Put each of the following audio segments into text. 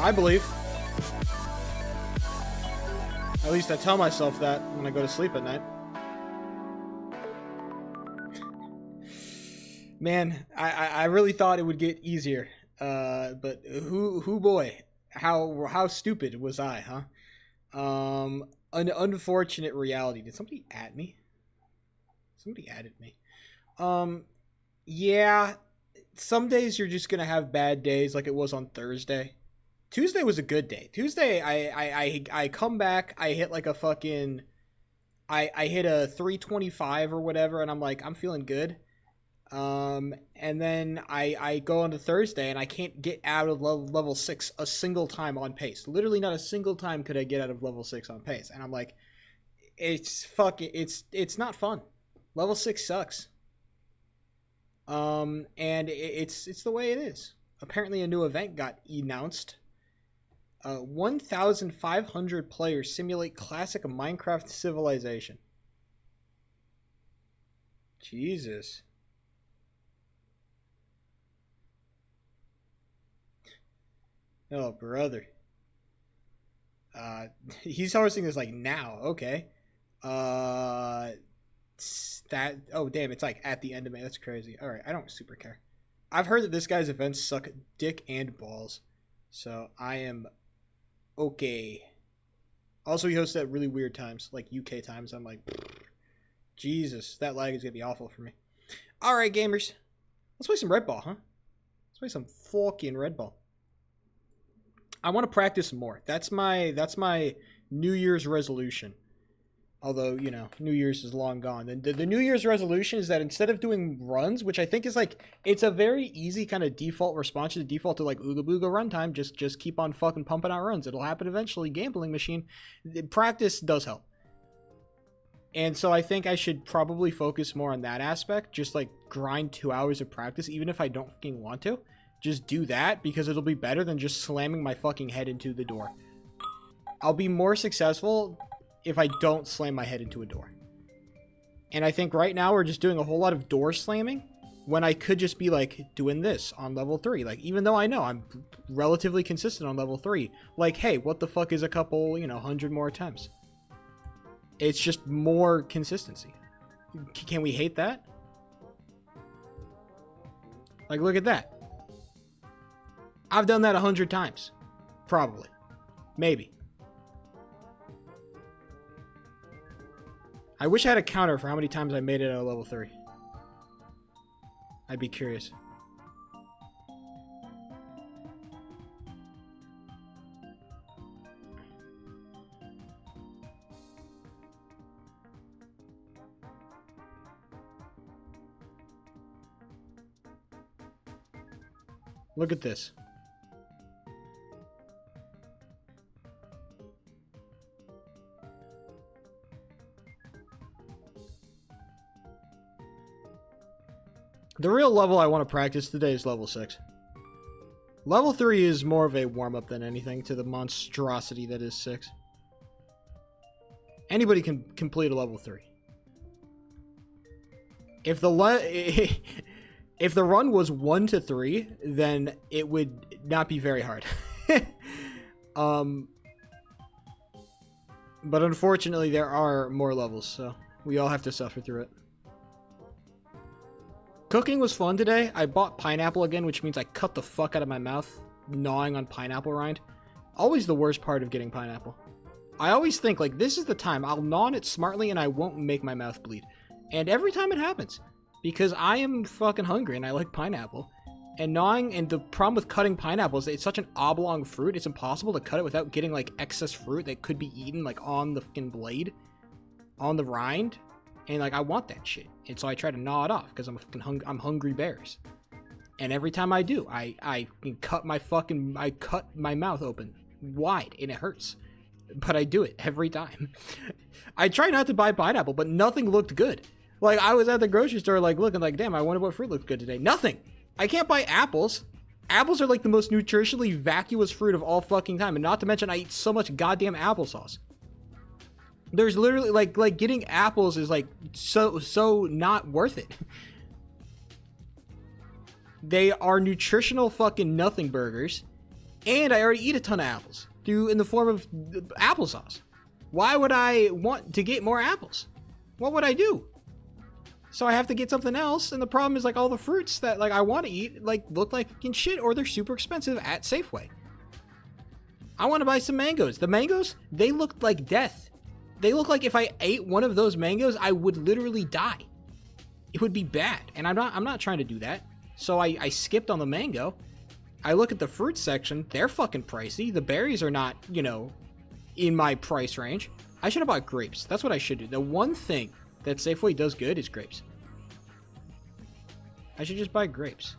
I believe. At least I tell myself that when I go to sleep at night. Man, I really thought it would get easier. But who boy, how stupid was I, huh? An unfortunate reality. Did somebody add me? Somebody added me. Yeah, some days you're just gonna have bad days like it was on Thursday. Tuesday was a good day. Tuesday, I come back, I hit like a fucking, I hit a 325 or whatever, and I'm like, I'm feeling good. And then I go on to Thursday, and I can't get out of level 6 a single time on pace. Literally not a single time could I get out of level 6 on pace. And I'm like, it's not fun. Level 6 sucks. And it's the way it is. Apparently a new event got announced. 1,500 players simulate classic Minecraft civilization. Jesus. Oh, brother. He's hosting this like now. Okay. Oh damn, it's like at the end of May. That's crazy. All right, I don't super care. I've heard that this guy's events suck dick and balls, so I am okay. Also, he hosts at really weird times, like UK times. I'm like, Jesus, that lag is gonna be awful for me. All right, gamers, let's play some Red Ball, huh? Let's play some fucking Red Ball. I want to practice more. That's my New Year's resolution. Although, you know, New Year's is long gone. The New Year's resolution is that instead of doing runs, which I think is like, it's a very easy kind of default response to the default to like Ooga Booga runtime, just keep on fucking pumping out runs. It'll happen eventually, gambling machine. Practice does help. And so I think I should probably focus more on that aspect. Just like grind 2 hours of practice, even if I don't fucking want to. Just do that because it'll be better than just slamming my fucking head into the door. I'll be more successful if I don't slam my head into a door. And I think right now we're just doing a whole lot of door slamming when I could just be like doing this on level 3. Like, even though I know I'm relatively consistent on level 3, like, hey, what the fuck is a couple, 100 more attempts? It's just more consistency. Can we hate that? Like, look at that. I've done that 100 times. Probably. Maybe. I wish I had a counter for how many times I made it at a level 3. I'd be curious. Look at this. The real level I want to practice today is level 6. Level 3 is more of a warm-up than anything to the monstrosity that is 6. Anybody can complete a level 3. If the if the run was 1 to 3, then it would not be very hard. But unfortunately there are more levels, so we all have to suffer through it. Cooking was fun today. I bought pineapple again, which means I cut the fuck out of my mouth gnawing on pineapple rind. Always the worst part of getting pineapple. I always think, like, this is the time. I'll gnaw on it smartly and I won't make my mouth bleed. And every time it happens. Because I am fucking hungry and I like pineapple. And gnawing, and the problem with cutting pineapple is that it's such an oblong fruit, it's impossible to cut it without getting, like, excess fruit that could be eaten, like, on the fucking blade. On the rind. And, like, I want that shit. And so I try to gnaw it off because I'm hungry bears. And every time I do, I cut my mouth open wide and it hurts. But I do it every time. I try not to buy pineapple, but nothing looked good. Like, I was at the grocery store, like, looking like, damn, I wonder what fruit looked good today. Nothing. I can't buy apples. Apples are, like, the most nutritionally vacuous fruit of all fucking time. And not to mention, I eat so much goddamn applesauce. There's literally, like getting apples is, like, so not worth it. They are nutritional fucking nothing burgers. And I already eat a ton of apples. In the form of applesauce. Why would I want to get more apples? What would I do? So I have to get something else, and the problem is, like, all the fruits that, like, I want to eat, like, look like fucking shit, or they're super expensive at Safeway. I want to buy some mangoes. The mangoes, they look like death. They look like if I ate one of those mangoes, I would literally die. It would be bad, and I'm not trying to do that. So I skipped on the mango. I look at the fruit section, they're fucking pricey. The berries are not, you know, in my price range. I should have bought grapes. That's what I should do. The one thing that Safeway does good is grapes. I should just buy grapes.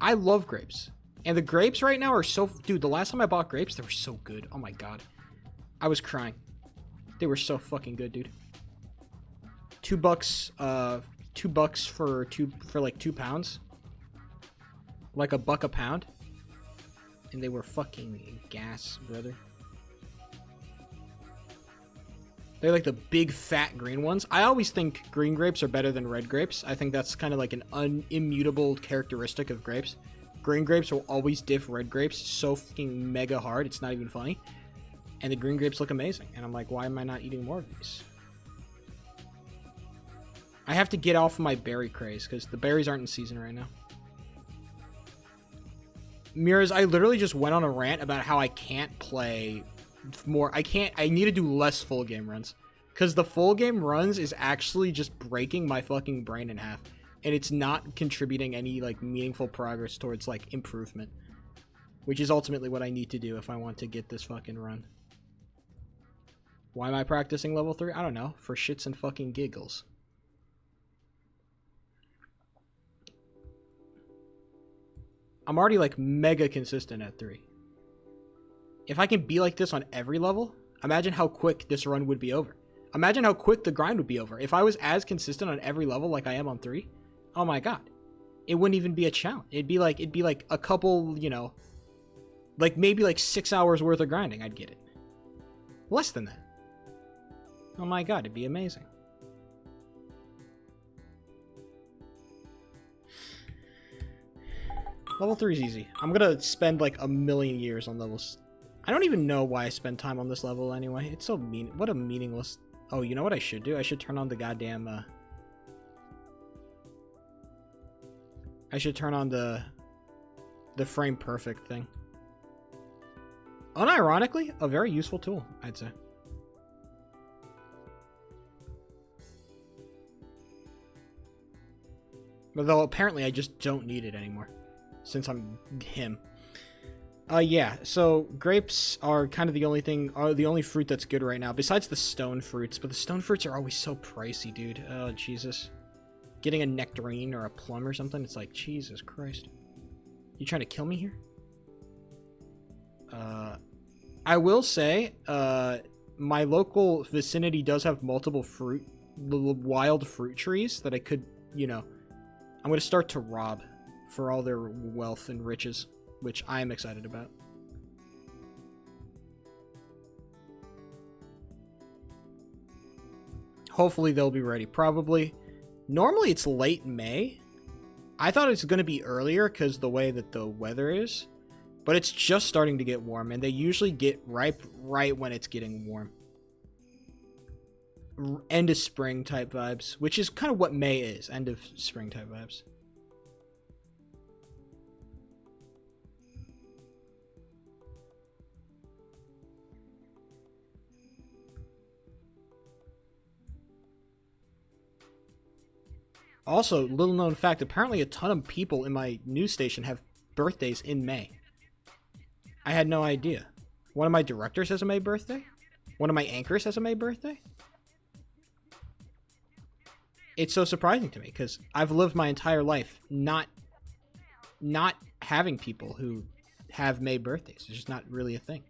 I love grapes. And the grapes right now are so... Dude, the last time I bought grapes, they were so good. Oh my god. I was crying. They were so fucking good, dude. $2 for like 2 pounds. Like $1 a pound. And they were fucking gas, brother. They're like the big fat green ones. I always think green grapes are better than red grapes. I think that's kind of like an immutable characteristic of grapes. Green grapes will always diff red grapes so fucking mega hard. It's not even funny. And the green grapes look amazing. And I'm like, why am I not eating more of these? I have to get off of my berry craze because the berries aren't in season right now. Mirrors, I literally just went on a rant about how I can't play more. I need to do less full game runs. Because the full game runs is actually just breaking my fucking brain in half. And it's not contributing any, like, meaningful progress towards, like, improvement. Which is ultimately what I need to do if I want to get this fucking run. Why am I practicing level 3? I don't know. For shits and fucking giggles. I'm already, like, mega consistent at 3. If I can be like this on every level, imagine how quick this run would be over. Imagine how quick the grind would be over. If I was as consistent on every level like I am on 3, oh my god. It wouldn't even be a challenge. It'd be like a couple, you know, like maybe like 6 hours worth of grinding, I'd get it. Less than that. Oh my god, it'd be amazing. Level 3 is easy. I'm gonna spend like a million years on levels. I don't even know why I spend time on this level anyway. It's so mean. What a meaningless... Oh, you know what I should do? I should turn on the goddamn, I should turn on the the frame perfect thing. Unironically, a very useful tool, I'd say. Although apparently I just don't need it anymore since I'm him. Yeah, so grapes are kind of the only fruit that's good right now, besides the stone fruits, but the stone fruits are always so pricey, dude. Oh, Jesus. Getting a nectarine or a plum or something, it's like, Jesus Christ. You trying to kill me here? I will say, my local vicinity does have multiple wild fruit trees that I could, you know, I'm going to start to rob for all their wealth and riches, which I am excited about. Hopefully they'll be ready. Probably. Normally it's late May. I thought it's going to be earlier because the way that the weather is. But it's just starting to get warm, and they usually get ripe right when it's getting warm. End of spring type vibes, which is kind of what May is. End of spring type vibes. Also, little known fact, apparently a ton of people in my news station have birthdays in May. I had no idea. One of my directors has a May birthday. One of my anchors has a May birthday. It's so surprising to me because I've lived my entire life not having people who have May birthdays. It's just not really a thing.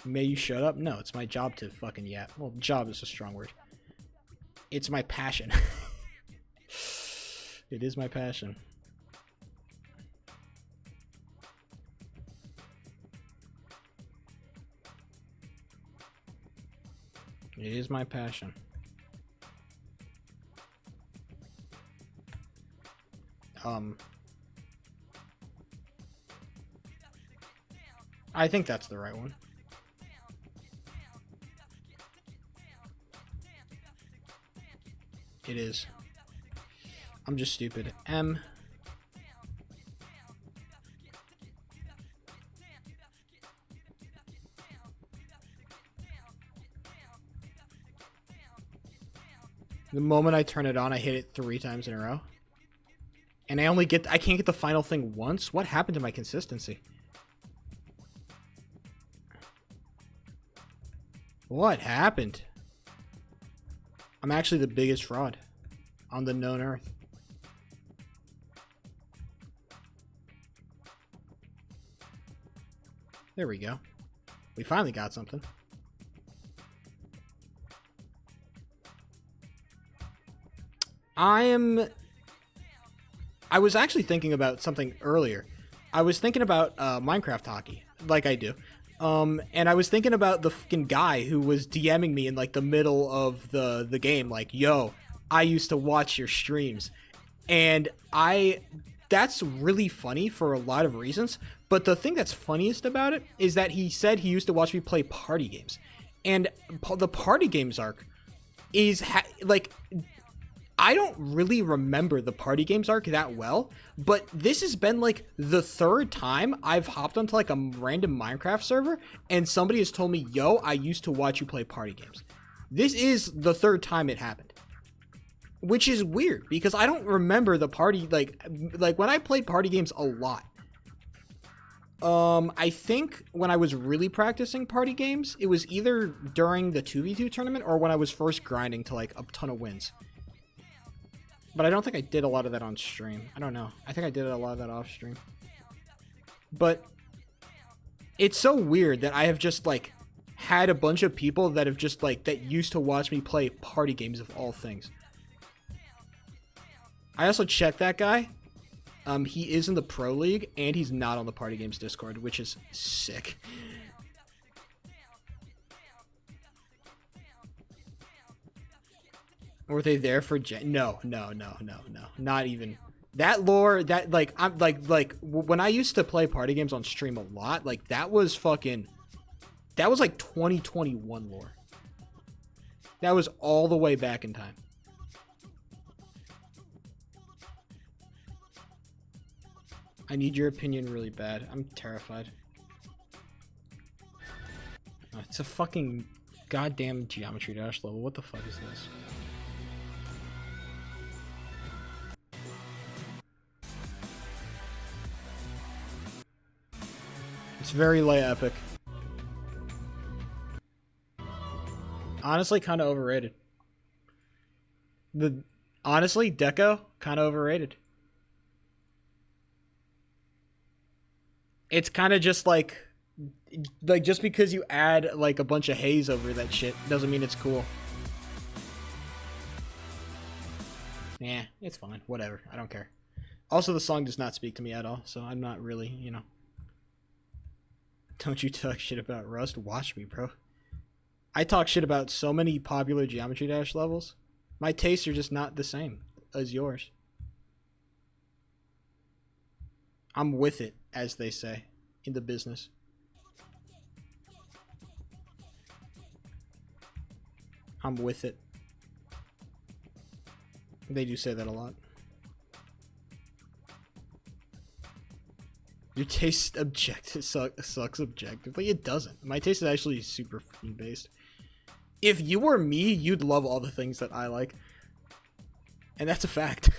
May you shut up? No, it's my job to fucking yap. Well, job is a strong word. It's my passion. It is my passion. It is my passion. I think that's the right one. It is. I'm just stupid. M. The moment I turn it on, I hit it 3 times in a row. And I can't get the final thing once? What happened to my consistency? What happened? I'm actually the biggest fraud on the known earth. There we go. We finally got something. I was actually thinking about something earlier. I was thinking about Minecraft hockey, like I do. And I was thinking about the fucking guy who was DMing me in like the middle of the game, like, yo, I used to watch your streams. And that's really funny for a lot of reasons. But the thing that's funniest about it is that he said he used to watch me play party games. And the party games arc is like, I don't really remember the party games arc that well, but this has been like the 3rd time I've hopped onto like a random Minecraft server and somebody has told me, yo, I used to watch you play party games. This is the 3rd time it happened, which is weird because I don't remember the party, like when I played party games a lot. I think when I was really practicing party games, it was either during the 2v2 tournament or when I was first grinding to like a ton of wins. But I don't think I did a lot of that on stream. I don't know. I think I did a lot of that off stream. But it's so weird that I have just like had a bunch of people that have just like that used to watch me play party games of all things. I also checked that guy. He is in the Pro League and he's not on the Party Games Discord, which is sick. Were they there for No. Not even. That lore, that like I'm like when I used to play party games on stream a lot, like that was like 2021 lore. That was all the way back in time. I need your opinion really bad. I'm terrified. Oh, it's a fucking goddamn Geometry Dash level. What the fuck is this? It's very lay epic. Honestly, kind of overrated. Honestly, Deco, kind of overrated. It's kind of just like just because you add like a bunch of haze over that shit doesn't mean it's cool. Yeah, it's fine. Whatever. I don't care. Also, the song does not speak to me at all, so I'm not really, you know. Don't you talk shit about Rust? Watch me, bro. I talk shit about so many popular Geometry Dash levels. My tastes are just not the same as yours. I'm with it, as they say, in the business. I'm with it. They do say that a lot. Your taste sucks objectively. It doesn't. My taste is actually super freaking based. If you were me, you'd love all the things that I like. And that's a fact.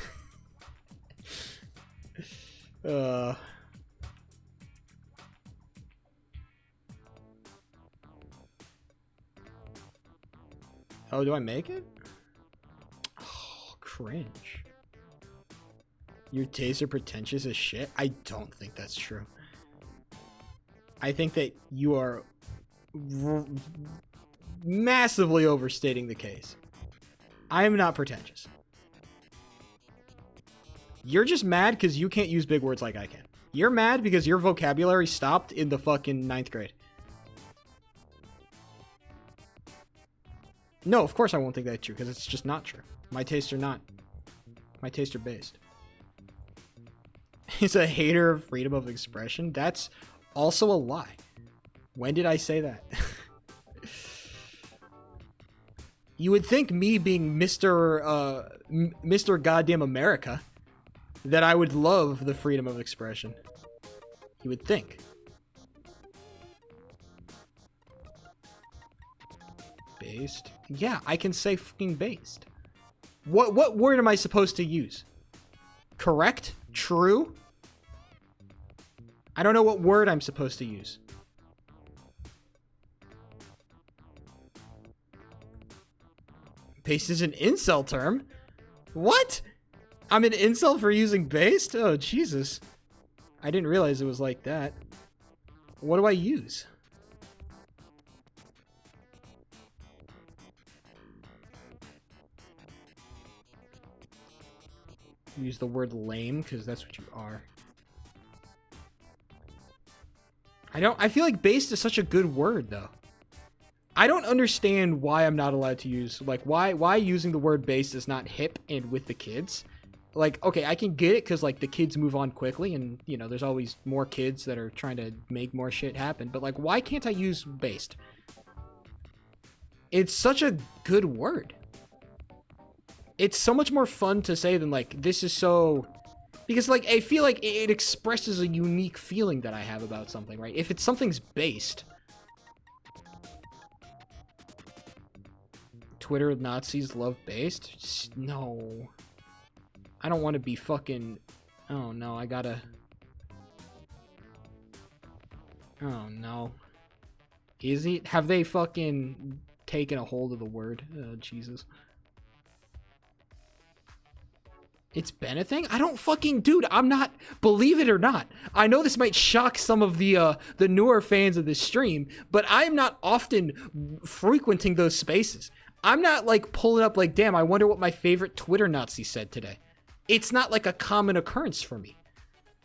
Oh, do I make it? Oh, cringe. Your tastes are pretentious as shit? I don't think that's true. I think that you are massively overstating the case. I am not pretentious. You're just mad because you can't use big words like I can. You're mad because your vocabulary stopped in the fucking 9th grade. No, of course I won't think that's true because it's just not true. My tastes are not. My tastes are based. He's a hater of freedom of expression. That's also a lie. When did I say that? You would think me being Mr. Goddamn America that I would love the freedom of expression. You would think. Based? Yeah, I can say fucking based. What word am I supposed to use? Correct? True? I don't know what word I'm supposed to use. Based is an incel term? What? I'm an incel for using based? Oh, Jesus. I didn't realize it was like that. What do I use? Use the word lame, because that's what you are. I feel like based is such a good word, though. I don't understand why I'm not allowed to use, like, why using the word based is not hip and with the kids. Like, okay, I can get it because, like, the kids move on quickly and, you know, there's always more kids that are trying to make more shit happen. But, like, why can't I use based? It's such a good word. It's so much more fun to say than, like, this is so... Because, like, I feel like it expresses a unique feeling that I have about something, right? If something's based... Twitter Nazis love based? No. I don't want to be fucking... Oh, no, I gotta... Oh, no. Is it? Have they fucking taken a hold of the word? Oh, Jesus. It's been a thing? I don't fucking... Dude, I'm not... Believe it or not, I know this might shock some of the newer fans of this stream, but I'm not often frequenting those spaces. I'm not, like, pulling up like, damn, I wonder what my favorite Twitter Nazi said today. It's not, like, a common occurrence for me.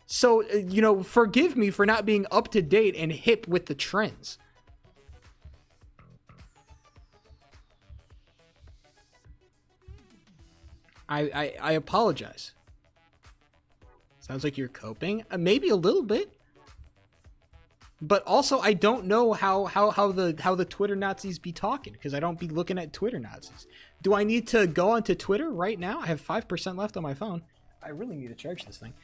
So, you know, forgive me for not being up to date and hip with the trends. I apologize. Sounds like you're coping. Maybe a little bit. But also, I don't know how the Twitter Nazis be talking, because I don't be looking at Twitter Nazis. Do I need to go onto Twitter right now? I have 5% left on my phone. I really need to charge this thing.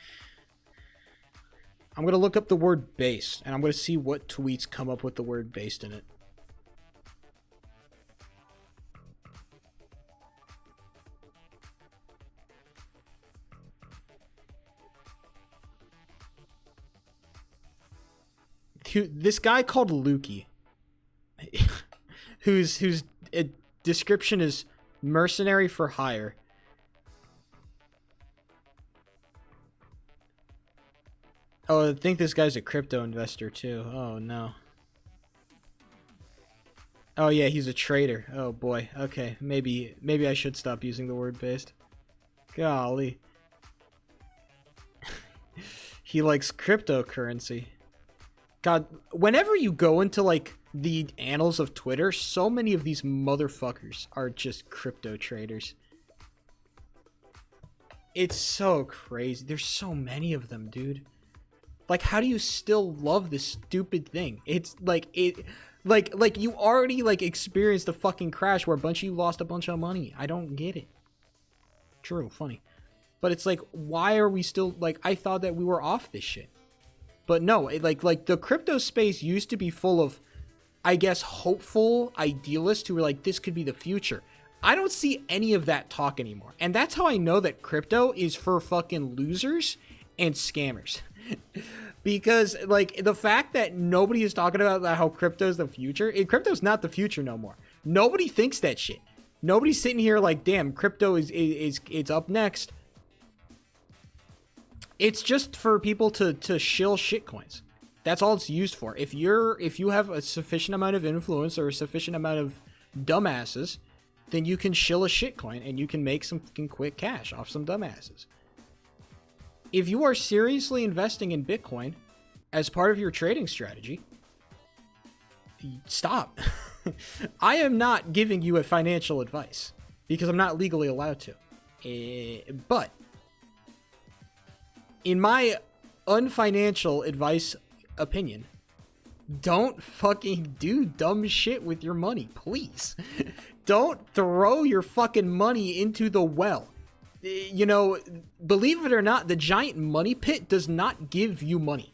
I'm going to look up the word based, and I'm going to see what tweets come up with the word based in it. This guy called Lukey, whose description is mercenary for hire. Oh, I think this guy's a crypto investor too. Oh no. Oh yeah, he's a trader. Oh boy. Okay, maybe I should stop using the word based. Golly. He likes cryptocurrency. God, whenever you go into like the annals of Twitter, so many of these motherfuckers are just crypto traders. It's so crazy. There's so many of them, dude. Like, how do you still love this stupid thing? It's like like you already like experienced a fucking crash where a bunch of you lost a bunch of money. I don't get it. True, funny. But it's like, why are we still like, I thought that we were off this shit. But no, like the crypto space used to be full of, I guess, hopeful idealists who were like, this could be the future. I don't see any of that talk anymore. And that's how I know that crypto is for fucking losers and scammers. Because, like, the fact that nobody is talking about how crypto is the future, crypto's not the future no more. Nobody thinks that shit. Nobody's sitting here like, damn, crypto is it's up next. It's just for people to shill shitcoins. That's all it's used for. If you have a sufficient amount of influence or a sufficient amount of dumbasses, then you can shill a shitcoin and you can make some fucking quick cash off some dumbasses. If you are seriously investing in Bitcoin as part of your trading strategy, stop. I am not giving you a financial advice because I'm not legally allowed to. But in my unfinancial advice opinion, don't fucking do dumb shit with your money, please. Don't throw your fucking money into the well. You know, believe it or not, the giant money pit does not give you money.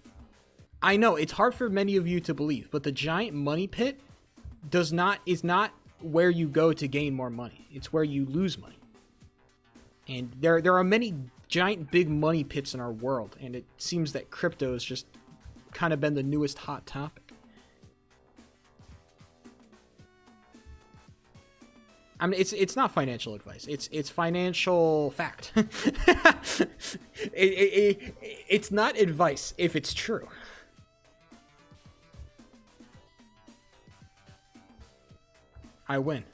I know it's hard for many of you to believe, but the giant money pit is not where you go to gain more money. It's where you lose money. And there are many giant big money pits in our world, and it seems that crypto has just kind of been the newest hot topic. I mean, it's not financial advice. It's financial fact. It's not advice if it's true. I win.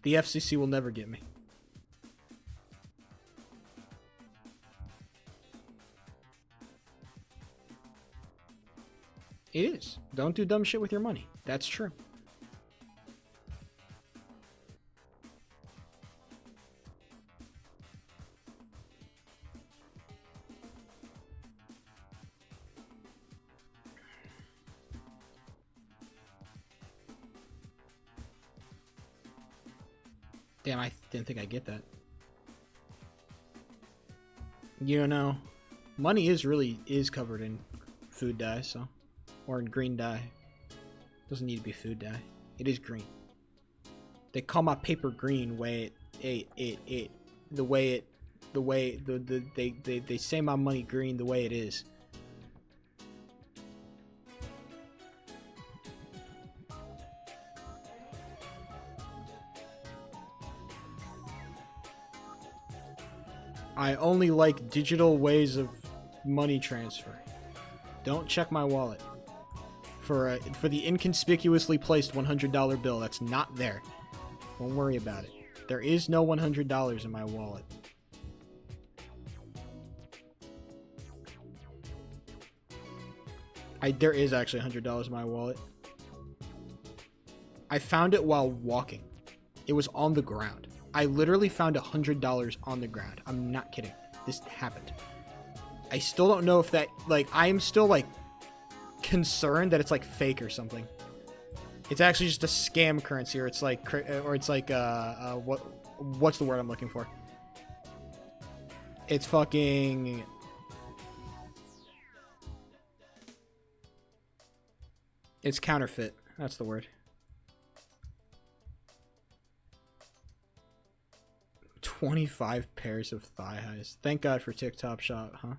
The FCC will never get me. It is. Don't do dumb shit with your money. That's true. Damn, I didn't think I'd get that. You know, money is covered in food dye, so, or in green dye. Doesn't need to be food dye. It is green. They call my paper green they say my money green the way it is. I only like digital ways of money transfer. Don't check my wallet for the inconspicuously placed $100 bill that's not there. Don't worry about it. There is no $100 in my wallet. There is actually $100 in my wallet. I found it while walking. It was on the ground. I literally found $100 on the ground. I'm not kidding. This happened. I still don't know if that, like, I am still, like, concerned that it's, like, fake or something. It's actually just a scam currency, or it's like, what's the word I'm looking for? It's fucking, It's counterfeit. That's the word. 25 pairs of thigh highs. Thank God for TikTok Shop, huh?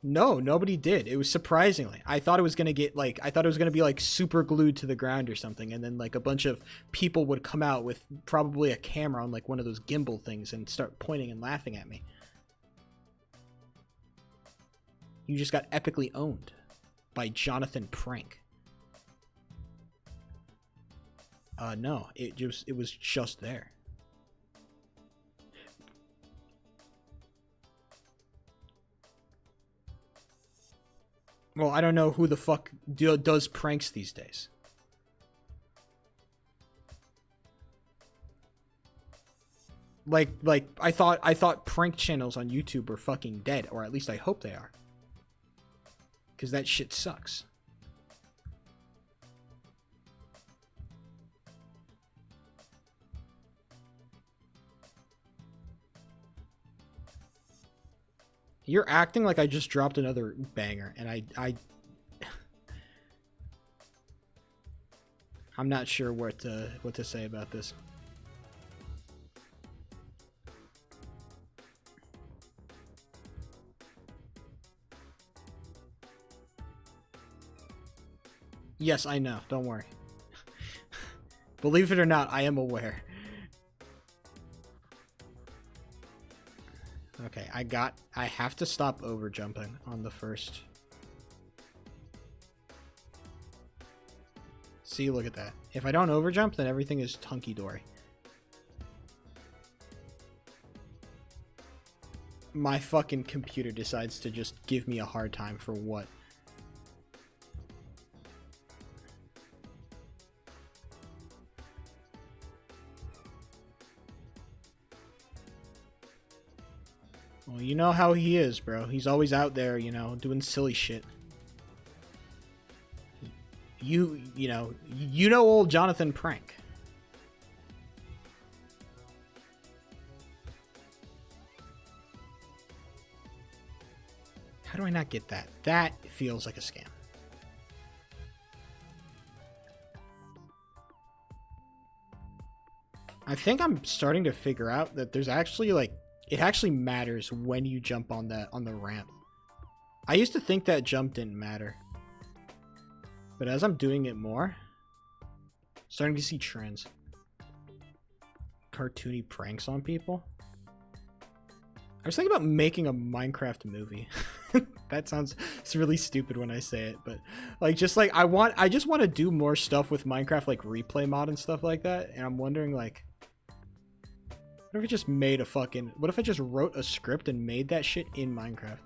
No, nobody did. It was surprisingly. I thought it was gonna get like I thought it was gonna be like super glued to the ground or something, and then like a bunch of people would come out with probably a camera on like one of those gimbal things and start pointing and laughing at me. You just got epically owned by Jonathan Prank. No, it was just there. Well, I don't know who the fuck does pranks these days. Like I thought prank channels on YouTube were fucking dead, or at least I hope they are. Cause that shit sucks. You're acting like I just dropped another banger, and I'm not sure what to say about this. Yes, I know. Don't worry. Believe it or not, I am aware. Okay, I have to stop over jumping on the first. See, look at that. If I don't overjump, then everything is hunky-dory. My fucking computer decides to just give me a hard time for what? Well, you know how he is, bro. He's always out there, you know, doing silly shit. You know old Jonathan Prank. How do I not get that? That feels like a scam. I think I'm starting to figure out that there's actually like it actually matters when you jump on the ramp. I used to think that jump didn't matter. But as I'm doing it more, starting to see trends. Cartoony pranks on people. I was thinking about making a Minecraft movie. That sounds it's really stupid when I say it, but like just like I just want to do more stuff with Minecraft, like replay mod and stuff like that, and I'm wondering like what if I just made a fucking what if I just wrote a script and made that shit in Minecraft?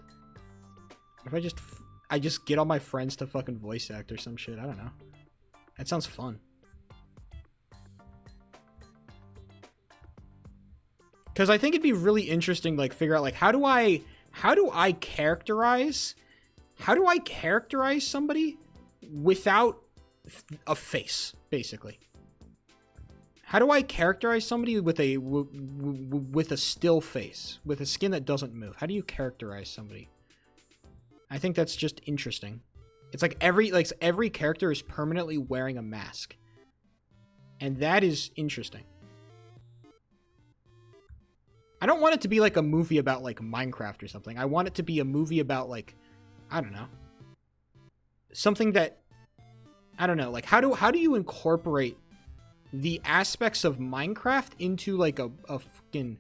What if I just get all my friends to fucking voice act or some shit? I don't know. That sounds fun. Because I think it'd be really interesting, like, figure out, like, how do I characterize somebody without a face, basically? How do I characterize somebody with a still face, with a skin that doesn't move? How do you characterize somebody? I think that's just interesting. It's like every character is permanently wearing a mask. And that is interesting. I don't want it to be like a movie about like Minecraft or something. I want it to be a movie about like, I don't know. Something that, I don't know, like how do you incorporate the aspects of Minecraft into like a fucking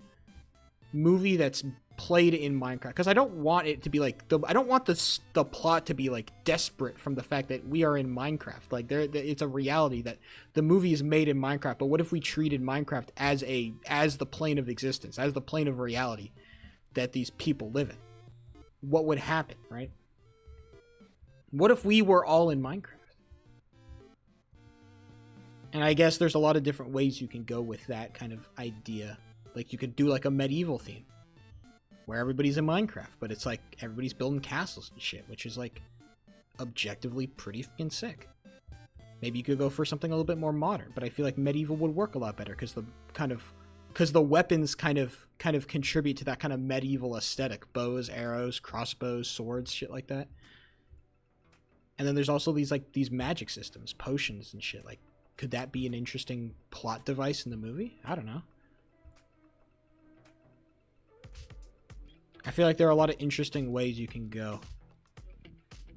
movie that's played in Minecraft? Because I don't want it to be like I don't want the plot to be like desperate from the fact that we are in Minecraft. Like it's a reality that the movie is made in Minecraft. But what if we treated Minecraft as the plane of existence, as the plane of reality that these people live in? What would happen, right? What if we were all in Minecraft? And I guess there's a lot of different ways you can go with that kind of idea. Like you could do like a medieval theme where everybody's in Minecraft, but it's like everybody's building castles and shit, which is like objectively pretty fucking sick. Maybe you could go for something a little bit more modern, but I feel like medieval would work a lot better because the weapons kind of contribute to that kind of medieval aesthetic. Bows, arrows, crossbows, swords, shit like that. And then there's also these magic systems, potions and shit. Like, could that be an interesting plot device in the movie? I don't know. I feel like there are a lot of interesting ways you can go.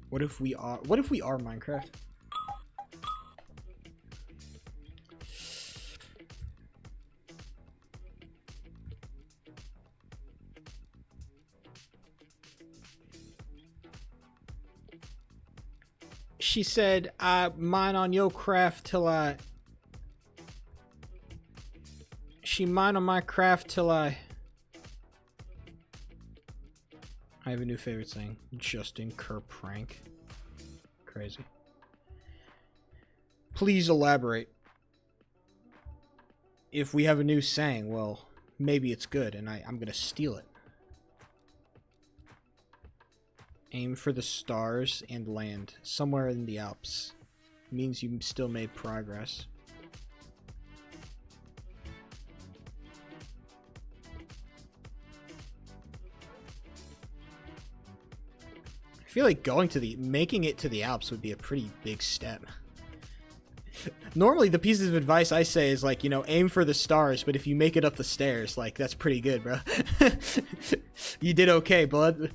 What if we are Minecraft? She said, I mine on your craft till I... She mine on my craft till I have a new favorite saying. Justin Kerr prank. Crazy. Please elaborate. If we have a new saying, well, maybe it's good, and I'm gonna steal it. Aim for the stars and land somewhere in the Alps. Means you still made progress. I feel like making it to the Alps would be a pretty big step. Normally, the pieces of advice I say is like, aim for the stars, but if you make it up the stairs, like, that's pretty good, bro. You did okay, bud.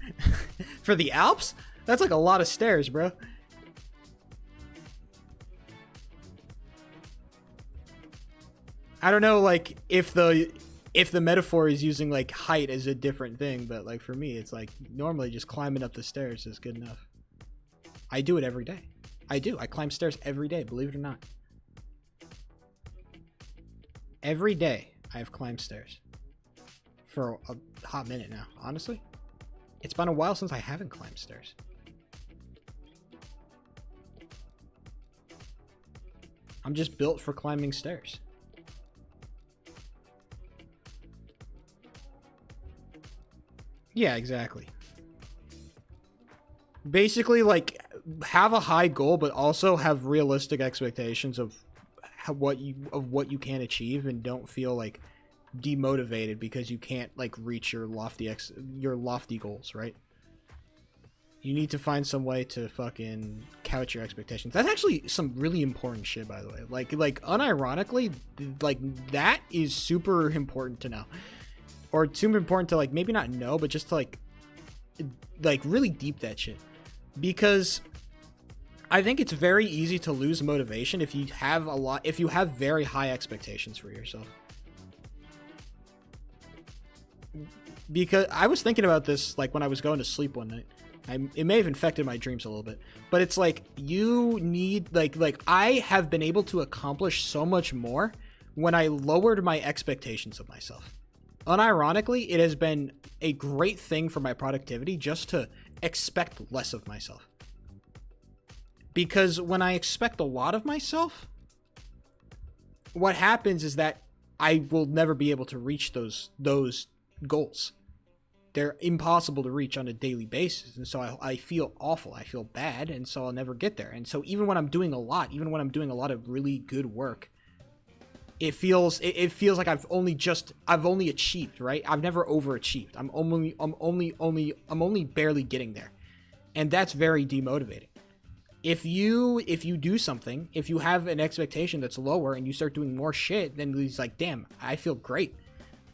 For the Alps? That's like a lot of stairs, bro. I don't know, like, if the metaphor is using, like, height as a different thing, but, like, for me, it's like, normally just climbing up the stairs is good enough. I do it every day. I do. I climb stairs every day, believe it or not. Every day, I have climbed stairs. For a hot minute now, honestly. It's been a while since I haven't climbed stairs. I'm just built for climbing stairs. Yeah, exactly. Basically, like, have a high goal, but also have realistic expectations of what you can achieve, and don't feel like demotivated because you can't like reach your lofty goals, right? You need to find some way to fucking couch your expectations. That's actually some really important shit, by the way. Like unironically, like, that is super important to know. Or super important to, like, maybe not know, but just to like really deep that shit. Because I think it's very easy to lose motivation if you have very high expectations for yourself. Because I was thinking about this, like, when I was going to sleep one night. It may have infected my dreams a little bit, but it's like, you need, like I have been able to accomplish so much more when I lowered my expectations of myself. Unironically, it has been a great thing for my productivity just to expect less of myself. Because when I expect a lot of myself, what happens is that I will never be able to reach those goals. They're impossible to reach on a daily basis, and so I feel awful. I feel bad, and so I'll never get there. And so even when I'm doing a lot of really good work, it feels like I've only achieved, right? I've never overachieved. I'm only barely getting there. And that's very demotivating. If you do something, if you have an expectation that's lower and you start doing more shit, then it's like, damn, I feel great.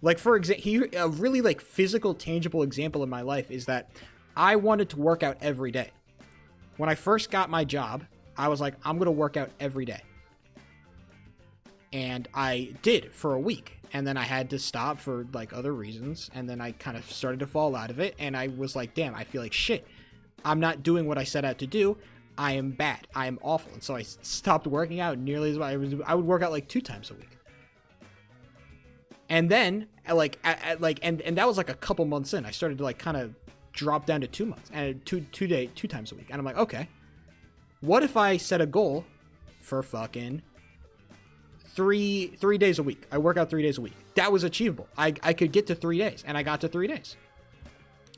Like, for example, a really, like, physical, tangible example in my life is that I wanted to work out every day. When I first got my job, I was like, I'm going to work out every day. And I did for a week. And then I had to stop for, like, other reasons. And then I kind of started to fall out of it. And I was like, damn, I feel like shit. I'm not doing what I set out to do. I am bad. I am awful. And so I stopped working out nearly as much. I would work out, like, 2 times a week. And then, and that was like a couple months in. I started to, like, kind of drop down to 2 months and 2 times a week. And I'm like, okay, what if I set a goal for fucking 3 days a week? I work out 3 days a week. That was achievable. I could get to 3 days, and I got to 3 days.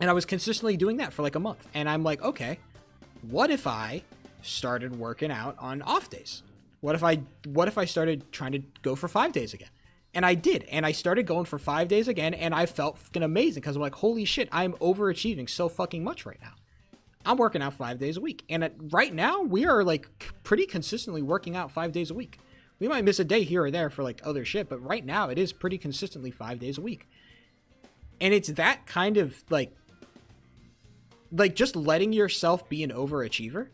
And I was consistently doing that for like a month. And I'm like, okay, what if I started working out on off days? What if I started trying to go for 5 days again? And I did, and I started going for 5 days again, and I felt fucking amazing, because I'm like, holy shit, I'm overachieving so fucking much right now. I'm working out 5 days a week. And right now, we are like pretty consistently working out 5 days a week. We might miss a day here or there for like other shit, but right now it is pretty consistently 5 days a week. And it's that kind of like just letting yourself be an overachiever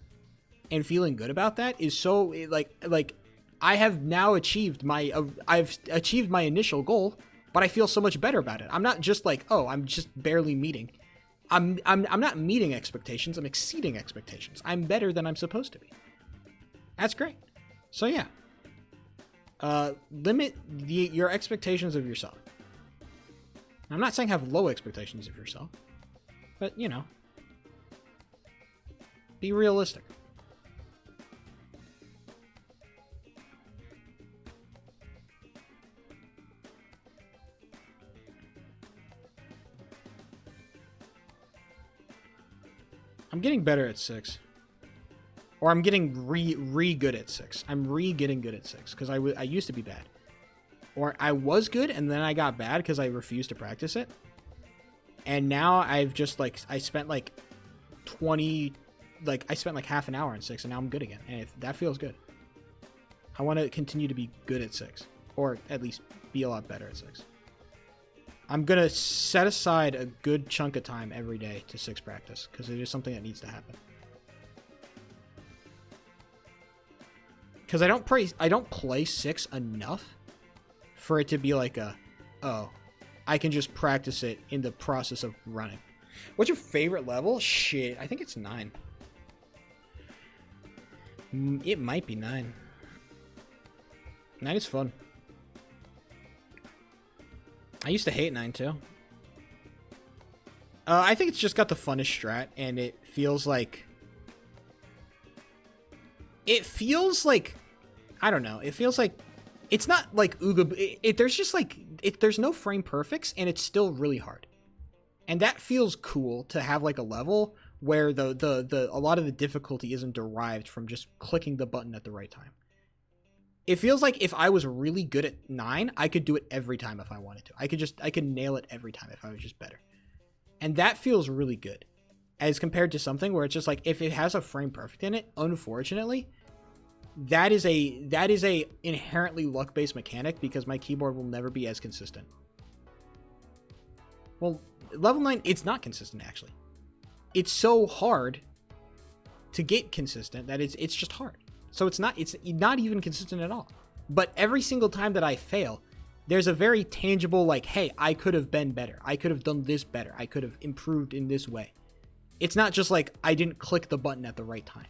and feeling good about that is so like I have now achieved I've achieved my initial goal, but I feel so much better about it. I'm not just like, oh, I'm just barely meeting. I'm not meeting expectations. I'm exceeding expectations. I'm better than I'm supposed to be. That's great. So yeah, limit your expectations of yourself. I'm not saying have low expectations of yourself, but you know, be realistic. I'm getting better at 6. Or I'm getting re good at 6. I'm getting good at 6 because I used to be bad. Or I was good and then I got bad because I refused to practice it. And now I've just like, I spent like half an hour in 6 and now I'm good again. And that feels good. I want to continue to be good at 6. Or at least be a lot better at 6. I'm going to set aside a good chunk of time every day to 6 practice because it is something that needs to happen. Because I don't play 6 enough for it to be like I can just practice it in the process of running. What's your favorite level? Shit, I think it's 9. It might be 9. 9 is fun. I used to hate 9 too. I think it's just got the funnest strat, and it feels like I don't know. It feels like it's not like Ooga. There's just like there's no frame perfects, and it's still really hard, and that feels cool to have like a level where the a lot of the difficulty isn't derived from just clicking the button at the right time. It feels like if I was really good at 9, I could do it every time if I wanted to. I could nail it every time if I was just better. And that feels really good. As compared to something where it's just like, if it has a frame perfect in it, unfortunately, that is a inherently luck-based mechanic because my keyboard will never be as consistent. Well, level 9, it's not consistent actually. It's so hard to get consistent that it's just hard. So it's not even consistent at all. But every single time that I fail, there's a very tangible like, hey, I could have been better. I could have done this better. I could have improved in this way. It's not just like I didn't click the button at the right time.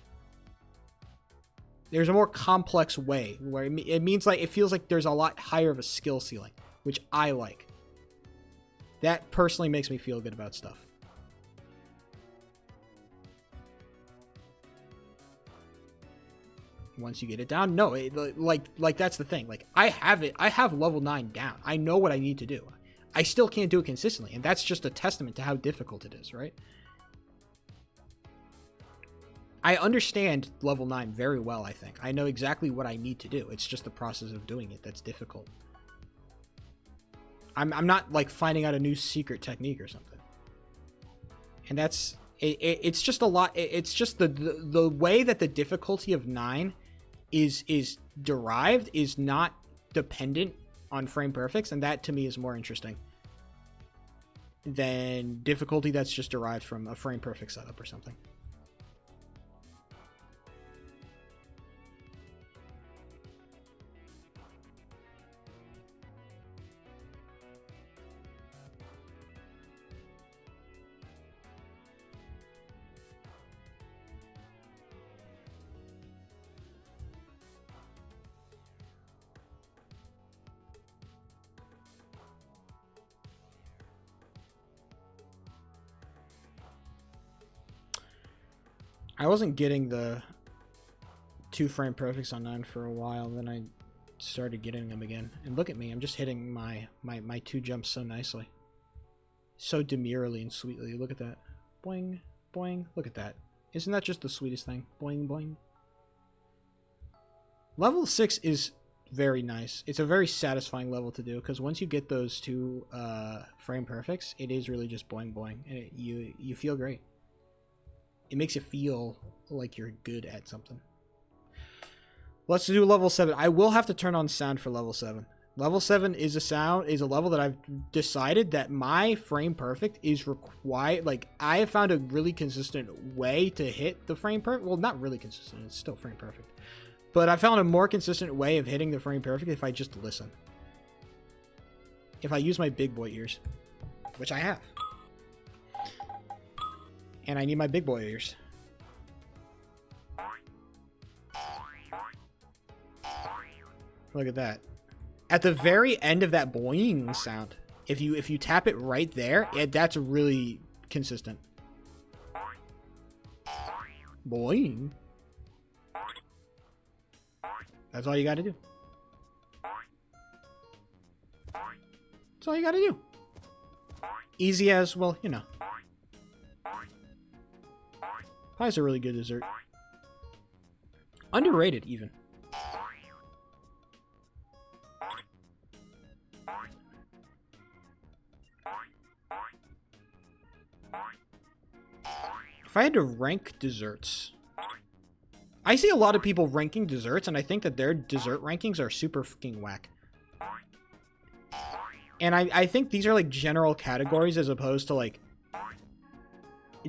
There's a more complex way where it means like it feels like there's a lot higher of a skill ceiling, which I like. That personally makes me feel good about stuff. Once you get it down, no, like that's the thing. Like I have level 9 down. I know what I need to do. I still can't do it consistently, and that's just a testament to how difficult it is, right? I understand level 9 very well, I think. I know exactly what I need to do. It's just the process of doing it that's difficult. I'm not like finding out a new secret technique or something. And that's it's just a lot. It's just the way that the difficulty of 9 is derived is not dependent on frame perfects, and that to me is more interesting than difficulty that's just derived from a frame perfect setup or something. I wasn't getting the 2 frame perfects on 9 for a while, then I started getting them again. And look at me, I'm just hitting my 2 jumps so nicely. So demurely and sweetly. Look at that. Boing, boing. Look at that. Isn't that just the sweetest thing? Boing, boing. Level 6 is very nice. It's a very satisfying level to do, because once you get those 2 frame perfects, it is really just boing, boing. And you feel great. It makes you feel like you're good at something. Let's do level 7. I will have to turn on sound for level 7. Level 7 is a level that I've decided that my frame perfect is required. Like, I have found a really consistent way to hit the frame perfect. Well, not really consistent. It's still frame perfect. But I found a more consistent way of hitting the frame perfect if I just listen. If I use my big boy ears. Which I have. And I need my big boy ears. Look at that. At the very end of that boing sound, if you tap it right there, that's really consistent. Boing. That's all you got to do. That's all you got to do. Easy as, well, you know. Pie's a really good dessert. Underrated, even. If I had to rank desserts, I see a lot of people ranking desserts, and I think that their dessert rankings are super fucking whack. And I think these are like general categories as opposed to like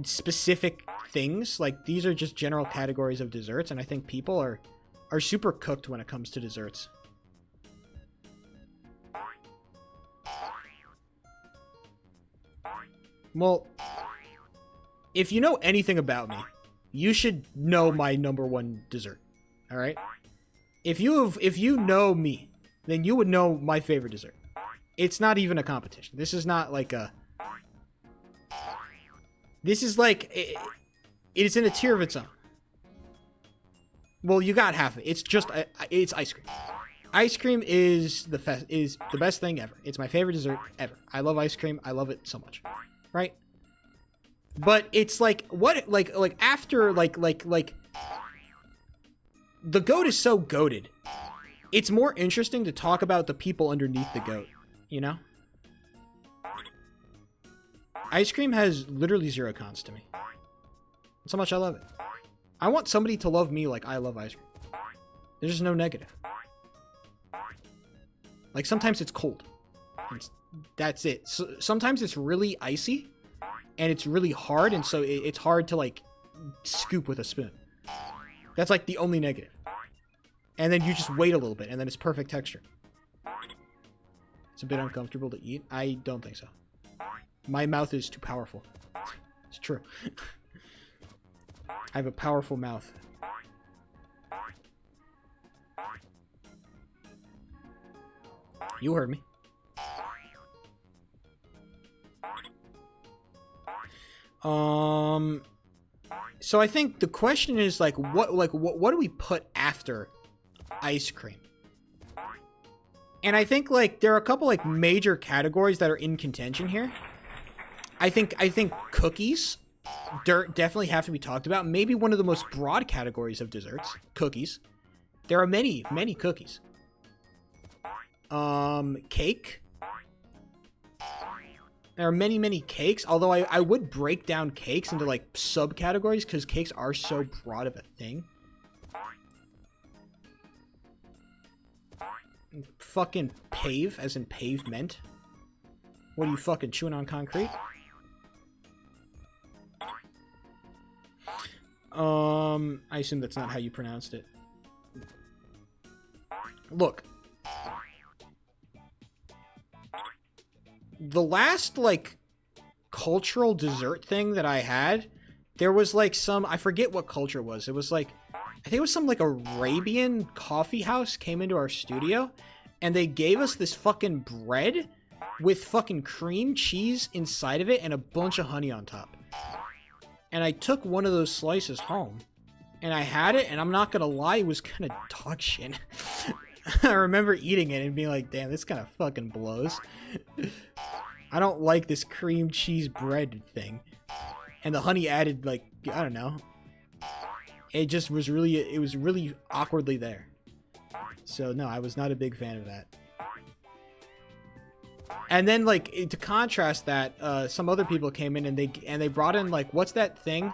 specific things. Like, these are just general categories of desserts, and I think people are super cooked when it comes to desserts. Well, if you know anything about me, you should know my #1 dessert. All right? If you know me, then you would know my favorite dessert. It's not even a competition. This is not like a... This is like... It is in a tier of its own. Well, you got half of it. It's just... It's ice cream. Ice cream is the best thing ever. It's my favorite dessert ever. I love ice cream. I love it so much. Right? But it's like... What... Like after... Like... The goat is so goated. It's more interesting to talk about the people underneath the goat. You know? Ice cream has literally 0 cons to me. That's how much I love it. I want somebody to love me like I love ice cream. There's just no negative. Like, sometimes it's cold. That's it. So, sometimes it's really icy. And it's really hard, and so it's hard to, like, scoop with a spoon. That's, like, the only negative. And then you just wait a little bit, and then it's perfect texture. It's a bit uncomfortable to eat. I don't think so. My mouth is too powerful. It's true. I have a powerful mouth. You heard me. So I think the question is like what do we put after ice cream? And I think like there are a couple like major categories that are in contention here. I think cookies definitely have to be talked about. Maybe one of the most broad categories of desserts, cookies. There are many cookies. Cake. There are many cakes, although I would break down cakes into like subcategories because cakes are so broad of a thing. Fucking pave, as in pavement. What are you fucking chewing on concrete? I assume that's not how you pronounced it. Look. The last, like, cultural dessert thing that I had, there was, like, some... I forget what culture it was. It was, like... I think it was some, like, Arabian coffee house came into our studio, and they gave us this fucking bread with fucking cream cheese inside of it and a bunch of honey on top. And I took one of those slices home, and I had it, and I'm not gonna lie, it was kind of dog shit. I remember eating it and being like, damn, this kind of fucking blows. I don't like this cream cheese bread thing. And the honey added, like, I don't know. It just was really, it was really awkwardly there. So, no, I was not a big fan of that. And then, like, to contrast that, some other people came in and they brought in, like, what's that thing?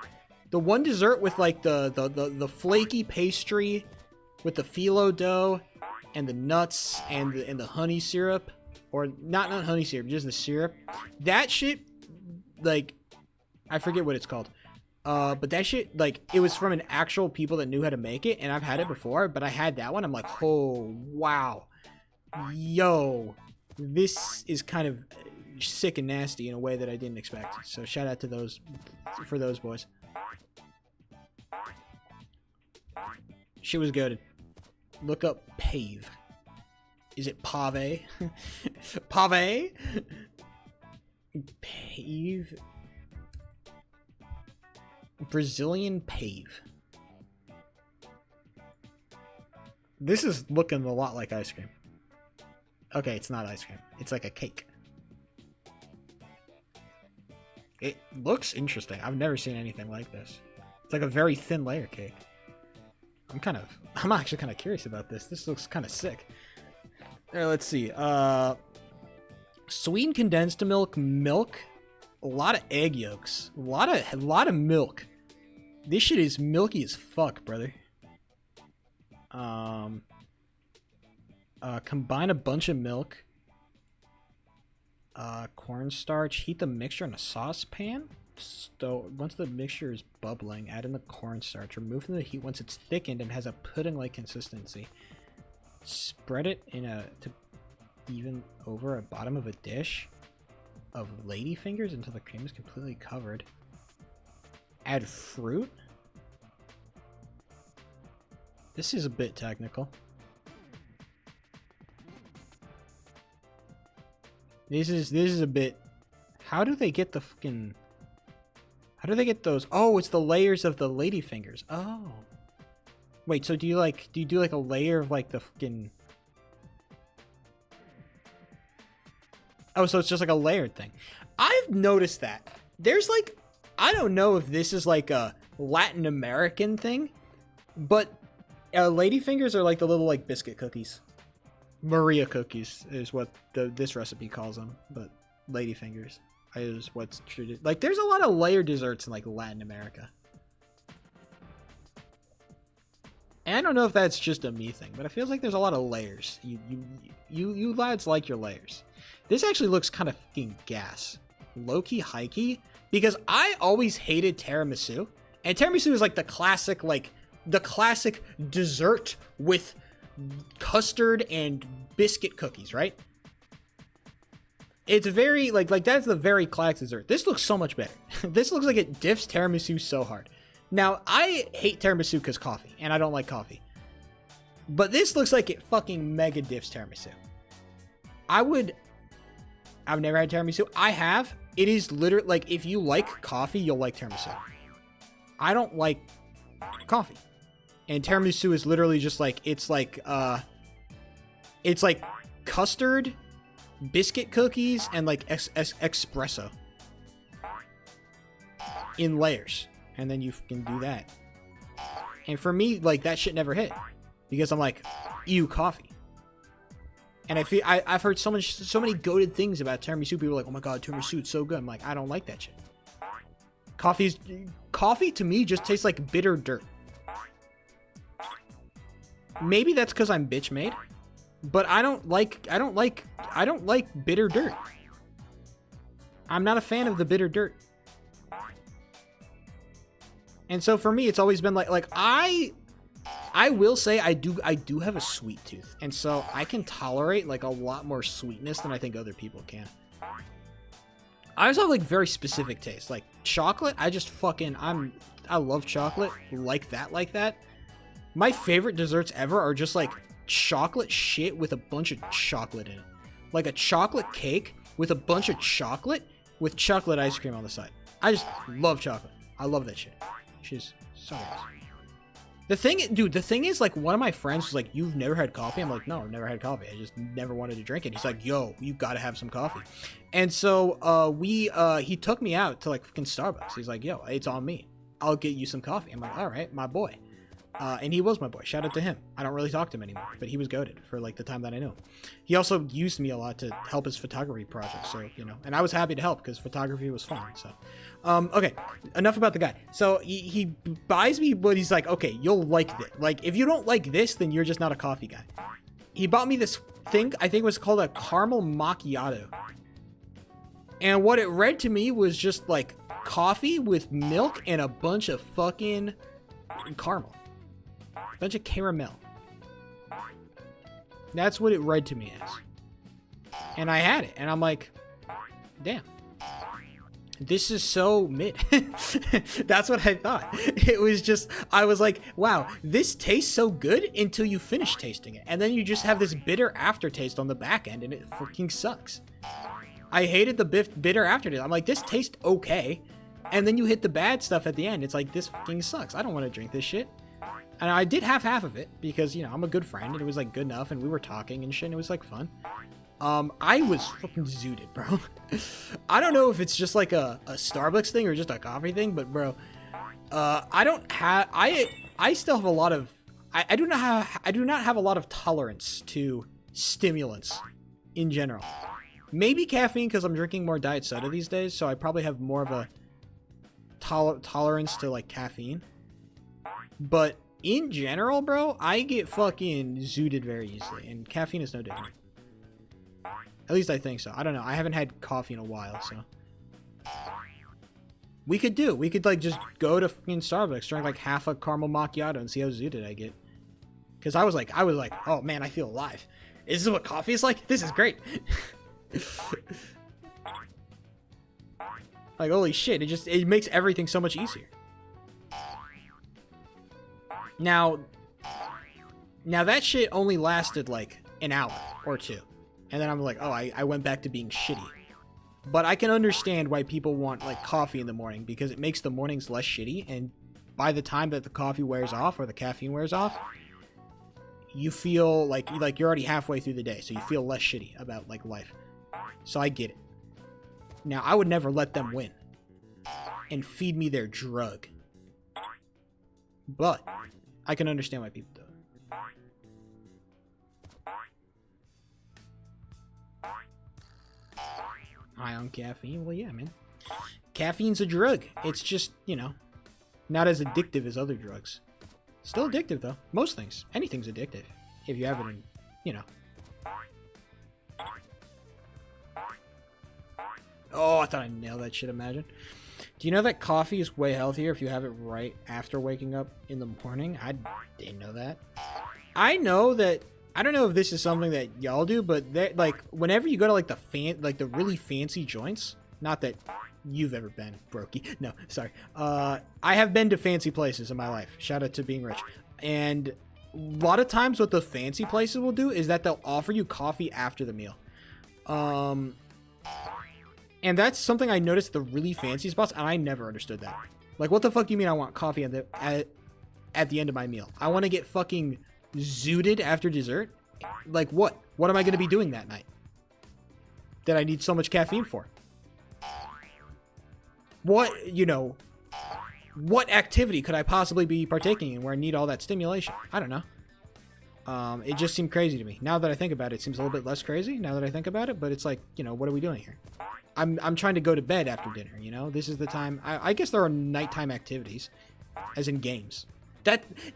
The one dessert with like the flaky pastry with the phyllo dough and the nuts and the honey syrup, or not honey syrup, just the syrup. That shit, like, I forget what it's called. But that shit, like, it was from an actual people that knew how to make it, and I've had it before, but I had that one. I'm like, oh, wow. Yo, this is kind of sick and nasty in a way that I didn't expect. So shout out to those, for those boys. Shit was good. Look up Pave. Is it Pave? Pave? Pave? Brazilian Pave. This is looking a lot like ice cream. Okay, it's not ice cream. It's like a cake. It looks interesting. I've never seen anything like this. It's like a very thin layer cake. I'm actually kind of curious about this. This looks kind of sick. Let's see. Sweetened condensed milk, a lot of egg yolks, a lot of milk. This shit is milky as fuck, brother. Combine a bunch of milk, cornstarch, heat the mixture in a saucepan. So once the mixture is bubbling, add in the cornstarch. Remove from the heat once it's thickened and has a pudding-like consistency. Spread it to even over a bottom of a dish of ladyfingers until the cream is completely covered. Add fruit. This is a bit technical. This is a bit. How do they get the fucking? How do they get those? Oh, it's the layers of the ladyfingers. Oh. Wait, so do you do like a layer of like the fucking? Oh, so it's just like a layered thing. I've noticed that. There's like, I don't know if this is like a Latin American thing, but ladyfingers are like the little like biscuit cookies. Maria cookies is what this recipe calls them, but ladyfingers is what's treated. Like, there's a lot of layered desserts in like Latin America. And I don't know if that's just a me thing, but it feels like there's a lot of layers. You lads like your layers. This actually looks kind of fucking gas. Low-key, high-key. Because I always hated tiramisu. And tiramisu is like the classic dessert with custard and biscuit cookies, right? It's very, like that's the very classic dessert. This looks so much better. This looks like it diffs tiramisu so hard. Now, I hate tiramisu because coffee, and I don't like coffee. But this looks like it fucking mega diffs tiramisu. I've never had tiramisu. I have. It is literally, like, if you like coffee, you'll like tiramisu. I don't like coffee. And tiramisu is literally just like, it's like custard, biscuit cookies, and like espresso in layers. And then you can do that. And for me, like, that shit never hit. Because I'm like, ew, coffee. And I've heard so many goated things about tiramisu. People are like, oh my god, tiramisu, it's so good. I'm like, I don't like that shit. Coffee to me just tastes like bitter dirt. Maybe that's because I'm bitch made. But I don't like bitter dirt. I'm not a fan of the bitter dirt. And so for me, it's always been like I will say I do have a sweet tooth, and so I can tolerate like a lot more sweetness than I think other people can. I also have like very specific tastes, like chocolate. I love chocolate like that. My favorite desserts ever are just like chocolate shit with a bunch of chocolate in it, like a chocolate cake with a bunch of chocolate with chocolate ice cream on the side. I just love chocolate. I love that shit. She's so nice. The thing is, like, one of my friends was like, you've never had coffee? I'm like, no, I've never had coffee. I just never wanted to drink it. He's like, yo, you gotta have some coffee. And so he took me out to like fucking Starbucks. He's like, yo, it's on me. I'll get you some coffee. I'm like, all right, my boy. And he was my boy. Shout out to him. I don't really talk to him anymore, but he was goated for like the time that I knew him. He also used me a lot to help his photography project. So, you know, and I was happy to help because photography was fun. So, okay, enough about the guy. So he buys me, but he's like, okay, you'll like this. Like, if you don't like this, then you're just not a coffee guy. He bought me this thing. I think it was called a caramel macchiato. And what it read to me was just like coffee with milk and a bunch of fucking caramel. Bunch of caramel. That's what it read to me as. And I had it, and I'm like, damn. This is so mid. That's what I thought. It was just, I was like, wow, this tastes so good until you finish tasting it. And then you just have this bitter aftertaste on the back end, and it fucking sucks. I hated the bitter aftertaste. I'm like, this tastes okay. And then you hit the bad stuff at the end. It's like, this fucking sucks. I don't want to drink this shit. And I did have half of it because, you know, I'm a good friend and it was like good enough and we were talking and shit and it was like fun. I was fucking zooted, bro. I don't know if it's just like a Starbucks thing or just a coffee thing, but bro, I still have a lot of, I do not have a lot of tolerance to stimulants in general. Maybe caffeine because I'm drinking more diet soda these days, so I probably have more of a tolerance to like caffeine. But in general, bro, I get fucking zooted very easily, and caffeine is no different. At least I think so. I don't know. I haven't had coffee in a while, so. We could like just go to fucking Starbucks, drink like half a caramel macchiato and see how zooted I get. Because I was like, oh man, I feel alive. Is this what coffee is like? This is great. Like, holy shit, it makes everything so much easier. Now that shit only lasted like an hour or two. And then I'm like, oh, I went back to being shitty. But I can understand why people want like coffee in the morning because it makes the mornings less shitty. And by the time that the coffee wears off or the caffeine wears off, you feel like you're already halfway through the day. So you feel less shitty about like life. So I get it. Now, I would never let them win and feed me their drug. But I can understand why people do it. High on caffeine? Well, yeah, man. Caffeine's a drug. It's just, you know, not as addictive as other drugs. Still addictive, though. Most things. Anything's addictive. If you have it in, you know. Oh, I thought I nailed that shit, imagine. Do you know that coffee is way healthier if you have it right after waking up in the morning? I didn't know that. I know that, I don't know if this is something that y'all do, but like whenever you go to like the really fancy joints, not that you've ever been, brokey. No, sorry. I have been to fancy places in my life. Shout out to being rich. And a lot of times what the fancy places will do is that they'll offer you coffee after the meal. And that's something I noticed at the really fancy spots, and I never understood that. Like, what the fuck do you mean I want coffee at the end of my meal? I want to get fucking zooted after dessert? Like, what? What am I going to be doing that night? That I need so much caffeine for? What, you know, what activity could I possibly be partaking in where I need all that stimulation? I don't know. It just seemed crazy to me. Now that I think about it, it seems a little bit less crazy now that I think about it, but it's like, you know, what are we doing here? I'm trying to go to bed after dinner, you know? This is the time. I guess there are nighttime activities, as in games.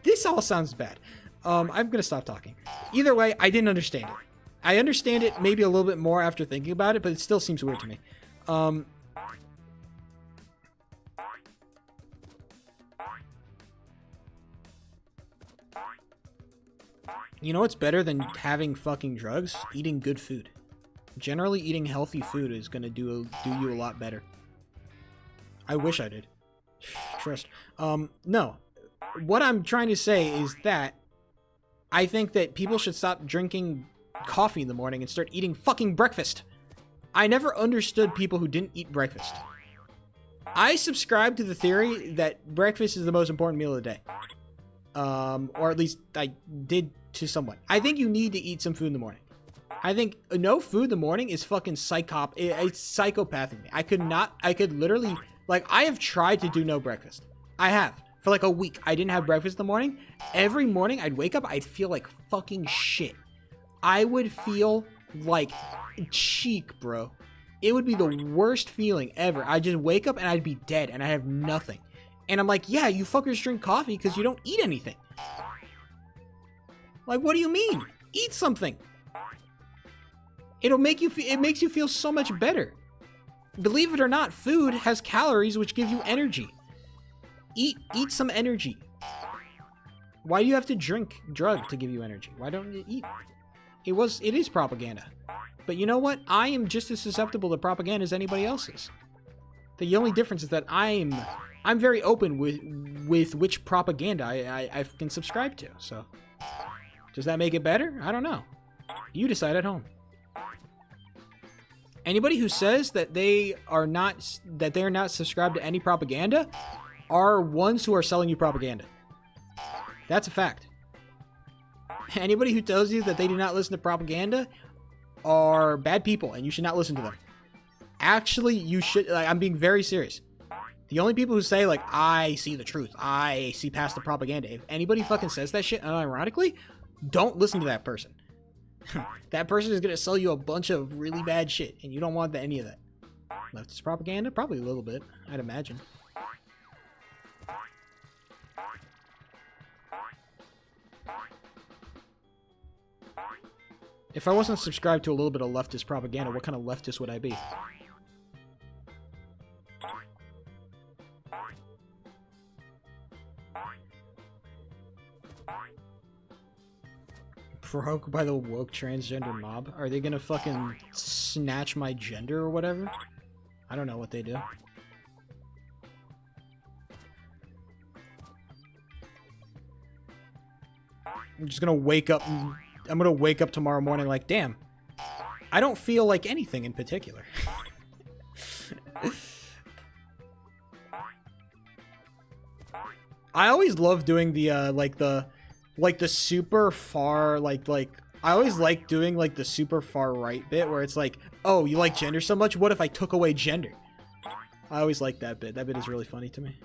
This all sounds bad. I'm going to stop talking. Either way, I didn't understand it. I understand it maybe a little bit more after thinking about it, but it still seems weird to me. You know what's better than having fucking drugs? Eating good food. Generally, eating healthy food is going to do you a lot better. I wish I did. Trust. No. What I'm trying to say is that I think that people should stop drinking coffee in the morning and start eating fucking breakfast. I never understood people who didn't eat breakfast. I subscribe to the theory that breakfast is the most important meal of the day. Or at least I did to someone. I think you need to eat some food in the morning. I think no food in the morning is fucking it's psychopathic me. I could literally, like, I have tried to do no breakfast. I have. For like a week, I didn't have breakfast in the morning. Every morning I'd wake up, I'd feel like fucking shit. I would feel like cheek, bro. It would be the worst feeling ever. I'd just wake up and I'd be dead and I have nothing. And I'm like, yeah, you fuckers drink coffee because you don't eat anything. Like, what do you mean? Eat something. It makes you feel so much better. Believe it or not, food has calories which give you energy. Eat some energy. Why do you have to drink drug to give you energy? Why don't you eat? It is propaganda. But you know what? I am just as susceptible to propaganda as anybody else is. The only difference is that I'm very open with which propaganda I can subscribe to. So, does that make it better? I don't know. You decide at home. Anybody who says that they're not subscribed to any propaganda are ones who are selling you propaganda. That's a fact. Anybody who tells you that they do not listen to propaganda are bad people, and you should not listen to them. Actually, you should. Like, I'm being very serious. The only people who say, like, I see the truth, I see past the propaganda, if anybody fucking says that shit unironically, don't listen to that person. That person is going to sell you a bunch of really bad shit, and you don't want any of that. Leftist propaganda? Probably a little bit, I'd imagine. If I wasn't subscribed to a little bit of leftist propaganda, what kind of leftist would I be? Broke by the woke transgender mob? Are they gonna fucking snatch my gender or whatever? I don't know what they do. I'm just gonna wake up. I'm gonna wake up tomorrow morning like, damn, I don't feel like anything in particular. I always love doing the like the super far I always like doing like the super far right bit where it's like, oh, you like gender so much? What if I took away gender? I always like that bit. That bit is really funny to me.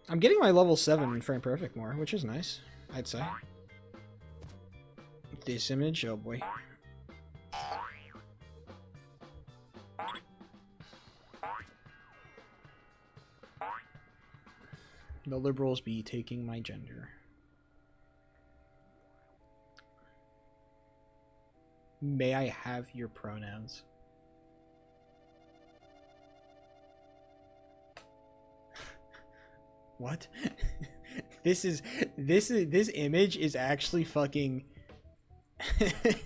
I'm getting my level 7 frame perfect more, which is nice, I'd say. This image, oh boy. The liberals be taking my gender. May I have your pronouns? What? This image is actually fucking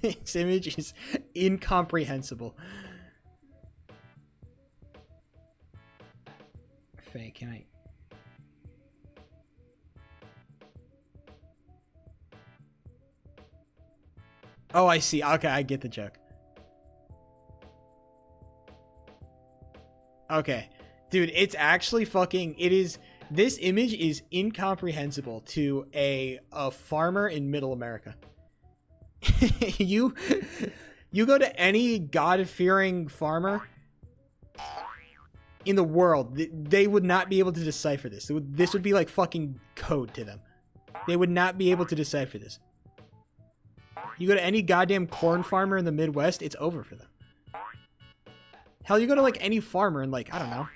this image is incomprehensible. Faye, can I? Oh, I see. Okay, I get the joke. Okay. Dude, it's actually fucking this image is incomprehensible to a farmer in middle America. you go to any God-fearing farmer in the world, they would not be able to decipher this. This would be like fucking code to them. They would not be able to decipher this. You go to any goddamn corn farmer in the Midwest, it's over for them. Hell, you go to like any farmer in like, I don't know.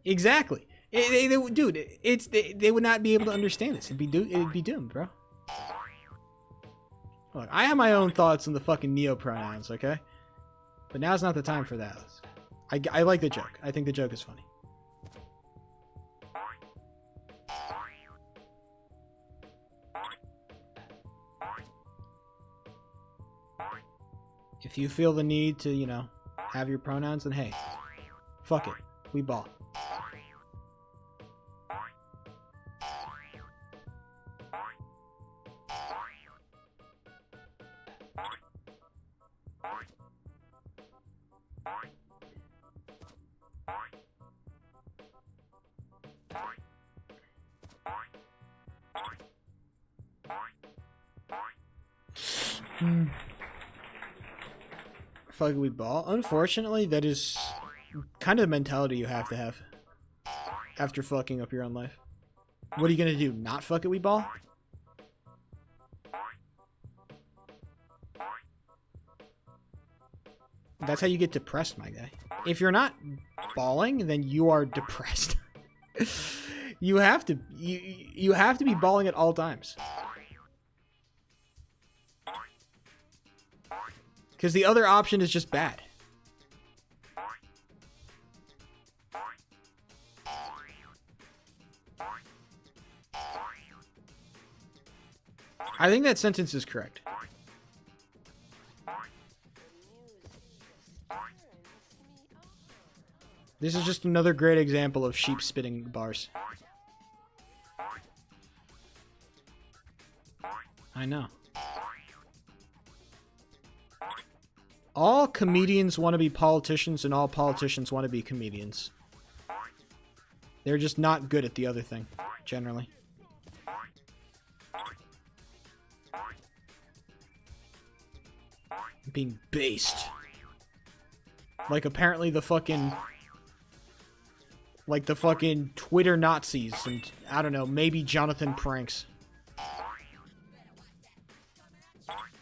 Exactly. Dude, they would not be able to understand this. It'd be doomed, bro. Look, I have my own thoughts on the fucking neo-pronouns, okay? But now's not the time for that. I like the joke. I think the joke is funny. If you feel the need to, you know, have your pronouns, then hey, fuck it. We ball. Fuck we ball. Unfortunately, that is kind of the mentality you have to have after fucking up your own life. What are you gonna do? Not fuck it, we ball? That's how you get depressed, my guy. If you're not balling, then you are depressed. You have to be balling at all times. Because the other option is just bad. I think that sentence is correct. This is just another great example of sheep spitting bars. I know. All comedians want to be politicians, and all politicians want to be comedians. They're just not good at the other thing, generally. Being based. Like, apparently the fucking... Like the fucking Twitter Nazis and, I don't know, maybe Jonathan Pranks.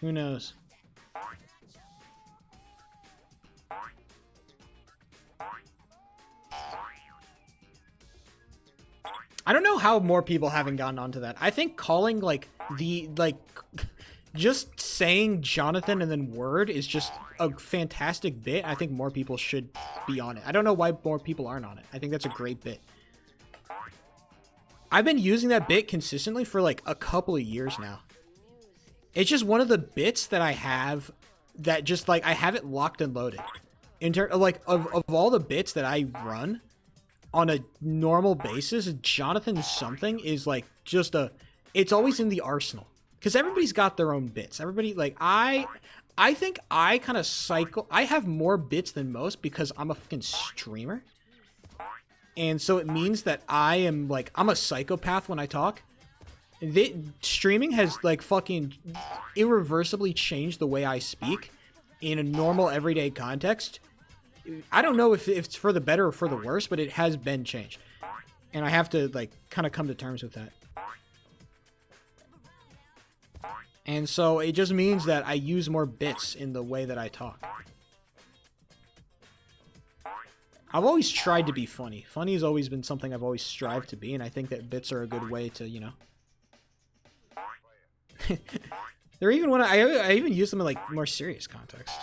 Who knows? I don't know how more people haven't gotten onto that. I think calling, like, just saying Jonathan and then word is just a fantastic bit. I think more people should be on it. I don't know why more people aren't on it. I think that's a great bit. I've been using that bit consistently for like a couple of years now. It's just one of the bits that I have that just like, I have it locked and loaded. In terms of like, of all the bits that I run on a normal basis, Jonathan something is like just it's always in the arsenal. Because everybody's got their own bits. Everybody, like, I think I kind of cycle. I have more bits than most because I'm a fucking streamer. And so it means that I'm a psychopath when I talk. Streaming has, like, fucking irreversibly changed the way I speak in a normal, everyday context. I don't know if it's for the better or for the worse, but it has been changed. And I have to, like, kind of come to terms with that. And so it just means that I use more bits in the way that I talk. I've always tried to be funny. Funny has always been something I've always strived to be, and I think that bits are a good way to, you know. They're even when I even use them in like more serious context.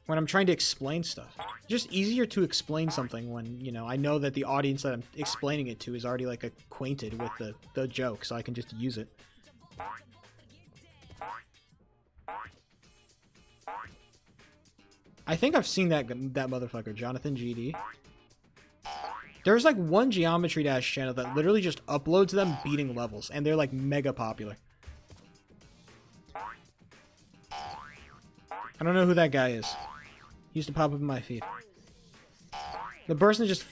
When I'm trying to explain stuff. Just easier to explain something when, you know, I know that the audience that I'm explaining it to is already like acquainted with the joke, so I can just use it. I think I've seen that motherfucker, Jonathan GD. There's like one Geometry Dash channel that literally just uploads them beating levels, and they're like mega popular. I don't know who that guy is. He used to pop up in my feed. The person just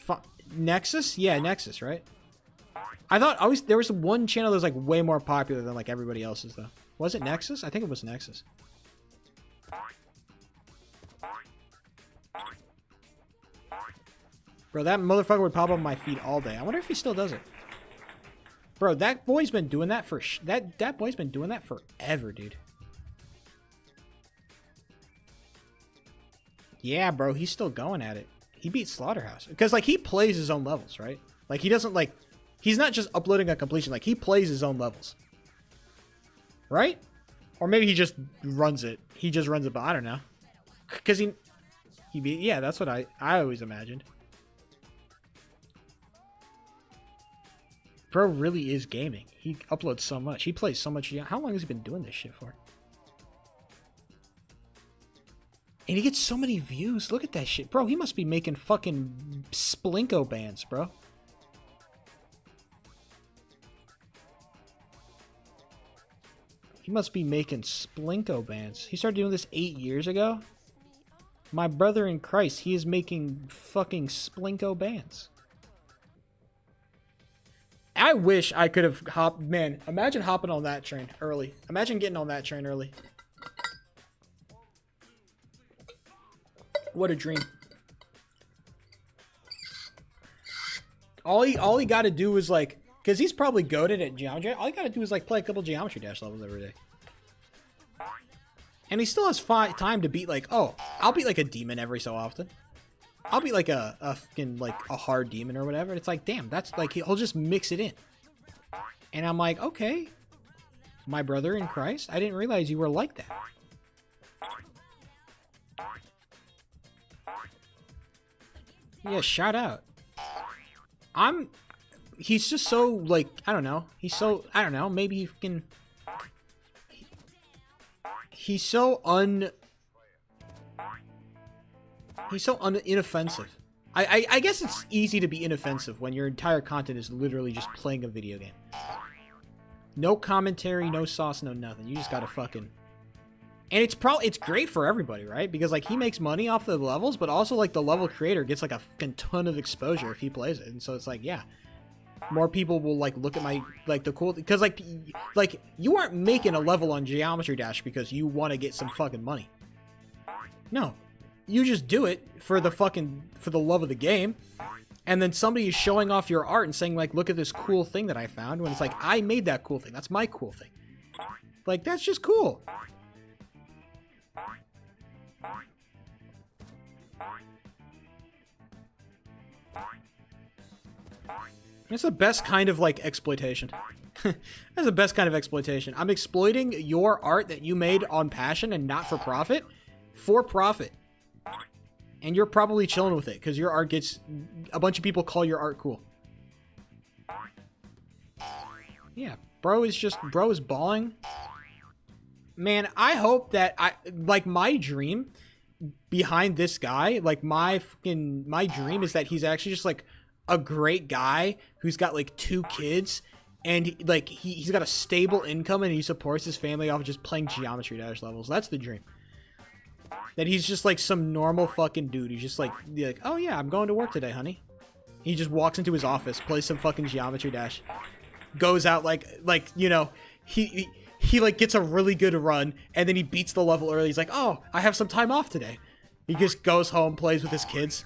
Nexus? Yeah, Nexus, right? I thought there was one channel that was like way more popular than like everybody else's though. Was it Nexus? I think it was Nexus. Bro, that motherfucker would pop up on my feed all day. I wonder if he still does it. Bro, that boy's been doing that for that boy's been doing that forever, dude. Yeah, bro, he's still going at it. He beat Slaughterhouse because like he plays his own levels, right? Like he doesn't like he's not just uploading a completion, like he plays his own levels. Right? Or maybe he just runs it. He just runs it, but I don't know. Cuz he beat, yeah, that's what I always imagined. Bro really is gaming. He uploads so much. He plays so much. How long has he been doing this shit for? And he gets so many views. Look at that shit. Bro, he must be making fucking Splinko bands, bro. He must be making Splinko bands. He started doing this 8 years ago. My brother in Christ, he is making fucking Splinko bands. I wish I could have hopped. Man, imagine hopping on that train early. Imagine getting on that train early. What a dream. All he got to do is like, because he's probably goated at geometry. All he got to do is like play a couple Geometry Dash levels every day. And he still has time to beat like, oh, I'll beat like a demon every so often. I'll beat like a fucking like a hard demon or whatever. It's like, damn, that's like, he'll just mix it in. And I'm like, okay, my brother in Christ, I didn't realize you were like that. Yeah, shout out. He's just so, like, I don't know. He's so, I don't know, maybe he can... He's so inoffensive. I guess it's easy to be inoffensive when your entire content is literally just playing a video game. No commentary, no sauce, no nothing. You just gotta fucking... And it's great for everybody, right? Because, like, he makes money off the levels, but also, like, the level creator gets, like, a fucking ton of exposure if he plays it. And so it's like, yeah. More people will, like, look at my, like, the cool... Because, like, you aren't making a level on Geometry Dash because you want to get some fucking money. No. You just do it for the love of the game. And then somebody is showing off your art and saying, like, look at this cool thing that I found. When it's like, I made that cool thing. That's my cool thing. Like, that's just cool. It's the best kind of, like, exploitation. That's the best kind of exploitation. I'm exploiting your art that you made on passion and not for profit. For profit. And you're probably chilling with it, because your art gets... A bunch of people call your art cool. Yeah, bro is balling. Man, I hope that like, my dream behind this guy, like, my dream is that he's actually just, like, a great guy who's got, like, 2 kids, and, like, he's got a stable income, and he supports his family off of just playing Geometry Dash levels. That's the dream. That he's just, like, some normal fucking dude. He's just, like, oh, yeah, I'm going to work today, honey. He just walks into his office, plays some fucking Geometry Dash, goes out, like, you know, he like, gets a really good run, and then he beats the level early. He's like, oh, I have some time off today. He just goes home, plays with his kids.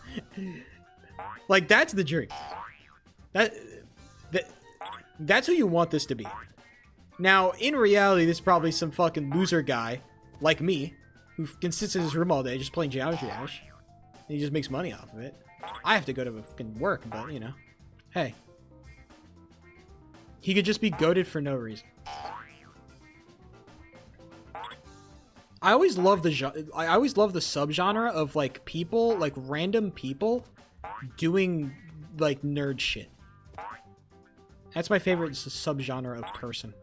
Like, that's the dream. That's who you want this to be. Now, in reality, this is probably some fucking loser guy, like me, who can sit in his room all day just playing Geometry Dash. And he just makes money off of it. I have to go to fucking work, but, you know. Hey. He could just be goated for no reason. I always love the subgenre of, like, people, like, random people doing, like, nerd shit. That's my favorite subgenre of person.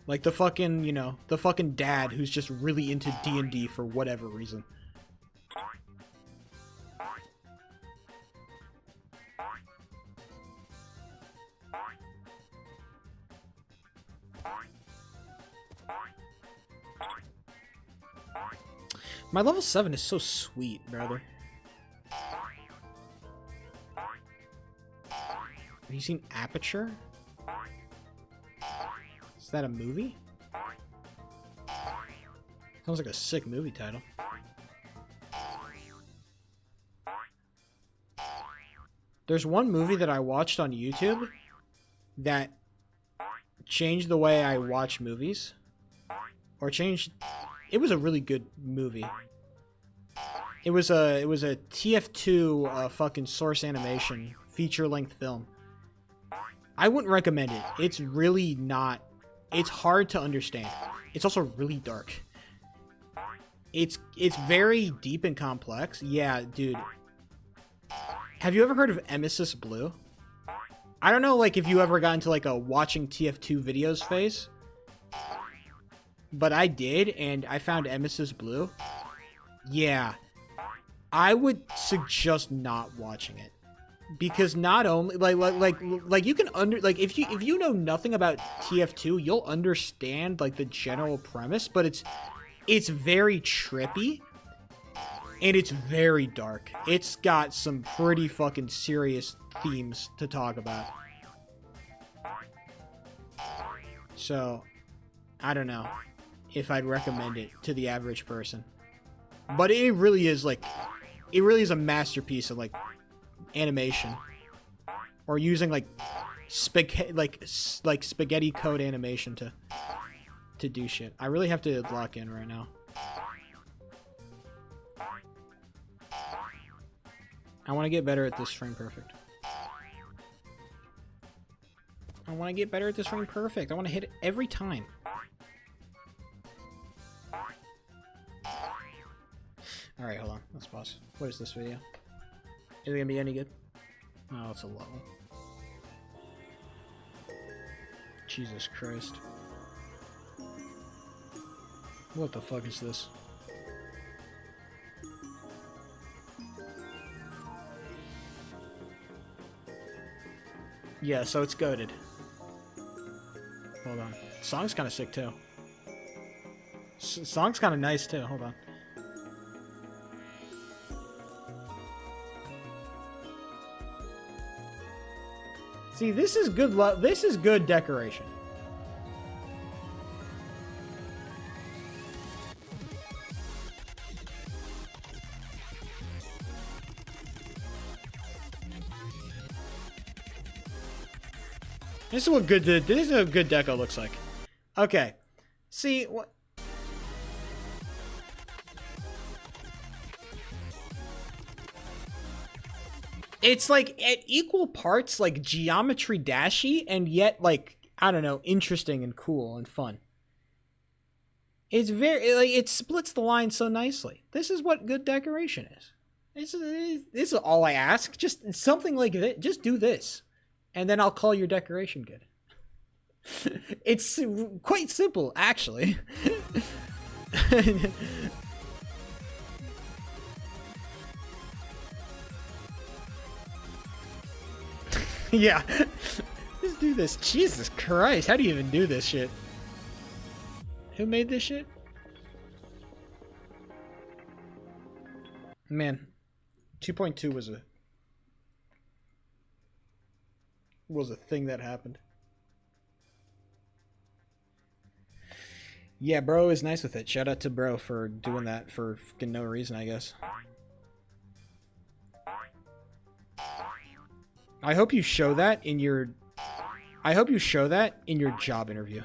Like the fucking, you know, the fucking dad who's just really into D&D for whatever reason. My level 7 is so sweet, brother. Have you seen Aperture? Is that a movie? Sounds like a sick movie title. There's one movie that I watched on YouTube that changed the way I watch movies. Or changed... It was a really good movie. It was a TF2 fucking Source Animation feature-length film. I wouldn't recommend it. It's really not... It's hard to understand. It's also really dark. It's very deep and complex. Yeah, dude. Have you ever heard of Emesis Blue? I don't know, like, if you ever got into, like, a watching TF2 videos phase. But I did, and I found Emesis Blue. Yeah. I would suggest not watching it. Because not only like you can if you know nothing about TF2, you'll understand, like, the general premise, but it's very trippy and it's very dark. It's got some pretty fucking serious themes to talk about. So, I don't know if I'd recommend it to the average person. But it really is like, it really is a masterpiece of like animation, or using like spaghetti code animation to do shit. I really have to lock in right now. I want to get better at this frame perfect. I want to get better at this frame perfect. I want to hit it every time. Alright, hold on. Let's pause. What is this video? Is it going to be any good? Oh, it's a level. Jesus Christ. What the fuck is this? Yeah, so it's goated. Hold on. Song's kind of sick too. Song's kind of nice too. Hold on. See, this is good. This is good decoration. This is what good. This is what good deco looks like. Okay, see what? It's like at equal parts like Geometry Dashy and yet like I don't know, interesting and cool and fun. It's very like it splits the line so nicely. This is what good decoration is. This is all I ask. Just something like this. Just do this. And then I'll call your decoration good. It's quite simple, actually. Yeah. Just do this. Jesus Christ, how do you even do this shit? Who made this shit? Man, 2.2 was a thing that happened. Yeah, bro is nice with it. Shout out to bro for doing that for fucking no reason, I guess. I hope you show that in your job interview.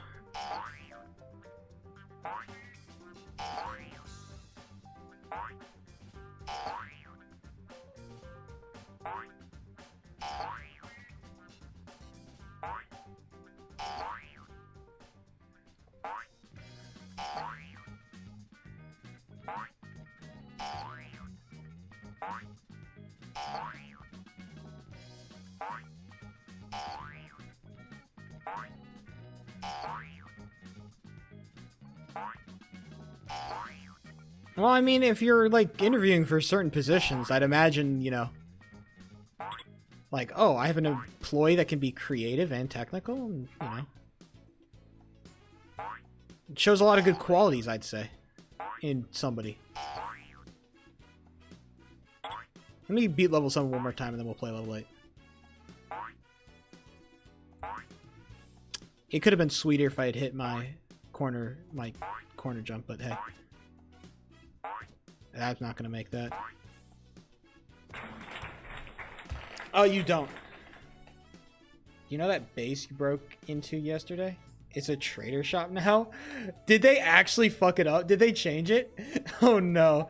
Well, I mean, if you're, like, interviewing for certain positions, I'd imagine, you know, like, oh, I have an employee that can be creative and technical, and, you know. It shows a lot of good qualities, I'd say, in somebody. Let me beat level 7 one more time, and then we'll play level 8. It could have been sweeter if I had hit my corner jump, but hey. I'm not gonna make that. Oh, you don't. You know that base you broke into yesterday? It's a trader shop now? Did they actually fuck it up? Did they change it? Oh no.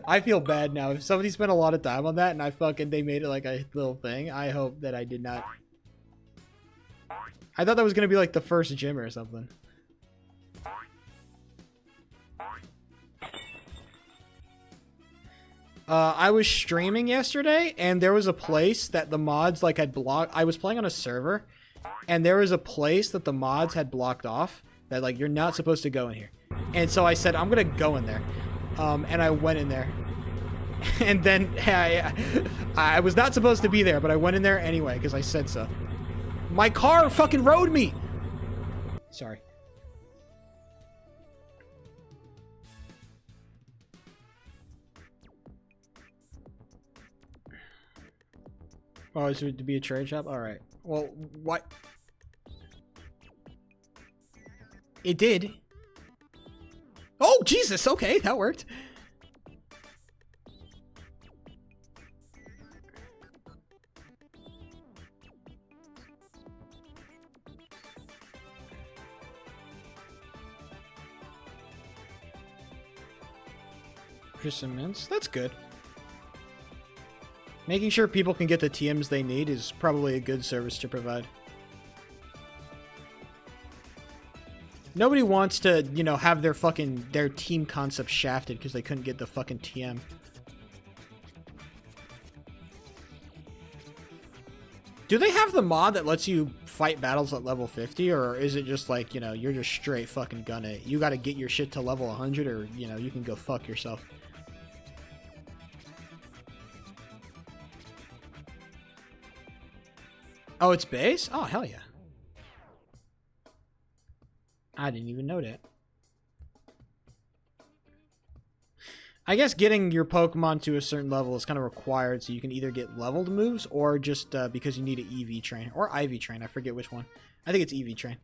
I feel bad now. If somebody spent a lot of time on that and they made it like a little thing, I hope that I did not. I thought that was gonna be like the first gym or something. I was streaming yesterday, and there was a place that the mods like had blocked. I was playing on a server, and there was a place that the mods had blocked off that like you're not supposed to go in here. And so I said I'm gonna go in there, and I went in there, and then I was not supposed to be there, but I went in there anyway because I said so. My car fucking rode me. Sorry. Oh, is it to be a trade shop? Alright. Well, what? It did. Oh, Jesus! Okay, that worked. for some mints. That's good. Making sure people can get the TMs they need is probably a good service to provide. Nobody wants to, you know, have their team concept shafted because they couldn't get the fucking TM. Do they have the mod that lets you fight battles at level 50, or is it just like, you know, you're just straight fucking gun it? You gotta get your shit to level 100, or, you know, you can go fuck yourself. Oh, it's base? Oh, hell yeah. I didn't even know that. I guess getting your Pokemon to a certain level is kind of required, so you can either get leveled moves or just because you need an EV train. Or IV train, I forget which one. I think it's EV train.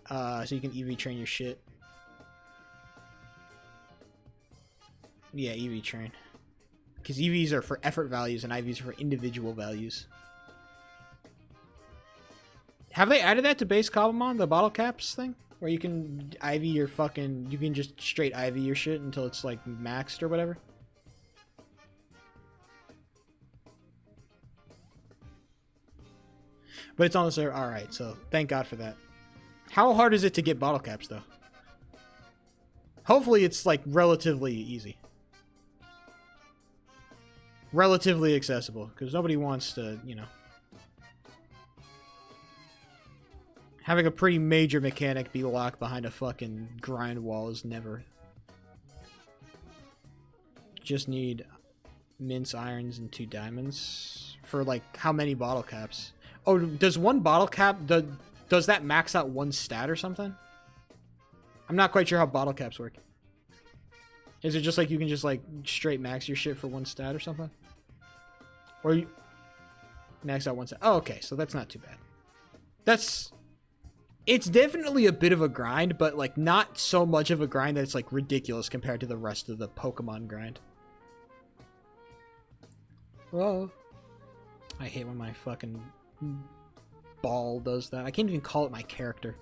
So you can EV train your shit. Yeah, EV train. Because EVs are for effort values and IVs are for individual values. Have they added that to base Cobblemon, the bottle caps thing? Where you can IV your fucking... You can just straight IV your shit until it's, like, maxed or whatever? But it's on the server. Alright, so thank God for that. How hard is it to get bottle caps, though? Hopefully it's, like, relatively easy. Relatively accessible. Because nobody wants to, you know... Having a pretty major mechanic be locked behind a fucking grind wall is never. Just need mints, irons, and 2 diamonds. For, like, how many bottle caps? Oh, does one bottle cap... Does that max out 1 stat or something? I'm not quite sure how bottle caps work. Is it just like you can just, like, straight max your shit for 1 stat or something? Or you... Max out 1 stat. Oh, okay, so that's not too bad. That's... It's definitely a bit of a grind, but, like, not so much of a grind that it's, like, ridiculous compared to the rest of the Pokemon grind. Whoa. I hate when my fucking ball does that. I can't even call it my character.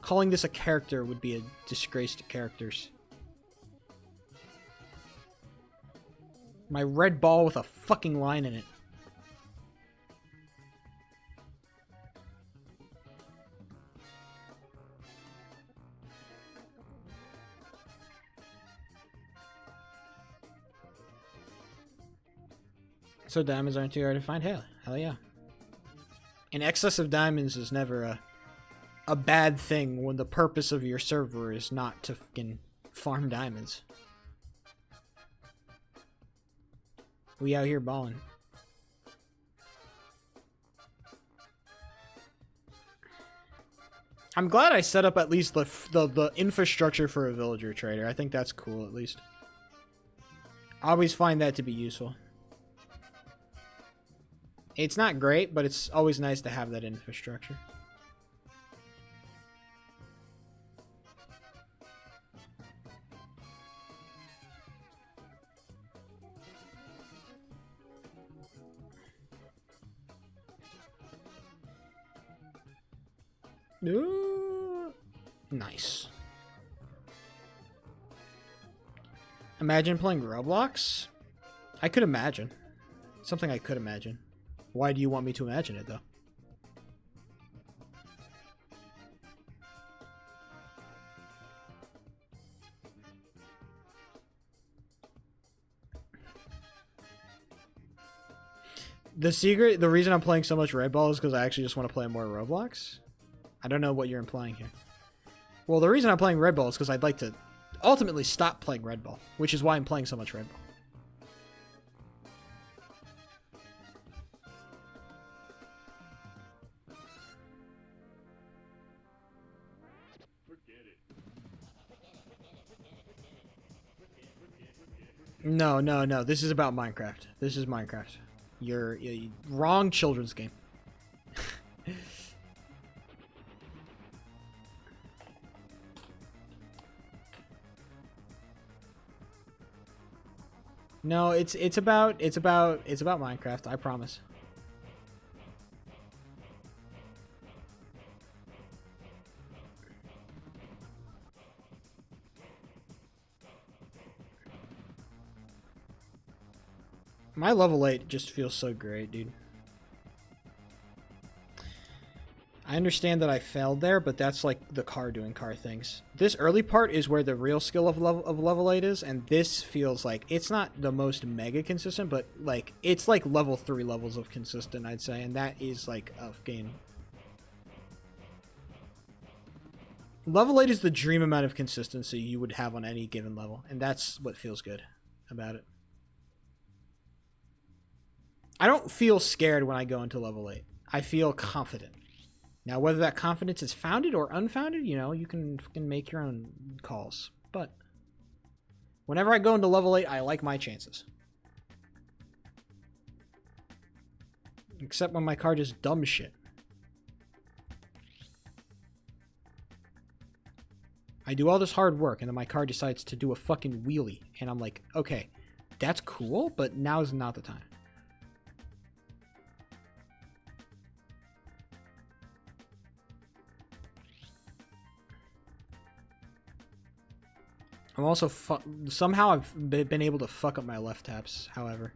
Calling this a character would be a disgrace to characters. My red ball with a fucking line in it. So diamonds aren't too hard to find? Hell yeah. An excess of diamonds is never a bad thing when the purpose of your server is not to fucking farm diamonds. We out here balling. I'm glad I set up at least the infrastructure for a villager trader. I think that's cool, at least. I always find that to be useful. It's not great, but it's always nice to have that infrastructure. Ooh, nice. Imagine playing Roblox? I could imagine. Something I could imagine. Why do you want me to imagine it, though? The reason I'm playing so much Red Ball is because I actually just want to play more Roblox. I don't know what you're implying here. Well, the reason I'm playing Red Ball is because I'd like to ultimately stop playing Red Ball, which is why I'm playing so much Red Ball. No. This is about Minecraft. This is Minecraft. You're wrong children's game. No, it's about Minecraft, I promise. My level 8 just feels so great, dude. I understand that I failed there, but that's like the car doing car things. This early part is where the real skill of level 8 is, and this feels like it's not the most mega consistent, but like it's like level 3 levels of consistent, I'd say, and that is like a gain. Level 8 is the dream amount of consistency you would have on any given level, and that's what feels good about it. I don't feel scared when I go into level 8. I feel confident. Now, whether that confidence is founded or unfounded, you know, you can make your own calls. But whenever I go into level 8, I like my chances. Except when my car does dumb shit. I do all this hard work, and then my car decides to do a fucking wheelie. And I'm like, okay, that's cool, but now is not the time. I'm also somehow I've been able to fuck up my left taps, however.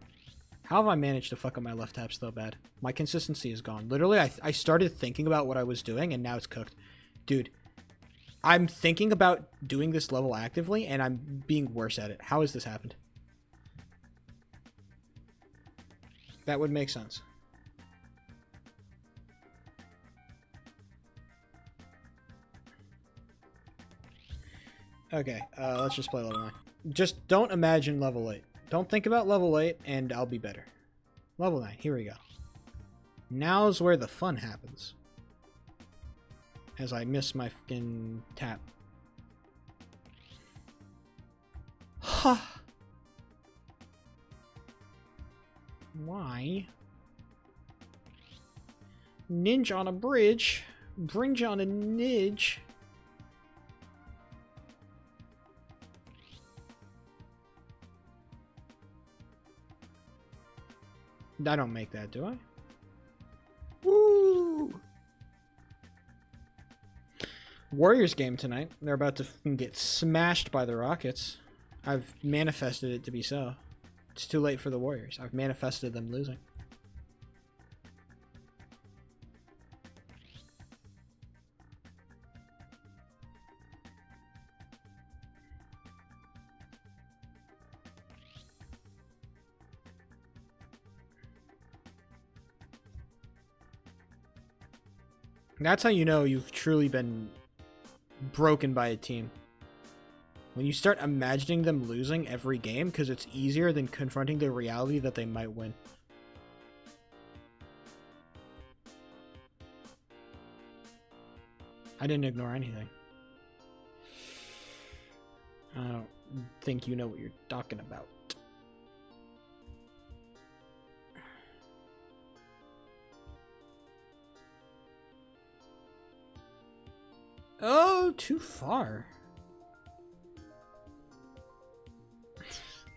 How have I managed to fuck up my left taps so bad? My consistency is gone. Literally, I started thinking about what I was doing, and now it's cooked. Dude, I'm thinking about doing this level actively, and I'm being worse at it. How has this happened? That would make sense. Okay, let's just play level 9. Just don't imagine level 8. Don't think about level 8, and I'll be better. Level 9, here we go. Now's where the fun happens. As I miss my fucking tap. Ha! Why? Ninja on a bridge. Brinja on a nidge. I don't make that, do I? Woo! Warriors game tonight. They're about to get smashed by the Rockets. I've manifested it to be so. It's too late for the Warriors. I've manifested them losing. That's how you know you've truly been broken by a team. When you start imagining them losing every game because it's easier than confronting the reality that they might win. I didn't ignore anything. I don't think you know what you're talking about. Oh, too far.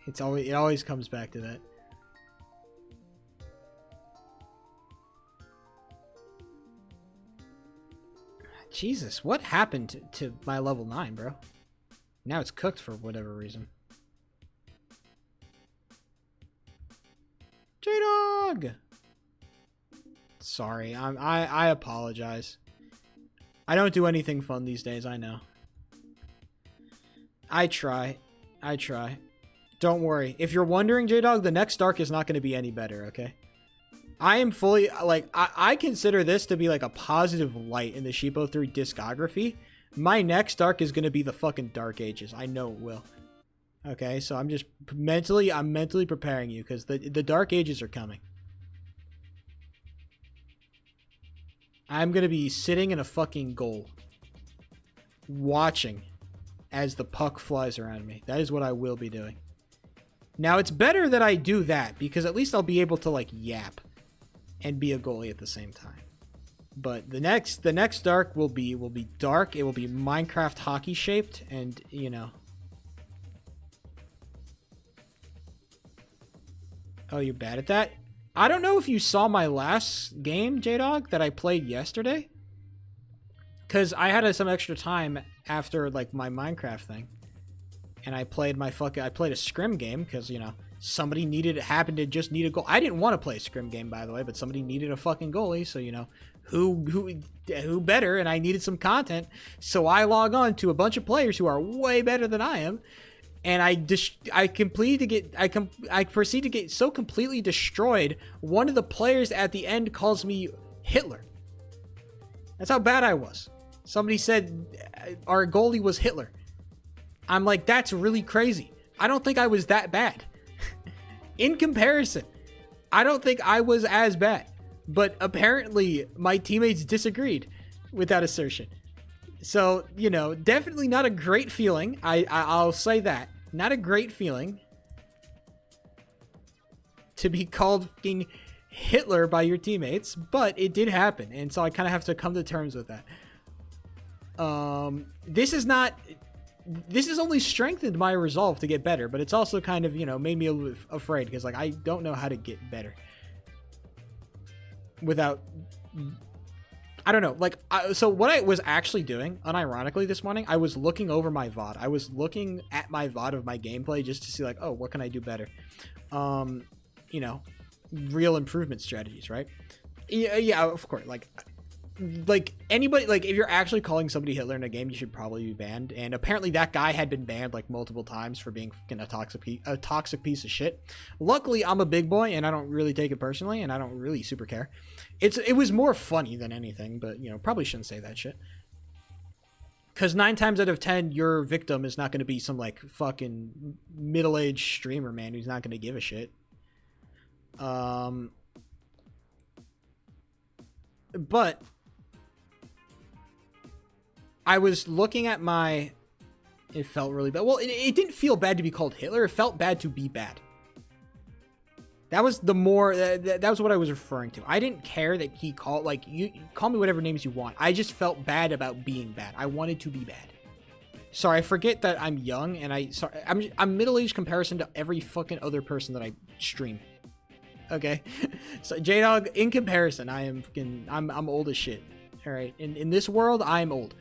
It always comes back to that. Jesus, what happened to my level 9, bro? Now it's cooked for whatever reason. J-Dog! Sorry, I apologize. I don't do anything fun these days, I know. I try. Don't worry. If you're wondering, J-Dog, the next Dark is not going to be any better, okay? I am fully, like, I consider this to be like a positive light in the Sheepo 3 discography. My next Dark is going to be the fucking Dark Ages. I know it will. Okay, so I'm just mentally preparing you because the Dark Ages are coming. I'm going to be sitting in a fucking goal. Watching as the puck flies around me. That is what I will be doing. Now, it's better that I do that because at least I'll be able to, like, yap and be a goalie at the same time. But the next Dark will be dark. It will be Minecraft hockey shaped and, you know. Oh, you're bad at that? I don't know if you saw my last game, J-Dog, that I played yesterday. Because I had some extra time after, like, my Minecraft thing. And I played a scrim game, because, you know, somebody happened to just need a goal. I didn't want to play a scrim game, by the way, but somebody needed a fucking goalie, so who better? And I needed some content, so I log on to a bunch of players who are way better than I am, and I proceed to get so completely destroyed. One of the players at the end calls me Hitler. That's how bad I was. Somebody said our goalie was Hitler. I'm like, that's really crazy. I don't think I was that bad. In comparison, I don't think I was as bad. But apparently, my teammates disagreed with that assertion. So, definitely not a great feeling. I'll say that. Not a great feeling to be called fucking Hitler by your teammates, but it did happen. And so I kind of have to come to terms with that. This has only strengthened my resolve to get better, but it's also kind of, made me a little afraid because, I don't know how to get better without, I don't know. So what I was actually doing, unironically this morning, I was looking over my VOD. I was looking at my VOD of my gameplay just to see oh, what can I do better? Real improvement strategies, right? Yeah, of course. Anybody, if you're actually calling somebody Hitler in a game, you should probably be banned. And apparently that guy had been banned multiple times for being fucking a toxic piece of shit. Luckily, I'm a big boy and I don't really take it personally, and I don't really super care. It was more funny than anything, but probably shouldn't say that shit. Because 9 times out of 10, your victim is not going to be some fucking middle-aged streamer, man, who's not going to give a shit. But I was looking at it felt really bad. Well, it didn't feel bad to be called Hitler. It felt bad to be bad. That was that was what I was referring to. I didn't care that he called, you call me whatever names you want. I just felt bad about being bad. I wanted to be bad. Sorry, I forget that I'm young and I'm middle-aged comparison to every fucking other person that I stream. Okay? So J-Dog, in comparison, I'm old as shit. All right? In this world, I'm old.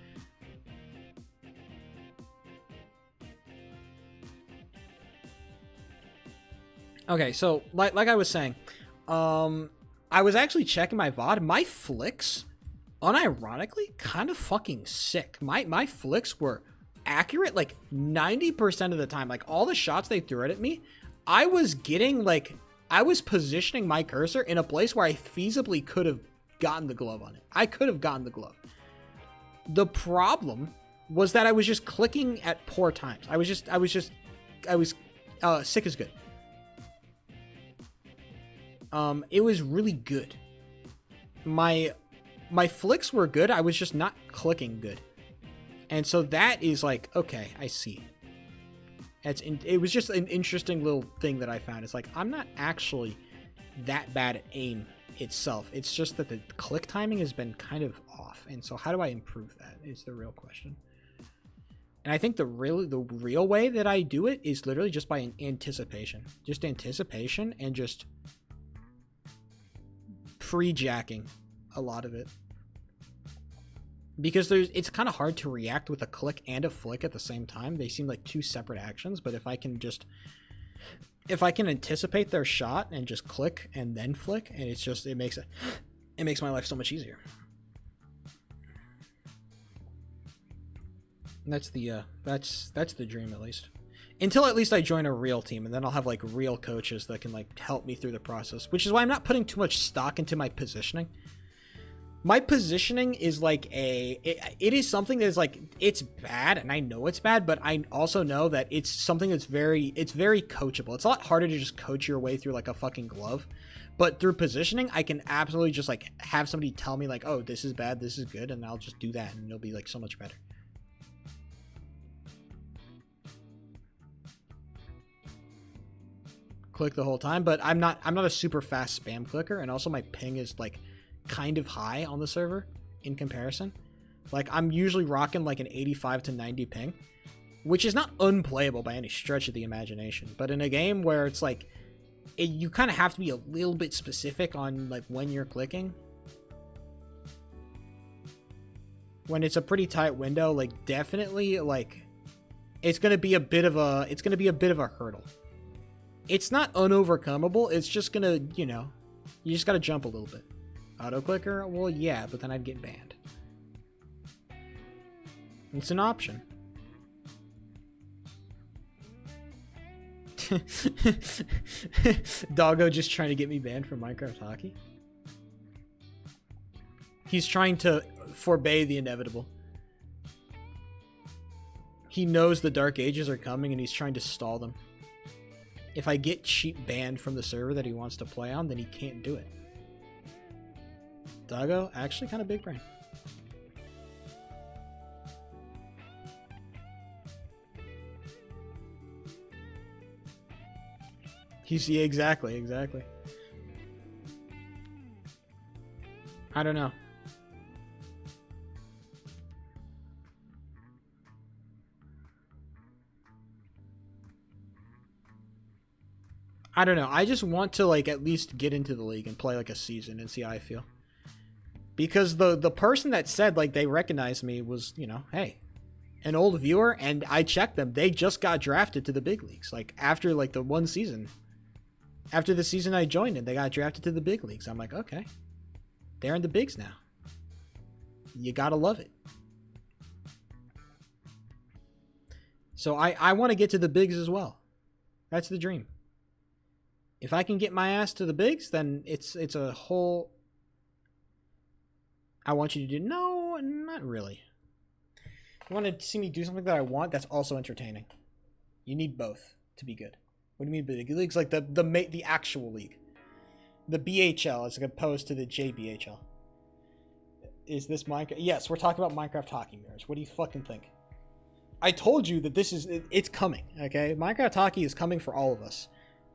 Okay, so like I was saying, I was actually checking my VOD. My flicks, unironically, kind of fucking sick. My flicks were accurate 90% of the time. All the shots they threw at me, I was getting I was positioning my cursor in a place where I feasibly could have gotten the glove on it. I could have gotten the glove. The problem was that I was just clicking at poor times. I was sick as good. It was really good. My flicks were good. I was just not clicking good. And so that is okay, I see. It was just an interesting little thing that I found. It's I'm not actually that bad at aim itself. It's just that the click timing has been kind of off. And so how do I improve that is the real question. And I think the real way that I do it is literally just by anticipation. Just anticipation and just pre-jacking a lot of it. Because it's kind of hard to react with a click and a flick at the same time. They seem like two separate actions, but if I can anticipate their shot and just click and then flick, and it makes my life so much easier. That's the dream, at least. Until at least I join a real team, and then I'll have real coaches that can help me through the process, which is why I'm not putting too much stock into my positioning. My positioning is it is something that is it's bad, and I know it's bad, but I also know that it's something that's very coachable. It's a lot harder to just coach your way through a fucking glove, but through positioning, I can absolutely just have somebody tell me oh, this is bad, this is good, and I'll just do that, and it'll be so much better. Click the whole time, but I'm not a super fast spam clicker, and also my ping is kind of high on the server in comparison. I'm usually rocking an 85 to 90 ping, which is not unplayable by any stretch of the imagination, but in a game where it's you kind of have to be a little bit specific on when you're clicking. When it's a pretty tight window, definitely it's gonna be a bit of a hurdle. It's not unovercomable. It's just gonna, you know, you just gotta jump a little bit. Auto clicker? Well, yeah, but then I'd get banned. It's an option. Doggo just trying to get me banned from Minecraft Hockey. He's trying to forbade the inevitable. He knows the Dark Ages are coming and he's trying to stall them. If I get cheap banned from the server that he wants to play on, then he can't do it. Doggo, actually kind of big brain. Yeah, exactly. I don't know. I don't know. I just want to like at least get into the league and play like a season and see how I feel. Because the person that said like they recognized me was, you know, hey, an old viewer, and I checked them. They just got drafted to the big leagues. Like after like the one season. After the season I joined in, they got drafted to the big leagues. I'm like, okay. They're in the bigs now. You gotta love it. So I want to get to the bigs as well. That's the dream. If I can get my ass to the bigs, then it's a whole... I want you to do... No, not really. You want to see me do something that I want that's also entertaining. You need both to be good. What do you mean big leagues? Like the actual league. The BHL as opposed to the JBHL. Is this Minecraft? Yes, we're talking about Minecraft Hockey Mirrors. What do you fucking think? I told you that it's coming, okay? Minecraft Hockey is coming for all of us.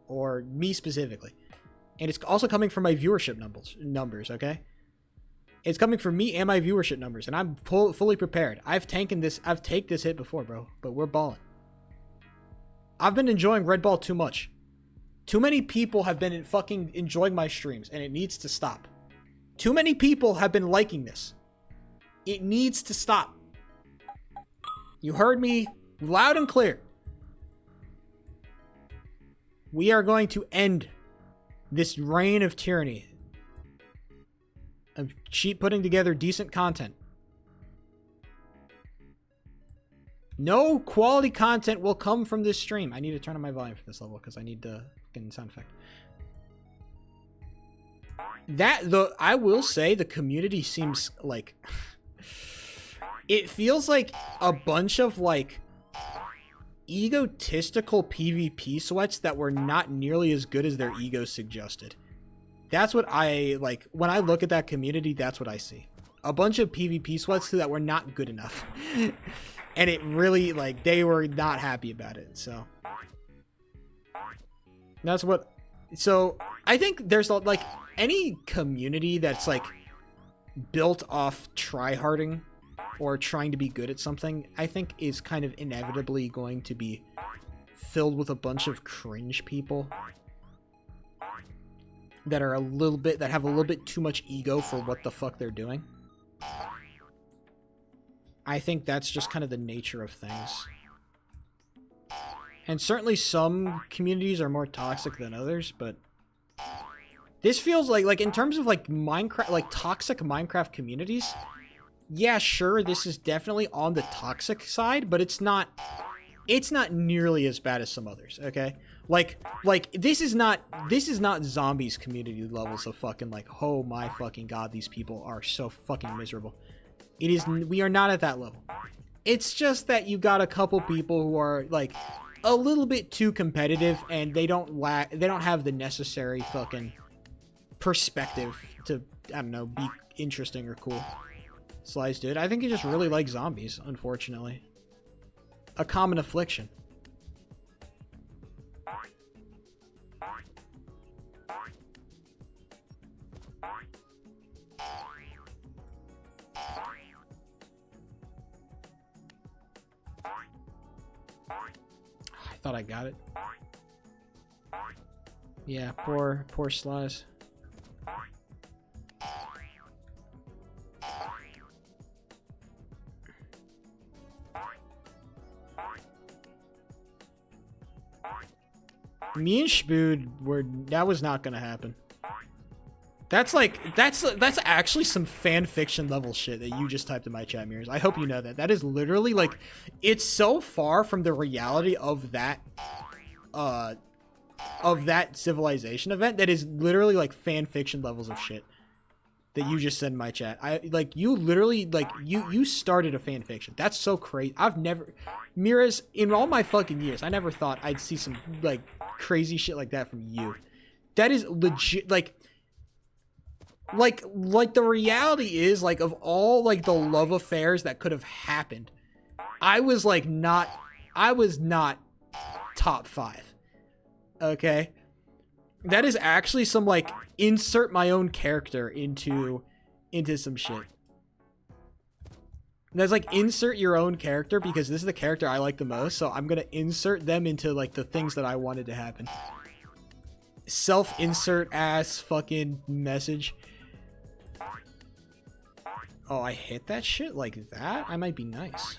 Or me specifically. And it's also coming from my viewership numbers, okay? It's coming from me and my viewership numbers, and I'm fully prepared. I've taken this hit before, bro, but we're balling. I've been enjoying Red Ball too much. Too many people have been fucking enjoying my streams, and it needs to stop. Too many people have been liking this. It needs to stop. You heard me loud and clear. We are going to end this reign of tyranny. Of putting together decent content. No quality content will come from this stream. I need to turn on my volume for this level because I need the fucking sound effect. I will say the community seems like... It feels like a bunch of like... egotistical PvP sweats that were not nearly as good as their ego suggested. That's what I like. When I look at that community, that's what I see. A bunch of PvP sweats that were not good enough. And it really, like, they were not happy about it. So that's what... So I think there's like any community that's like built off tryharding or trying to be good at something, I think is kind of inevitably going to be filled with a bunch of cringe people that are that have a little bit too much ego for what the fuck they're doing. I think that's just kind of the nature of things. And certainly some communities are more toxic than others, but this feels like in terms of like Minecraft, like toxic Minecraft communities, yeah, sure, this is definitely on the toxic side, but it's not nearly as bad as some others, okay? Like this is not zombies community levels of fucking like, oh my fucking god, these people are so fucking miserable. We are not at that level. It's just that you got a couple people who are like a little bit too competitive and they don't have the necessary fucking perspective to, I don't know, be interesting or cool. Slice, dude. I think you just really like zombies, unfortunately. A common affliction. I thought I got it. Yeah, poor Slice. Me and Shbood were, that was not gonna happen. That's like, that's actually some fan fiction level shit that you just typed in my chat, Mirrors. I hope you know that. That is literally like, it's so far from the reality of that civilization event that is literally like fan fiction levels of shit that you just said in my chat. I like, you literally like, you started a fan fiction. That's so crazy. I've never, Mirrors, in all my fucking years, I never thought I'd see some like crazy shit like that from you. That is legit, like the reality is, like, of all like the love affairs that could have happened, I was not top 5. Okay, that is actually some like insert my own character into some shit. That's like insert your own character, because this is the character I like the most, so I'm gonna insert them into like the things that I wanted to happen. Self-insert ass fucking message. Oh, I hit that shit like that? I might be nice.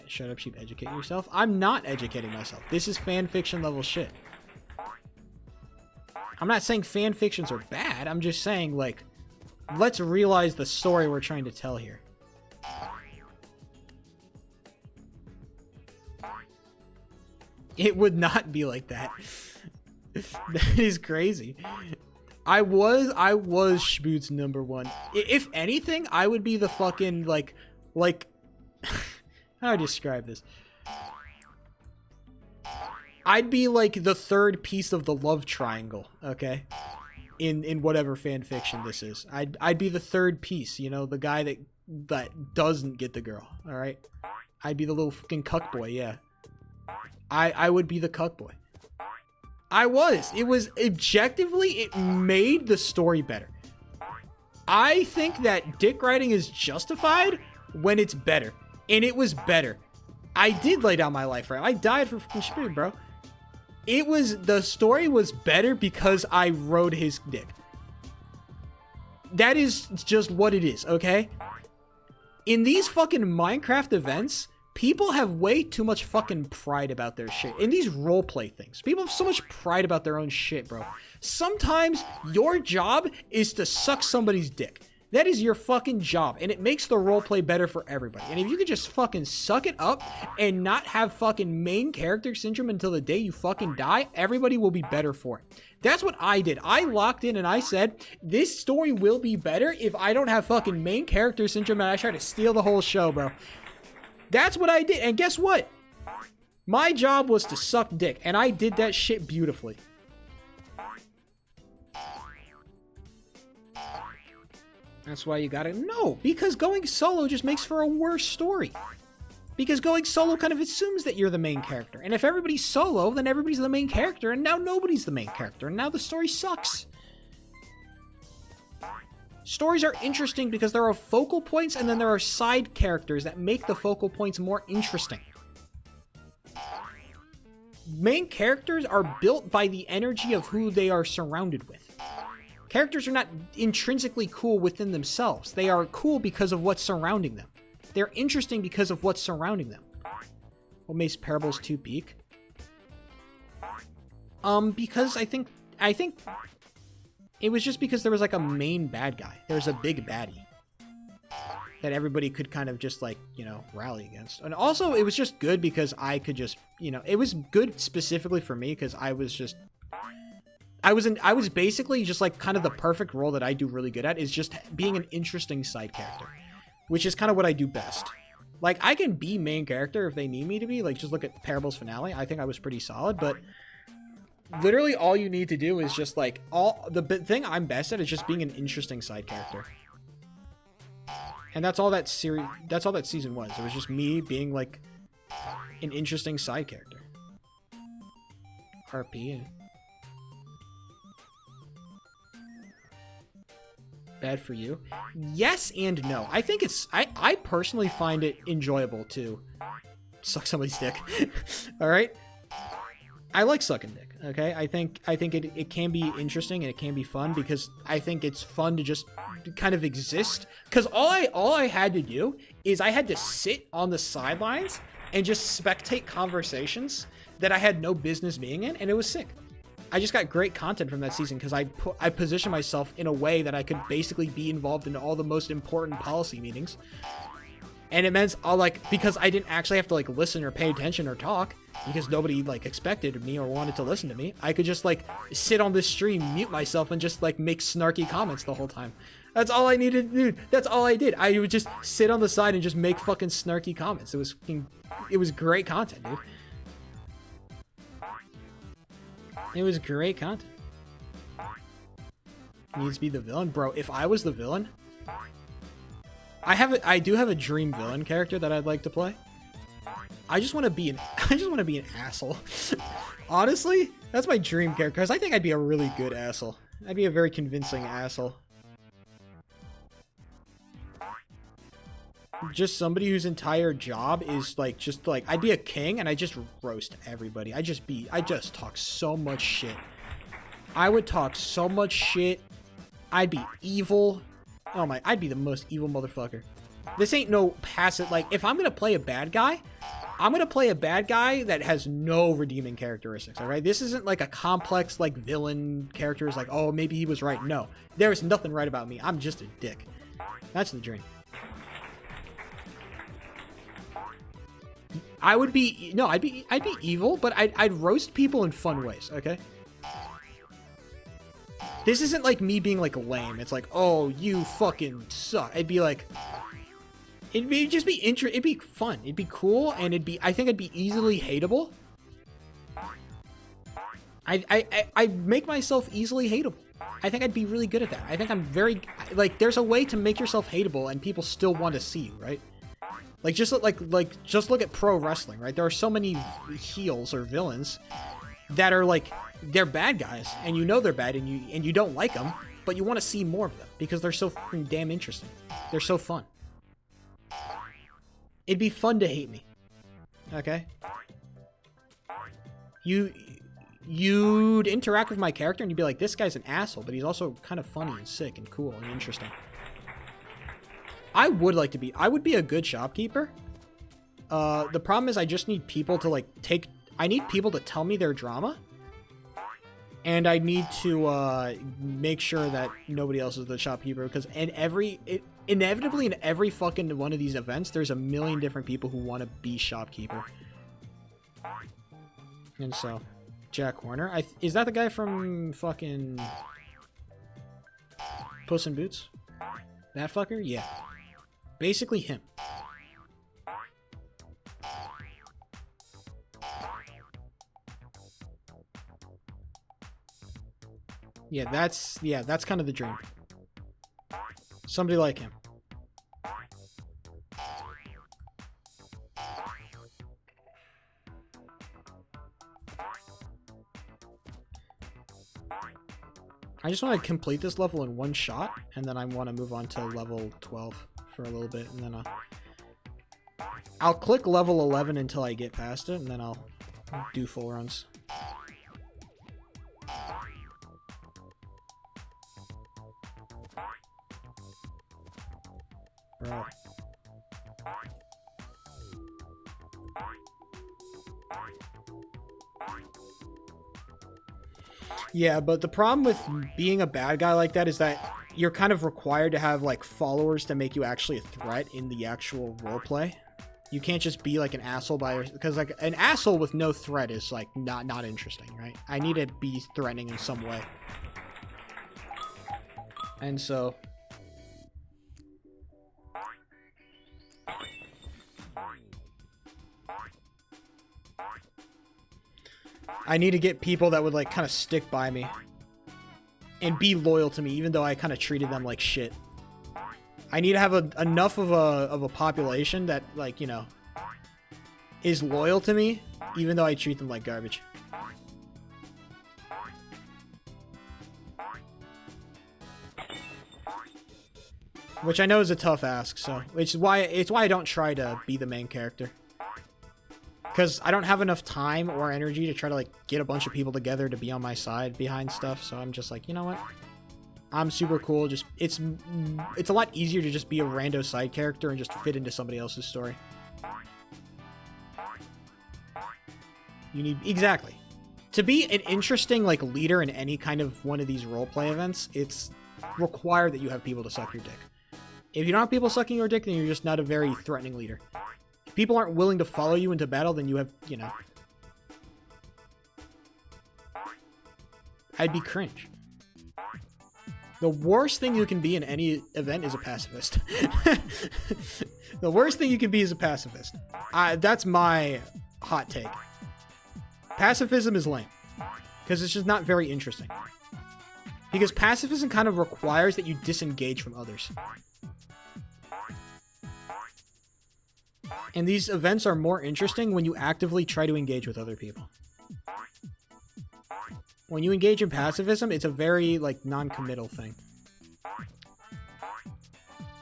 Shut up, sheep. Educate yourself. I'm not educating myself. This is fan fiction level shit. I'm not saying fan fictions are bad. I'm just saying, like, let's realize the story we're trying to tell here. It would not be like that. That is crazy. I was Shbood's #1. If anything, I would be the fucking like how do I describe this? I'd be like the third piece of the love triangle, okay? In whatever fan fiction this is. I'd be the third piece, you know, the guy that doesn't get the girl, all right? I'd be the little fucking cuck boy, yeah. I would be the cuck boy. It was objectively, it made the story better. I think that dick riding is justified when it's better. And it was better. I did lay down my life for him. I died for fucking Shbood, bro. The story was better because I rode his dick. That is just what it is, okay? In these fucking Minecraft events, people have way too much fucking pride about their shit. In these roleplay things, people have so much pride about their own shit, bro. Sometimes your job is to suck somebody's dick. That is your fucking job, and it makes the roleplay better for everybody. And if you could just fucking suck it up and not have fucking main character syndrome until the day you fucking die, everybody will be better for it. That's what I did. I locked in and I said, this story will be better if I don't have fucking main character syndrome and I try to steal the whole show, bro. That's what I did. And guess what? My job was to suck dick, and I did that shit beautifully. That's why you gotta... No, because going solo just makes for a worse story. Because going solo kind of assumes that you're the main character. And if everybody's solo, then everybody's the main character, and now nobody's the main character, and now the story sucks. Stories are interesting because there are focal points, and then there are side characters that make the focal points more interesting. Main characters are built by the energy of who they are surrounded with. Characters are not intrinsically cool within themselves. They are cool because of what's surrounding them. They're interesting because of what's surrounding them. What makes Parables 2 peak? Because I think it was just because there was like a main bad guy. There was a big baddie that everybody could kind of just like, you know, rally against. And also it was just good because I could just, you know, it was good specifically for me because I was basically just like kind of the perfect role that I do really good at is just being an interesting side character, which is kind of what I do best. Like, I can be main character if they need me to be. Like, just look at Parables finale. I think I was pretty solid, but literally all you need to do is just like the thing I'm best at is just being an interesting side character. And that's all that season was. It was just me being like an interesting side character. RP. Bad for you? Yes and no. I think it's... I personally find it enjoyable to suck somebody's dick. Alright? I like sucking dick, okay? I think it can be interesting and it can be fun because I think it's fun to just kind of exist. Because all I had to do is I had to sit on the sidelines and just spectate conversations that I had no business being in, and it was sick. I just got great content from that season because I positioned myself in a way that I could basically be involved in all the most important policy meetings. And it meant because I didn't actually have to like listen or pay attention or talk because nobody like expected me or wanted to listen to me. I could just like sit on this stream, mute myself, and just like make snarky comments the whole time. That's all I needed to do. That's all I did. I would just sit on the side and just make fucking snarky comments. It was great content, dude. It was great content. Needs to be the villain, bro. If I was the villain, I do have a dream villain character that I'd like to play. I just want to be an asshole. Honestly, that's my dream character because I think I'd be a really good asshole. I'd be a very convincing asshole. Just somebody whose entire job is like I'd be a king and I just roast everybody. I just talk so much shit. I would talk so much shit. I'd be evil. Oh my, I'd be the most evil motherfucker. This ain't no passive, like, if I'm gonna play a bad guy, I'm gonna play a bad guy that has no redeeming characteristics, alright? This isn't like a complex, like, villain character is like, oh, maybe he was right. No, there's nothing right about me. I'm just a dick. That's the dream. I'd be evil, but I'd roast people in fun ways, okay? This isn't like me being like lame. It's like, oh, you fucking suck. It'd be like, it'd be fun. It'd be cool, and I think I'd be easily hateable. I make myself easily hateable. I think I'd be really good at that. I think I'm very, like, there's a way to make yourself hateable and people still want to see you, right? Like, just look at pro wrestling, right? There are so many heels or villains that are like, they're bad guys, and you know they're bad, and you don't like them, but you want to see more of them because they're so fucking damn interesting. They're so fun. It'd be fun to hate me. Okay? You'd interact with my character and you'd be like, this guy's an asshole, but he's also kind of funny and sick and cool and interesting. I would be a good shopkeeper. The problem is I just need people to I need people to tell me their drama. And I need to make sure that nobody else is the shopkeeper, because inevitably in every fucking one of these events, there's a million different people who want to be shopkeeper. And so, Jack Horner, is that the guy from fucking Puss in Boots? That fucker? Yeah. Basically him. Yeah, that's kind of the dream. Somebody like him. I just want to complete this level in one shot, and then I want to move on to level 12 for a little bit, and then I'll click level 11 until I get past it, and then I'll do full runs. Bro. Yeah, but the problem with being a bad guy like that is that you're kind of required to have like followers to make you actually a threat in the actual roleplay. You can't just be like an asshole because like an asshole with no threat is like not interesting, right? I need to be threatening in some way. And so I need to get people that would like kind of stick by me and be loyal to me, even though I kind of treated them like shit. I need to have enough of a population that, like, you know, is loyal to me, even though I treat them like garbage. Which I know is a tough ask, so it's why I don't try to be the main character. Because I don't have enough time or energy to try to like get a bunch of people together to be on my side behind stuff, so I'm just like, you know what? I'm super cool. Just it's a lot easier to just be a rando side character and just fit into somebody else's story. You need exactly to be an interesting like leader in any kind of one of these roleplay events. It's required that you have people to suck your dick. If you don't have people sucking your dick, then you're just not a very threatening leader. If people aren't willing to follow you into battle, then you have, you know, I'd be cringe. The worst thing you can be in any event is a pacifist. The worst thing you can be is a pacifist. That's my hot take. Pacifism is lame. Because it's just not very interesting. Because pacifism kind of requires that you disengage from others. And these events are more interesting when you actively try to engage with other people. When you engage in pacifism, it's a very, like, non-committal thing.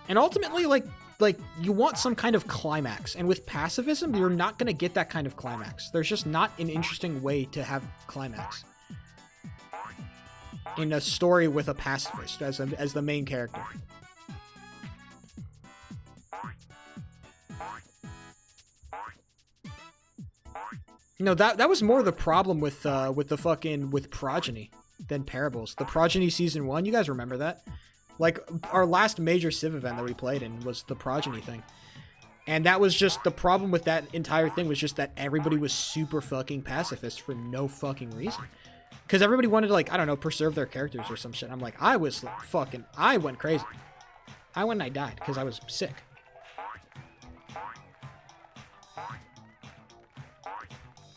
And ultimately, like, you want some kind of climax. And with pacifism, you're not going to get that kind of climax. There's just not an interesting way to have climax in a story with a pacifist as the main character. No, that was more the problem with Progeny than Parables. The Progeny Season 1, you guys remember that? Like, our last major Civ event that we played in was the Progeny thing. And that was just, the problem with that entire thing was just that everybody was super fucking pacifist for no fucking reason. Because everybody wanted to, like, I don't know, preserve their characters or some shit. I'm like, I went crazy. I went and I died because I was sick.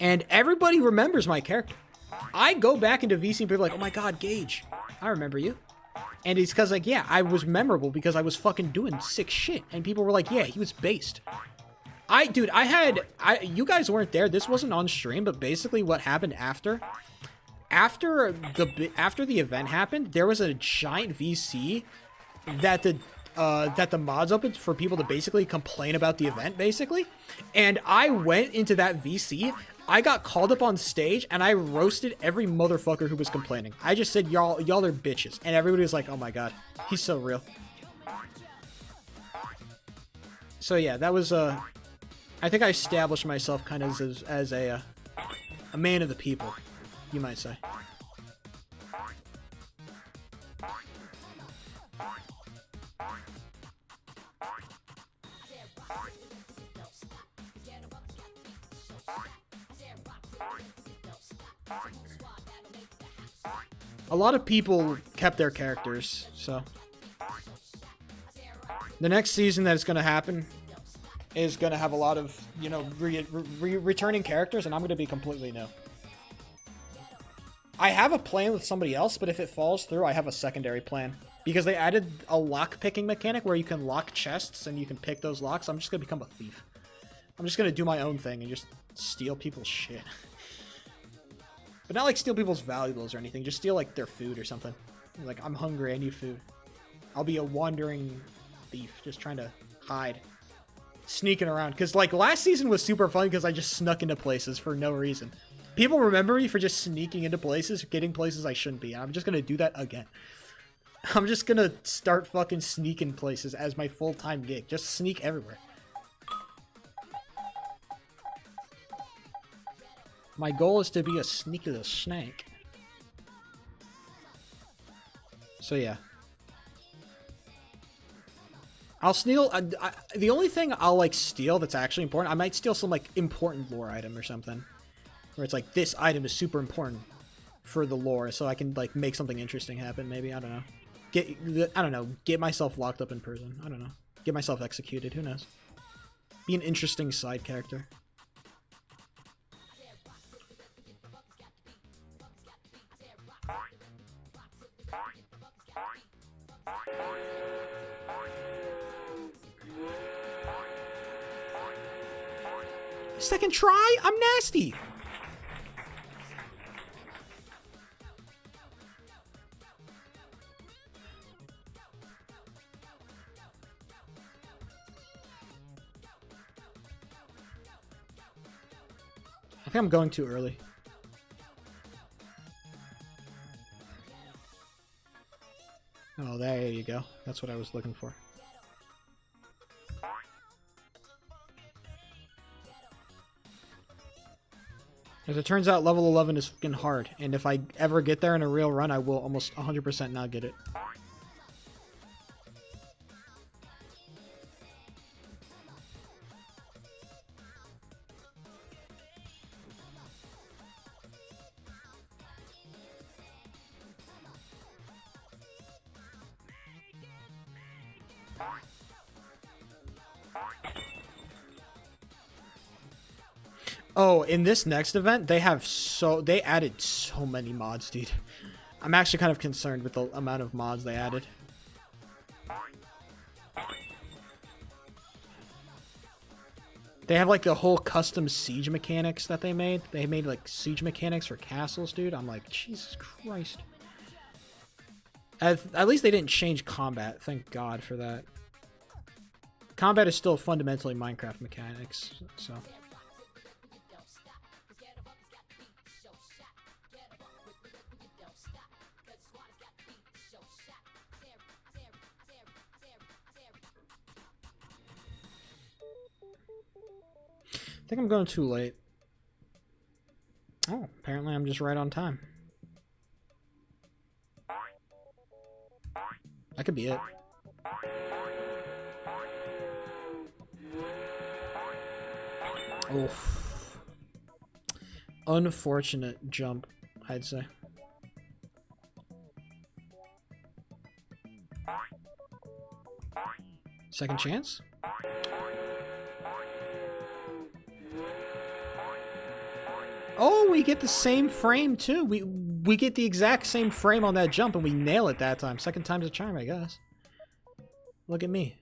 And everybody remembers my character. I go back into VC and people are like, oh my god, Gage, I remember you. And it's because, like, yeah, I was memorable because I was fucking doing sick shit. And people were like, yeah, he was based. You guys weren't there. This wasn't on stream, but basically what happened after the event happened, there was a giant VC that the mods opened for people to basically complain about the event, basically. And I went into that VC, I got called up on stage, and I roasted every motherfucker who was complaining. I just said, y'all are bitches. And everybody was like, oh my god, he's so real. So yeah, that was, I think I established myself kind of as a man of the people, you might say. A lot of people kept their characters, so the next season that is going to happen is going to have a lot of, you know, returning characters, and I'm going to be completely new. I have a plan with somebody else, but if it falls through, I have a secondary plan. Because they added a lock-picking mechanic where you can lock chests and you can pick those locks. I'm just going to become a thief. I'm just going to do my own thing and just steal people's shit. But not like steal people's valuables or anything. Just steal like their food or something. Like, I'm hungry, I need food. I'll be a wandering thief, just trying to hide. Sneaking around. Because like last season was super fun because I just snuck into places for no reason. People remember me for just sneaking into places, getting places I shouldn't be. I'm just going to do that again. I'm just going to start fucking sneaking places as my full-time gig. Just sneak everywhere. My goal is to be a sneaky little snake. So yeah. I'll steal... the only thing I'll like steal that's actually important, I might steal some like important lore item or something. Where it's like, this item is super important for the lore, so I can like make something interesting happen, maybe. I don't know. Get myself locked up in prison. I don't know. Get myself executed. Who knows? Be an interesting side character. Second try? I'm nasty. I think I'm going too early. Oh, there you go. That's what I was looking for. As it turns out, level 11 is fucking hard, and if I ever get there in a real run, I will almost 100% not get it. Oh, in this next event, they added so many mods, dude. I'm actually kind of concerned with the amount of mods they added. They have like the whole custom siege mechanics that they made. They made like siege mechanics for castles, dude. I'm like, Jesus Christ. At least they didn't change combat. Thank God for that. Combat is still fundamentally Minecraft mechanics, so... I think I'm going too late. Oh, apparently I'm just right on time. That could be it. Oof. Unfortunate jump, I'd say. Second chance? Oh, we get the same frame too. We get the exact same frame on that jump and we nail it that time. Second time's a charm, I guess. Look at me.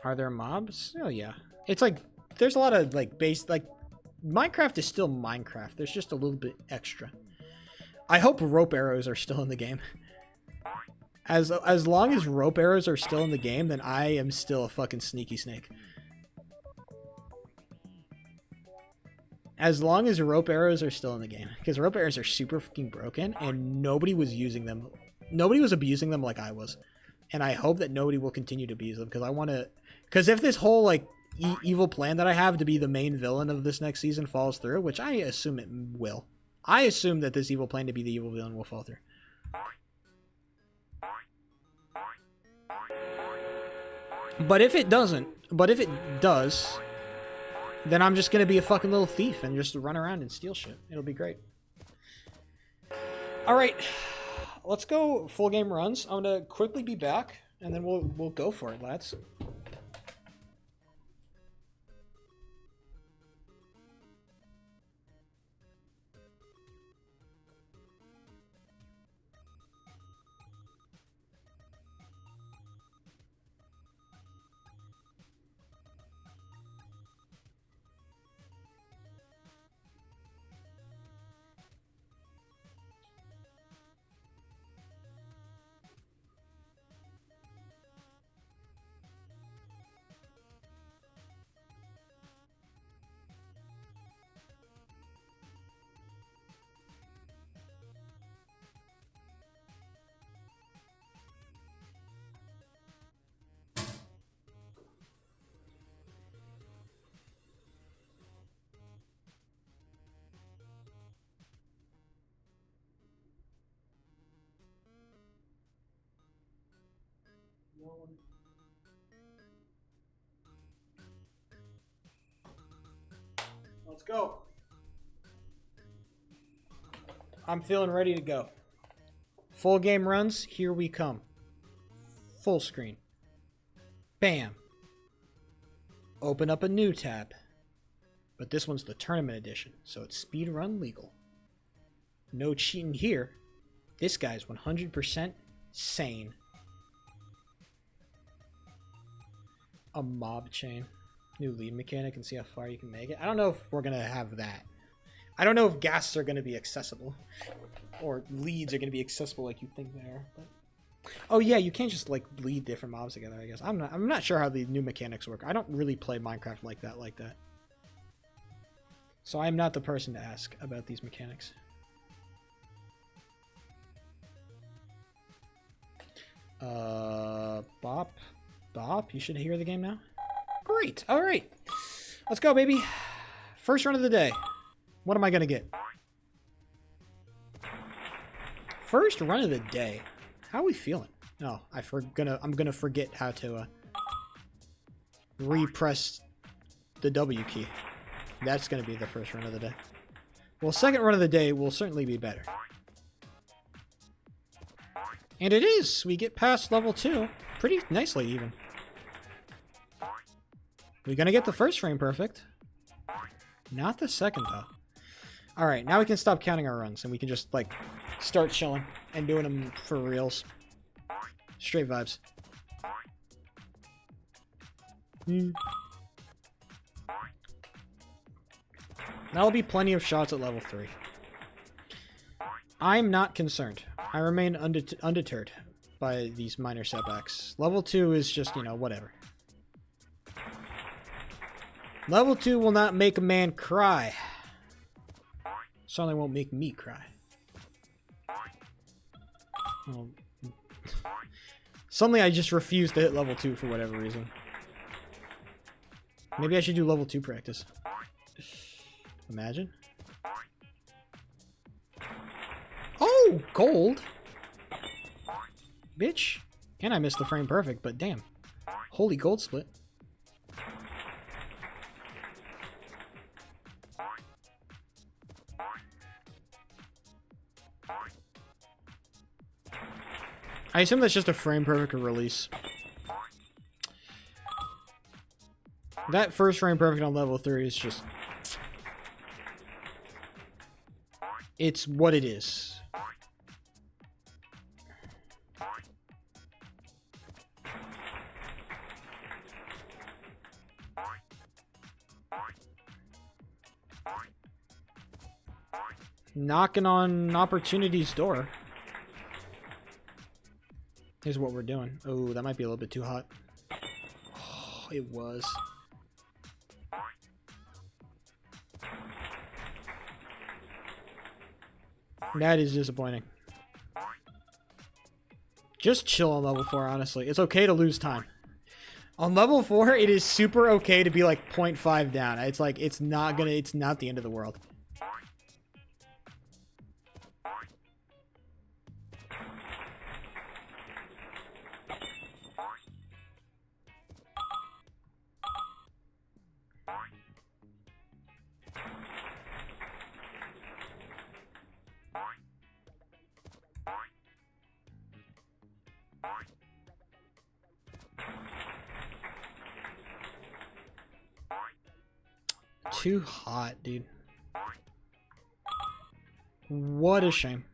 Are there mobs? Oh yeah. It's like there's a lot of like Minecraft is still Minecraft. There's just a little bit extra. I hope rope arrows are still in the game. As long as rope arrows are still in the game, then I am still a fucking sneaky snake. As long as rope arrows are still in the game. Because rope arrows are super fucking broken, and nobody was using them. Nobody was abusing them like I was. And I hope that nobody will continue to abuse them, because I want to... Because if this whole, like, evil plan that I have to be the main villain of this next season falls through, which I assume it will. I assume that this evil plan to be the evil villain will fall through. But if it doesn't, but if it does, then I'm just going to be a fucking little thief and just run around and steal shit. It'll be great. All right, let's go full game runs. I'm going to quickly be back, and then we'll go for it, lads. Let's go. I'm feeling ready to go. Full game runs, here we come. Full screen. Bam. Open up a new tab. But this one's the tournament edition, so it's speedrun legal. No cheating here. This guy's 100% sane. A mob chain. New lead mechanic and see how far you can make it. I don't know if we're going to have that. I don't know if ghasts are going to be accessible. Or leads are going to be accessible like you think they are. But... Oh yeah, you can't just like lead different mobs together, I guess. I'm not sure how the new mechanics work. I don't really play Minecraft like that. So I'm not the person to ask about these mechanics. Bop. Bop, you should hear the game now. Great. All right. Let's go, baby. First run of the day. What am I going to get? First run of the day. How are we feeling? No, I'm gonna forget how to repress the W key. That's gonna be the first run of the day. Well, second run of the day will certainly be better. And it is! We get past level 2 pretty nicely, even. We're gonna get the first frame perfect. Not the second, though. Alright, now we can stop counting our runs, and we can just, like, start chilling and doing them for reals. Straight vibes. That'll be plenty of shots at level 3. I'm not concerned. I remain undeterred by these minor setbacks. Level 2 is just, you know, whatever. Level 2 will not make a man cry. Certainly won't make me cry. Well, suddenly I just refuse to hit level 2 for whatever reason. Maybe I should do level 2 practice. Imagine. Oh, gold! Bitch. And I missed the frame perfect, but damn. Holy gold split. I assume that's just a frame perfect release. That first frame perfect on level 3 is just... It's what it is. Knocking on opportunity's door. Here's what we're doing. Oh, that might be a little bit too hot. Oh, it was. That is disappointing. Just chill on level 4, honestly. It's okay to lose time. On level 4, it is super okay to be like 0.5 down. It's like, it's not the end of the world. Too hot, dude. What a shame.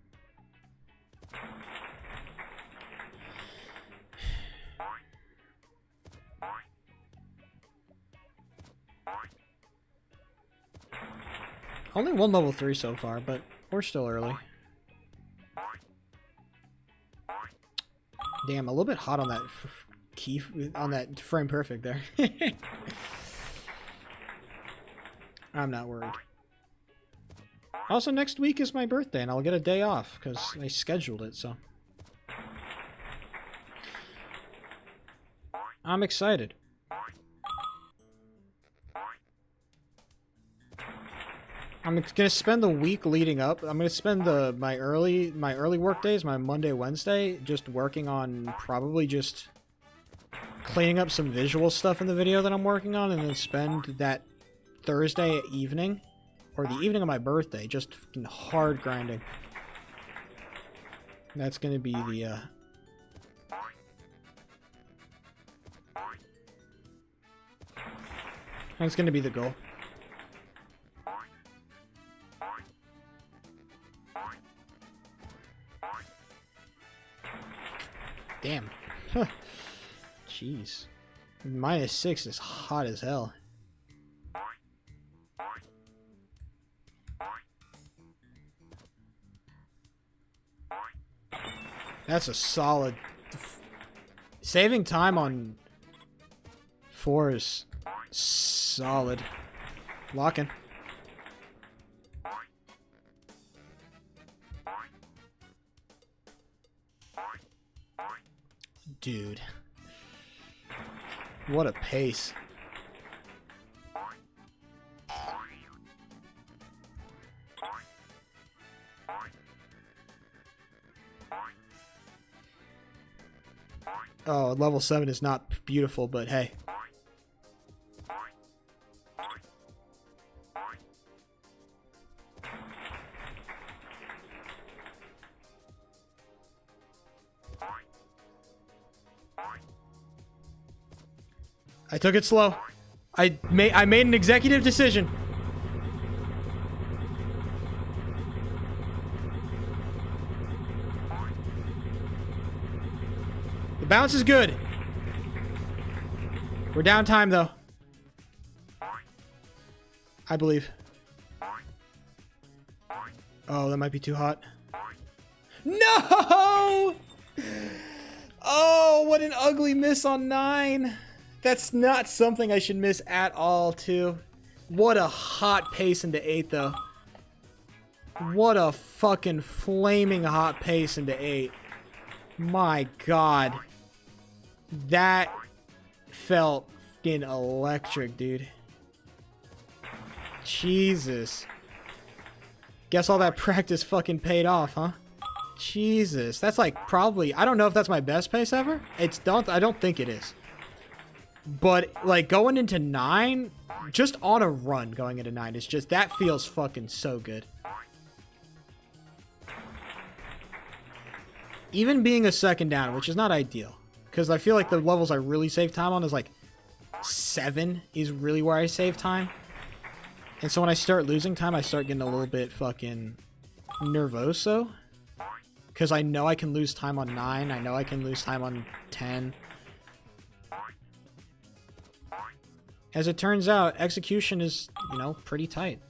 Only one level 3 so far, but we're still early. Damn, a little bit hot on that key, on that frame perfect there. I'm not worried. Also, next week is my birthday, and I'll get a day off, because I scheduled it, so. I'm excited. I'm gonna spend the week leading up. I'm gonna spend my early work days, my Monday, Wednesday, just working on probably just cleaning up some visual stuff in the video that I'm working on, and then spend that Thursday evening, or the evening of my birthday, just fucking hard grinding. That's gonna be the that's gonna be the goal. Damn. Jeez. -6 is hot as hell. That's a solid... Saving time on 4 is solid. Locking. Dude. What a pace. Oh, level 7 is not beautiful, but hey. I took it slow. I made an executive decision. The bounce is good. We're down time though. I believe. Oh, that might be too hot. No! Oh, what an ugly miss on 9. That's not something I should miss at all, too. What a hot pace into 8, though. What a fucking flaming hot pace into 8. My God. That felt fucking electric, dude. Jesus. Guess all that practice fucking paid off, huh? Jesus. That's like probably... I don't know if that's my best pace ever. I don't think it is. But, like, going into 9, just on a run going into 9, is just, that feels fucking so good. Even being a second down, which is not ideal. Because I feel like the levels I really save time on is, like, 7 is really where I save time. And so when I start losing time, I start getting a little bit fucking nervoso. Because I know I can lose time on 9, I know I can lose time on 10. As it turns out, execution is, you know, pretty tight.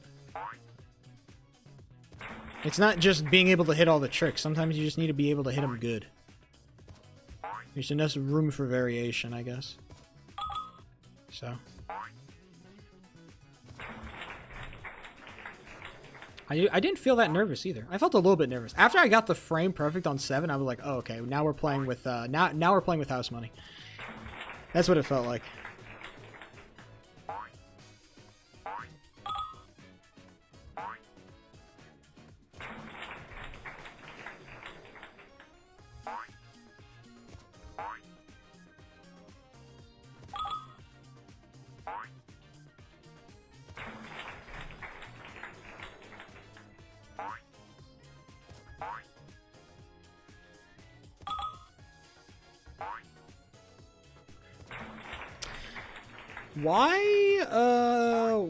It's not just being able to hit all the tricks. Sometimes you just need to be able to hit them good. There's enough room for variation, I guess. So. I didn't feel that nervous either. I felt a little bit nervous. After I got the frame perfect on 7, I was like, oh, okay, now we're playing with, now we're playing with house money. That's what it felt like.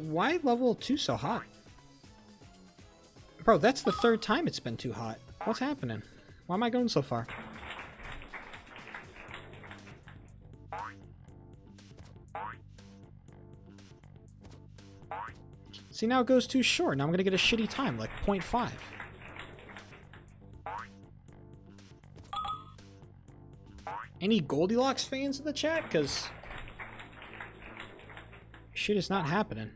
Why level 2 so hot? Bro, that's the 3rd time it's been too hot. What's happening? Why am I going so far? See, now it goes too short. Now I'm gonna get a shitty time, like 0.5. Any Goldilocks fans in the chat? Because shit is not happening.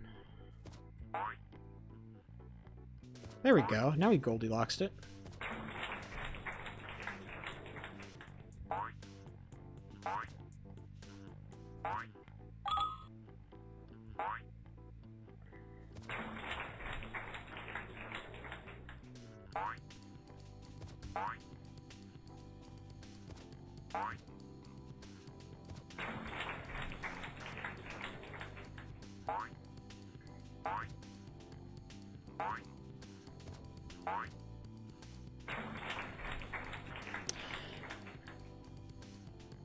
There we go. Now he Goldilocksed it.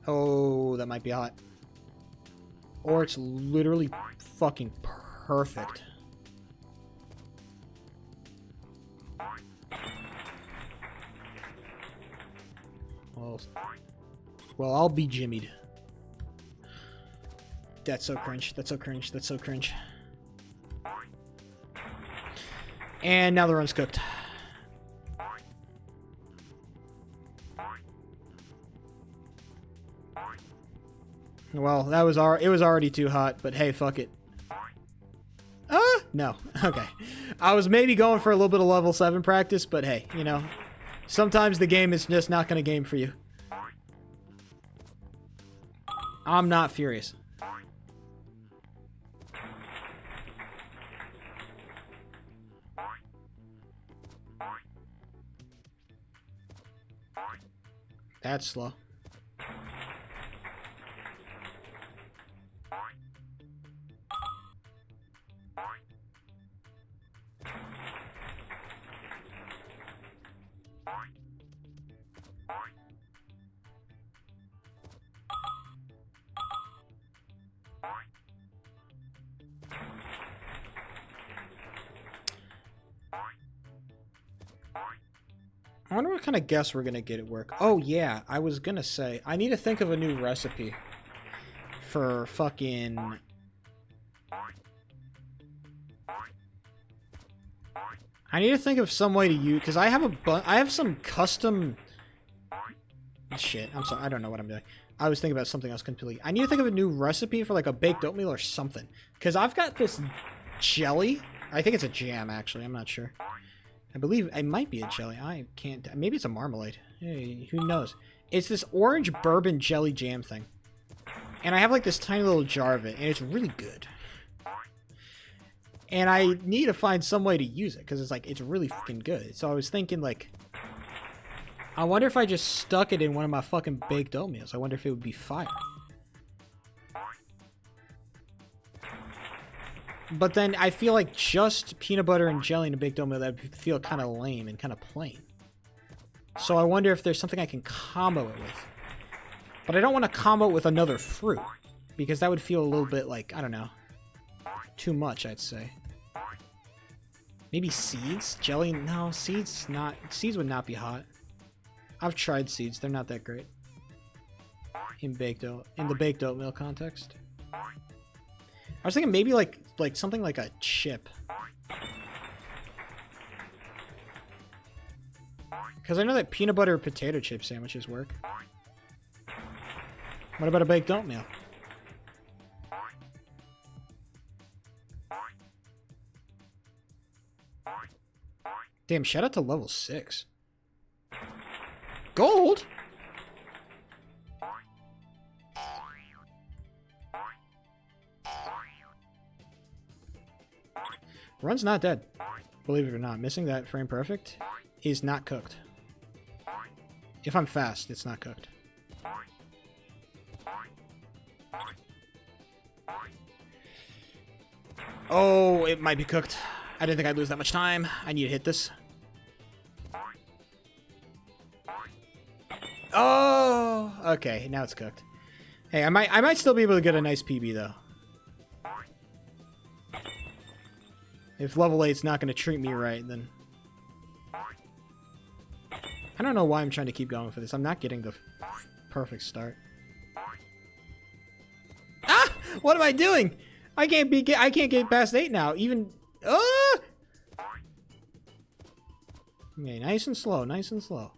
Oh, that might be hot. Or it's literally fucking perfect. Well, I'll be jimmied. That's so cringe. That's so cringe. That's so cringe. And now the run's cooked. Well, it was already too hot, but hey, fuck it. No. Okay. I was maybe going for a little bit of level 7 practice, but hey, you know, sometimes the game is just not going to game for you. I'm not furious. That's slow. I wonder what kind of guess we're gonna get at work. Oh yeah, I was gonna say I need to think of a new recipe for fucking. I need to think of some way to use, because I have some custom shit. I'm sorry, I don't know what I'm doing. I was thinking about something else completely. I need to think of a new recipe for like a baked oatmeal or something, because I've got this jelly. I think it's a jam actually. I'm not sure. I believe it might be a jelly. I can't. Maybe it's a marmalade. Hey, who knows? It's this orange bourbon jelly jam thing. And I have like this tiny little jar of it, and it's really good. And I need to find some way to use it, because it's like, it's really fucking good. So I was thinking like, I wonder if I just stuck it in one of my fucking baked oatmeals. I wonder if it would be fire. But then I feel like just peanut butter and jelly in a baked oatmeal, that would feel kind of lame and kind of plain. So I wonder if there's something I can combo it with. But I don't want to combo it with another fruit, because that would feel a little bit like, I don't know, too much, I'd say. Maybe seeds? Jelly? No, seeds not. Seeds would not be hot. I've tried seeds. They're not that great. In the baked oatmeal context. I was thinking maybe like something like a chip. Because I know that peanut butter potato chip sandwiches work. What about a baked oatmeal? Damn, shout out to level 6. Gold? Run's not dead. Believe it or not, missing that frame perfect is not cooked. If I'm fast, it's not cooked. Oh, it might be cooked. I didn't think I'd lose that much time. I need to hit this. Oh, okay, now it's cooked. Hey, I might still be able to get a nice PB though. If level 8's not going to treat me right, then... I don't know why I'm trying to keep going for this. I'm not getting the perfect start. Ah! What am I doing? I can't get past 8 now. Even... Ah! Okay, nice and slow, nice and slow.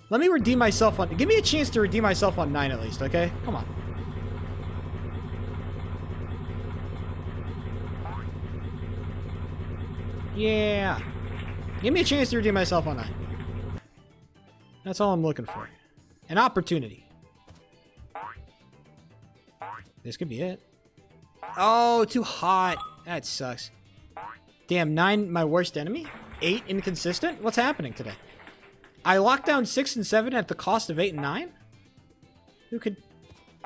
Let me redeem myself on... Give me a chance to redeem myself on 9 at least, okay? Come on. Yeah. Give me a chance to redeem myself on 9. That's all I'm looking for. An opportunity. This could be it. Oh, too hot. That sucks. Damn, 9 my worst enemy? 8 inconsistent? What's happening today? I locked down 6 and 7 at the cost of 8 and 9? Who could...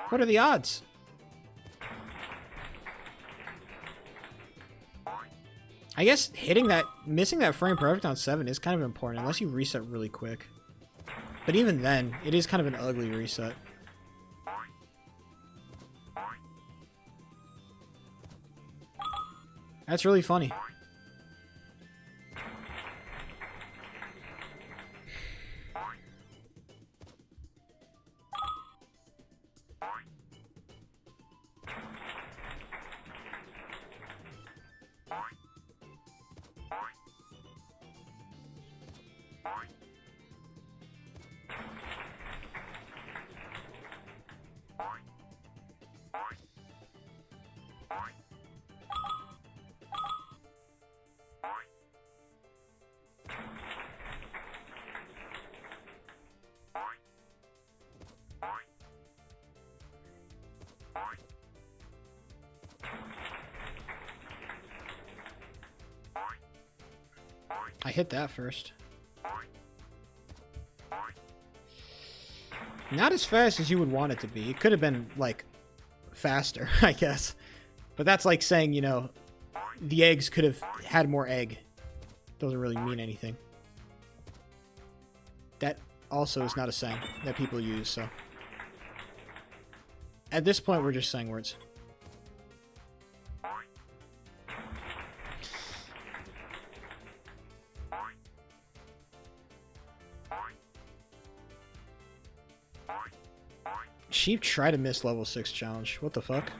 What are the odds? I guess missing that frame perfect on 7 is kind of important, unless you reset really quick. But even then, it is kind of an ugly reset. That's really funny. I hit that first. Not as fast as you would want it to be. It could have been, like, faster, I guess. But that's like saying, you know, the eggs could have had more egg. Doesn't really mean anything. That also is not a saying that people use, so. At this point, we're just saying words. Sheep try to miss level 6 challenge. What the fuck?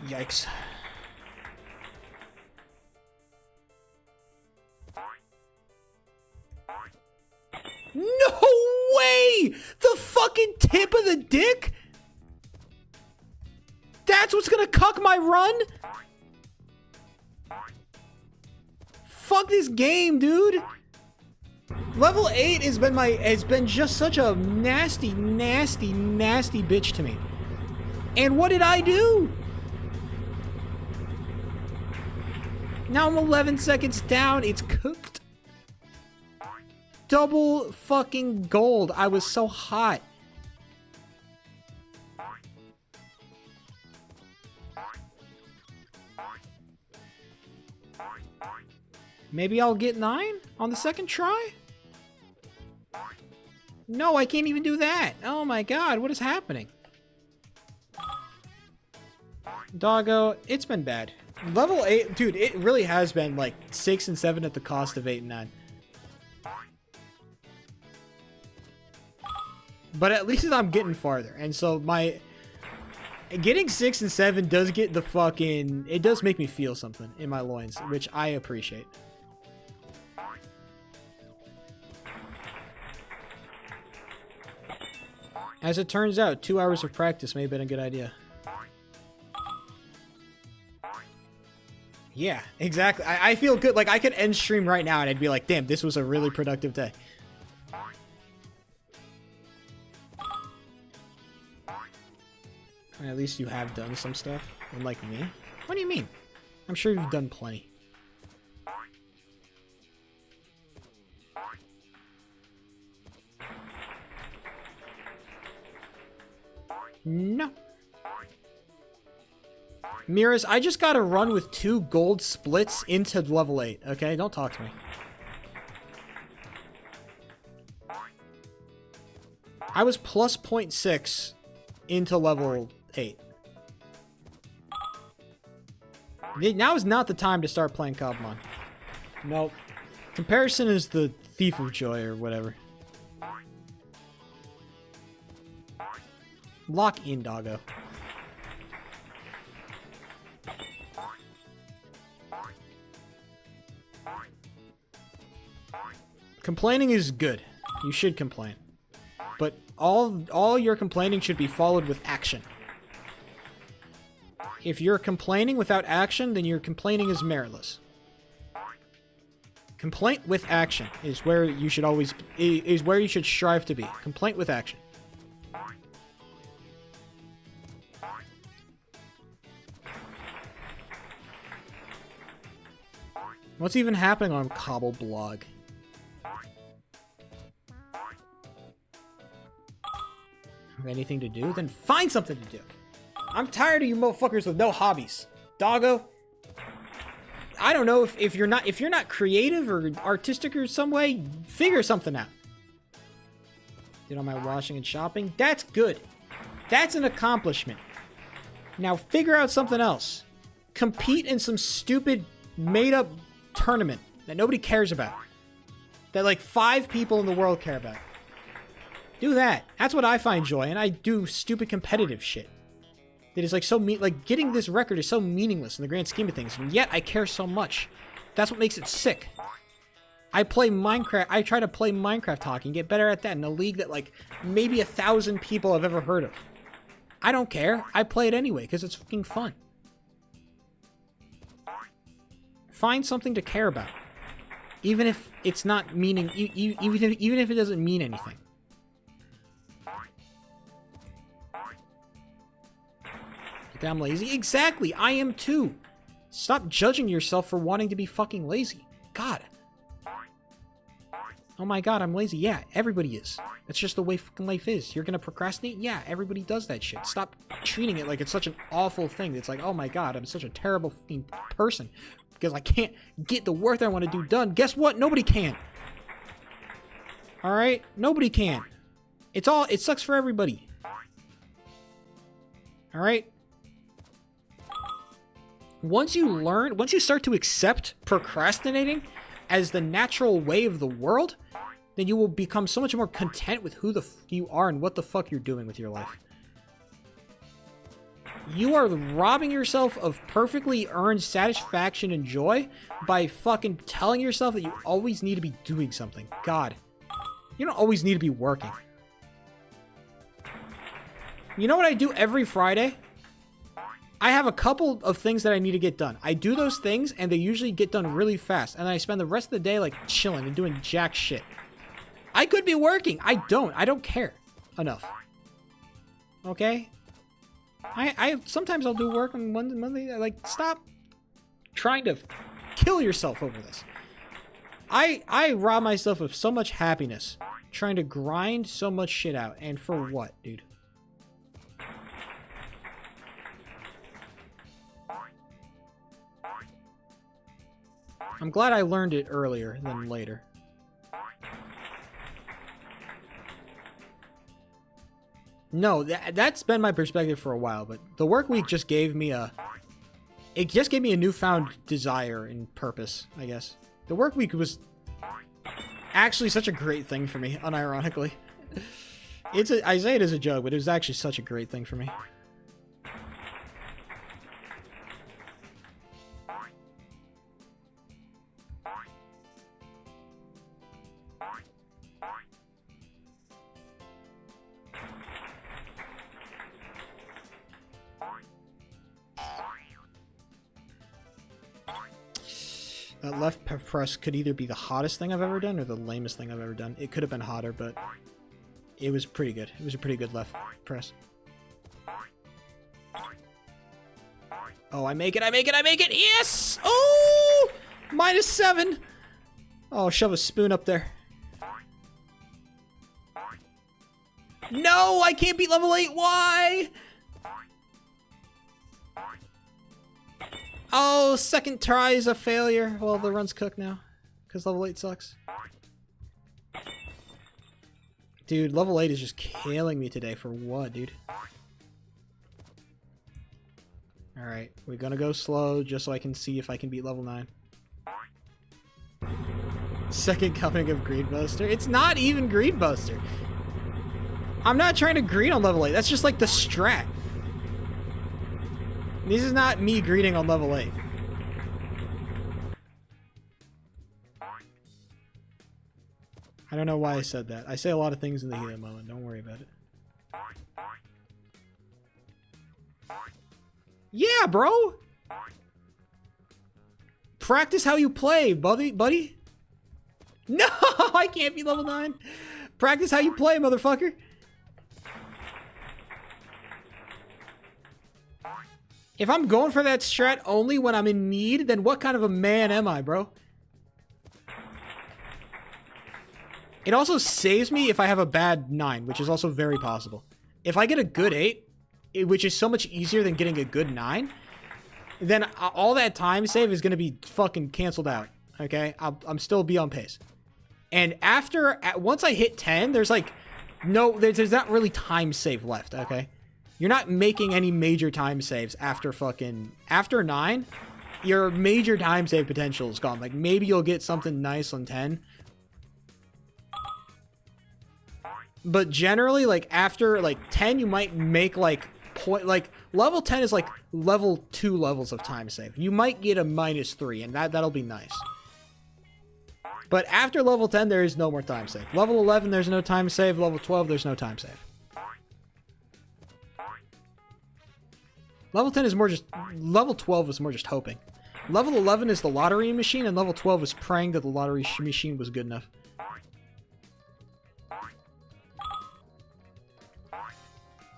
Yikes. No way! The fucking tip of the dick? That's what's gonna cuck my run? Fuck this game, dude. Level 8 has been just such a nasty, nasty, nasty bitch to me. And what did I do? Now I'm 11 seconds down. It's cooked. Double fucking gold. I was so hot. Maybe I'll get 9 on the second try? No, I can't even do that. Oh my god, what is happening? Doggo, it's been bad. Level 8, dude, it really has been like 6 and 7 at the cost of 8 and 9. But at least I'm getting farther. And so my... Getting 6 and 7 does get the fucking... It does make me feel something in my loins, which I appreciate. As it turns out, 2 hours of practice may have been a good idea. Yeah, exactly. I feel good. Like, I could end stream right now and I'd be like, damn, this was a really productive day. At least you have done some stuff, unlike me. What do you mean? I'm sure you've done plenty. No. Miras, I just gotta run with 2 gold splits into level 8, okay? Don't talk to me. I was plus 0.6 into level 8. Now is not the time to start playing Cobblemon. Nope. Comparison is the thief of joy or whatever. Lock in, doggo. Complaining is good. You should complain. But all your complaining should be followed with action. If you're complaining without action, then your complaining is meritless. Complaint with action is where you should always is where you should strive to be. Complaint with action. What's even happening on Cobble Blog? Have anything to do? Then find something to do. I'm tired of you motherfuckers with no hobbies. Doggo. I don't know if you're not creative or artistic or some way, figure something out. Did all my washing and shopping? That's good. That's an accomplishment. Now figure out something else. Compete in some stupid made-up tournament that nobody cares about. That like 5 people in the world care about. Do that. That's what I find joy, and I do stupid competitive shit. That is like so like getting this record is so meaningless in the grand scheme of things, and yet I care so much. That's what makes it sick. I play Minecraft. I try to play Minecraft hockey and get better at that in a league that like maybe 1,000 people have ever heard of. I don't care. I play it anyway because it's fucking fun. Find something to care about. Even if it's not meaning, even if it doesn't mean anything. That I'm lazy? Exactly, I am too. Stop judging yourself for wanting to be fucking lazy. God. Oh my god, I'm lazy. Yeah, everybody is. That's just the way fucking life is. You're gonna procrastinate? Yeah, everybody does that shit. Stop treating it like it's such an awful thing. It's like, oh my god, I'm such a terrible fucking person because I can't get the work that I want to do done. Guess what? Nobody can. Alright? Nobody can. It sucks for everybody. Alright? Once you start to accept procrastinating as the natural way of the world, then you will become so much more content with who the you are and what the fuck you're doing with your life. You are robbing yourself of perfectly earned satisfaction and joy by fucking telling yourself that you always need to be doing something. God. You don't always need to be working. You know what I do every Friday? I have a couple of things that I need to get done. I do those things, and they usually get done really fast. And then I spend the rest of the day, like, chilling and doing jack shit. I could be working. I don't care enough. Okay? Sometimes I'll do work on Monday. Like, stop trying to kill yourself over this. I rob myself of so much happiness trying to grind so much shit out. And for what, dude? I'm glad I learned it earlier than later. No, that's been my perspective for a while, but the work week just gave me a... It just gave me a newfound desire and purpose, I guess. The work week was actually such a great thing for me, unironically. I say it as a joke, but it was actually such a great thing for me. That left press could either be the hottest thing I've ever done or the lamest thing I've ever done. It could have been hotter, but it was pretty good. It was a pretty good left press. Oh, I make it, I make it, I make it! Yes! Oh! -7! Oh, shove a spoon up there. No! I can't beat level 8! Why? Oh, second try is a failure. Well, the run's cooked now. Because level 8 sucks. Dude, level 8 is just killing me today. For what, dude? Alright, we're gonna go slow just so I can see if I can beat level 9. Second coming of Greedbuster. It's not even Greedbuster. I'm not trying to greed on level 8. That's just like the strat. This is not me greeting on level 8. I don't know why I said that. I say a lot of things in the heat of the moment. Don't worry about it. Yeah, bro! Practice how you play, buddy. No! I can't be level 9. Practice how you play, motherfucker. If I'm going for that strat only when I'm in need, then what kind of a man am I, bro? It also saves me if I have a bad 9, which is also very possible. If I get a good 8, which is so much easier than getting a good 9, then all that time save is going to be fucking canceled out, okay? I'm still be on pace. And once I hit 10, there's like, there's not really time save left, okay? You're not making any major time saves after 9, your major time save potential is gone. Like, maybe you'll get something nice on 10. But generally, like, after, like, 10, you might make, like, level 10 is, like, level 2 levels of time save. You might get a -3, and that'll be nice. But after level 10, there is no more time save. Level 11, there's no time save. Level 12, there's no time save. Level 10 is more just... Level 12 is more just hoping. Level 11 is the lottery machine, and level 12 is praying that the lottery machine was good enough.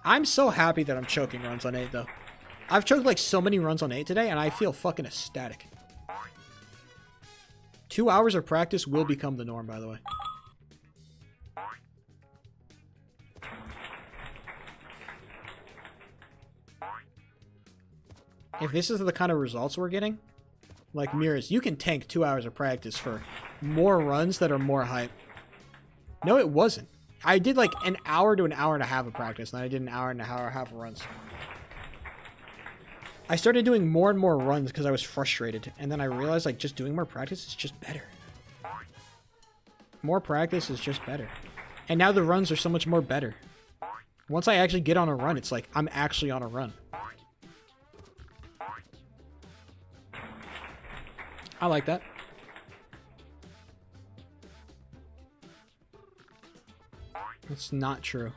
I'm so happy that I'm choking runs on 8, though. I've choked like so many runs on 8 today, and I feel fucking ecstatic. 2 hours of practice will become the norm, by the way. If this is the kind of results we're getting, like Mirrors, you can tank 2 hours of practice for more runs that are more hype. No, it wasn't. I did like an hour to an hour and a half of practice, and I did an hour and a half of runs. I started doing more and more runs because I was frustrated, and then I realized like just doing more practice is just better. More practice is just better. And now the runs are so much more better. Once I actually get on a run, it's like I'm actually on a run. I like that. It's not true.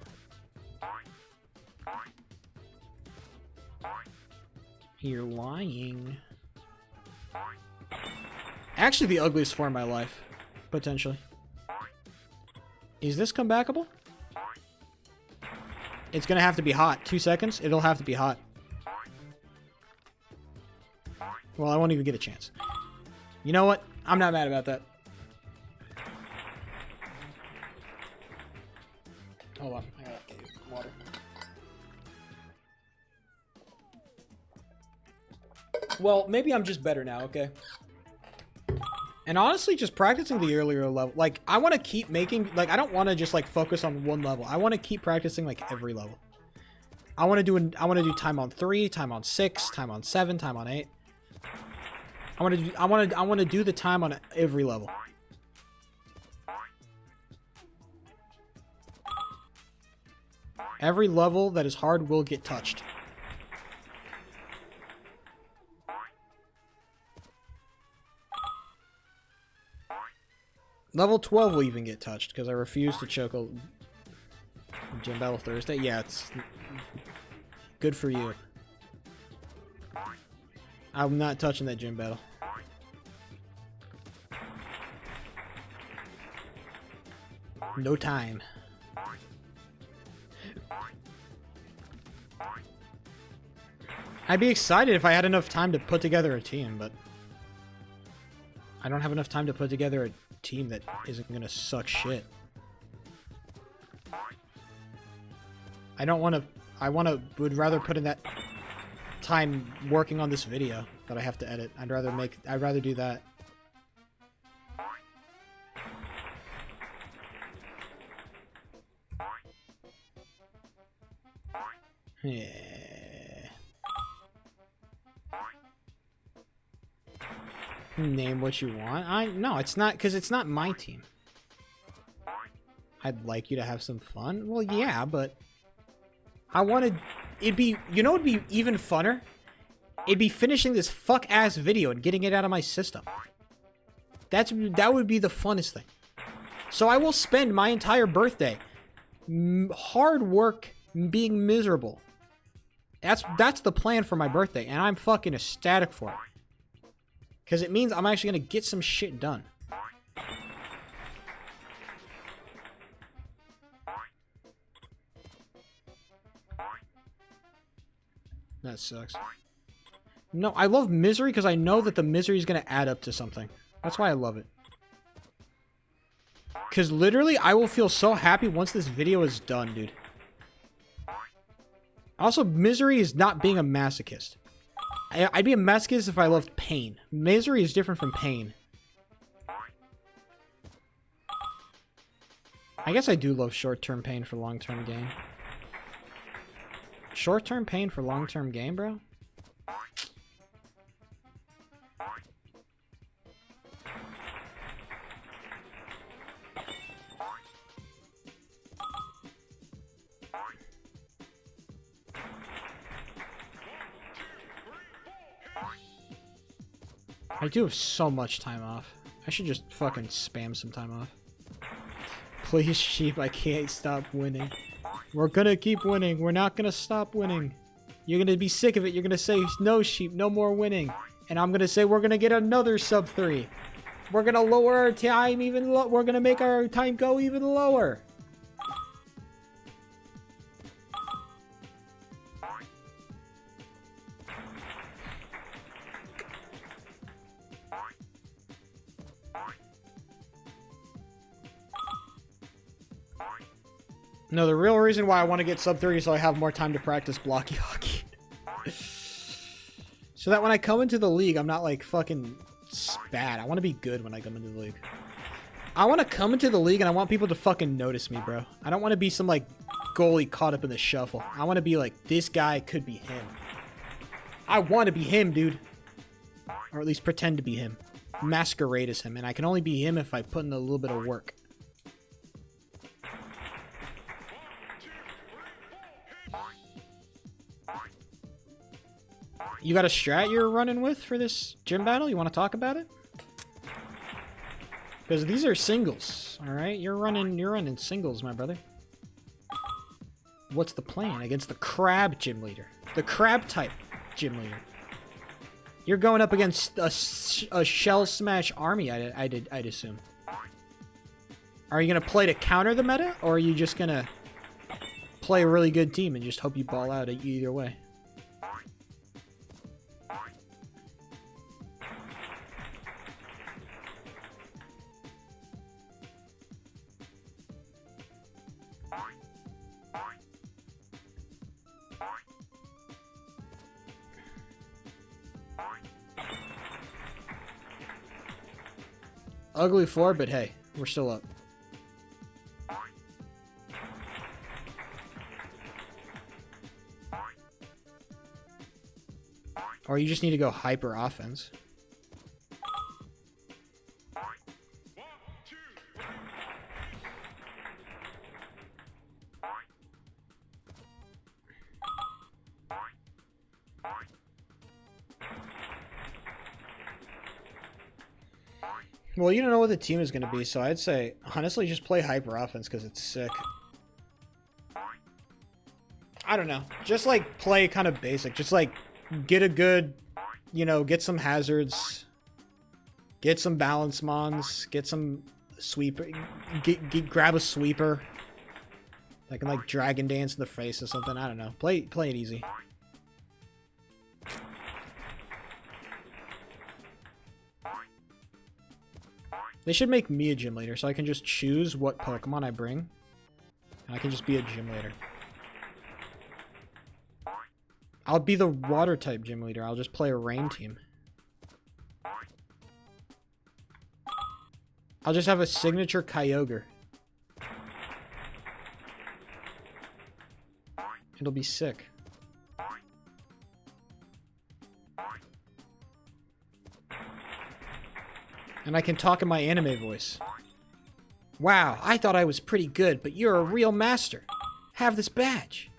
You're lying. Actually, the ugliest form of my life. Potentially. Is this comebackable? It's gonna have to be hot. 2 seconds? It'll have to be hot. Well, I won't even get a chance. You know what? I'm not mad about that. Hold on. I gotta get water. Well, maybe I'm just better now, okay? And honestly, just practicing the earlier level. Like, I want to keep making... Like, I don't want to just, like, focus on one level. I want to keep practicing, like, every level. I want to do time on 3, time on 6, time on 7, time on 8. I want to do the time on every level. Every level that is hard will get touched. Level 12 will even get touched because I refuse to choke a Gym Battle Thursday. Yeah, it's good for you. I'm not touching that gym battle. No time. I'd be excited if I had enough time to put together a team, but I don't have enough time to put together a team that isn't gonna suck shit. I don't want to. Would rather put in that time working on this video that I have to edit. I'd rather do that. Yeah. Name what you want. No, it's not, because it's not my team. I'd like you to have some fun. Well, yeah, but I wanted... It'd be... You know what'd be even funner? It'd be finishing this fuck-ass video and getting it out of my system. That would be the funnest thing. So I will spend my entire birthday hard work being miserable. That's the plan for my birthday, and I'm fucking ecstatic for it. Because it means I'm actually going to get some shit done. That sucks. No, I love misery because I know that the misery is going to add up to something. That's why I love it. Because literally, I will feel so happy once this video is done, dude. Also, misery is not being a masochist. I'd be a masochist if I loved pain. Misery is different from pain. I guess I do love short-term pain for long-term gain. Short-term pain for long-term gain, bro? I do have so much time off. I should just fucking spam some time off. Please, sheep, I can't stop winning. We're gonna keep winning. We're not gonna stop winning. You're gonna be sick of it. You're gonna say, no, sheep, no more winning. And I'm going to say we're going to get another sub 3. We're going to lower our time even lower. We're going to make our time go even lower. No, the real reason why I want to get sub 3 is so I have more time to practice blocky hockey. So that when I come into the league, I'm not like fucking bad. I want to be good when I come into the league. I want to come into the league and I want people to fucking notice me, bro. I don't want to be some like goalie caught up in the shuffle. I want to be like, this guy could be him. I want to be him, dude. Or at least pretend to be him. Masquerade as him. And I can only be him if I put in a little bit of work. You got a strat you're running with for this gym battle? You want to talk about it? Because these are singles, all right? You're running singles, my brother. What's the plan against the crab gym leader? The crab type gym leader. You're going up against a shell smash army, I'd assume. Are you gonna play to counter the meta, or are you just gonna play a really good team and just hope you ball out either way? Ugly 4, but hey, we're still up. Or you just need to go hyper offense. Well, you don't know what the team is going to be, so I'd say, honestly, just play hyper offense because it's sick. I don't know. Just, like, play kind of basic. Just, like, get a good, you know, get some hazards. Get some balance mons. Get some sweeper. Grab a sweeper. That can, like, dragon dance in the face or something. I don't know. Play it easy. They should make me a gym leader so I can just choose what Pokemon I bring. And I can just be a gym leader. I'll be the water type gym leader. I'll just play a rain team. I'll just have a signature Kyogre. It'll be sick. And I can talk in my anime voice. Wow, I thought I was pretty good, but you're a real master. Have this badge.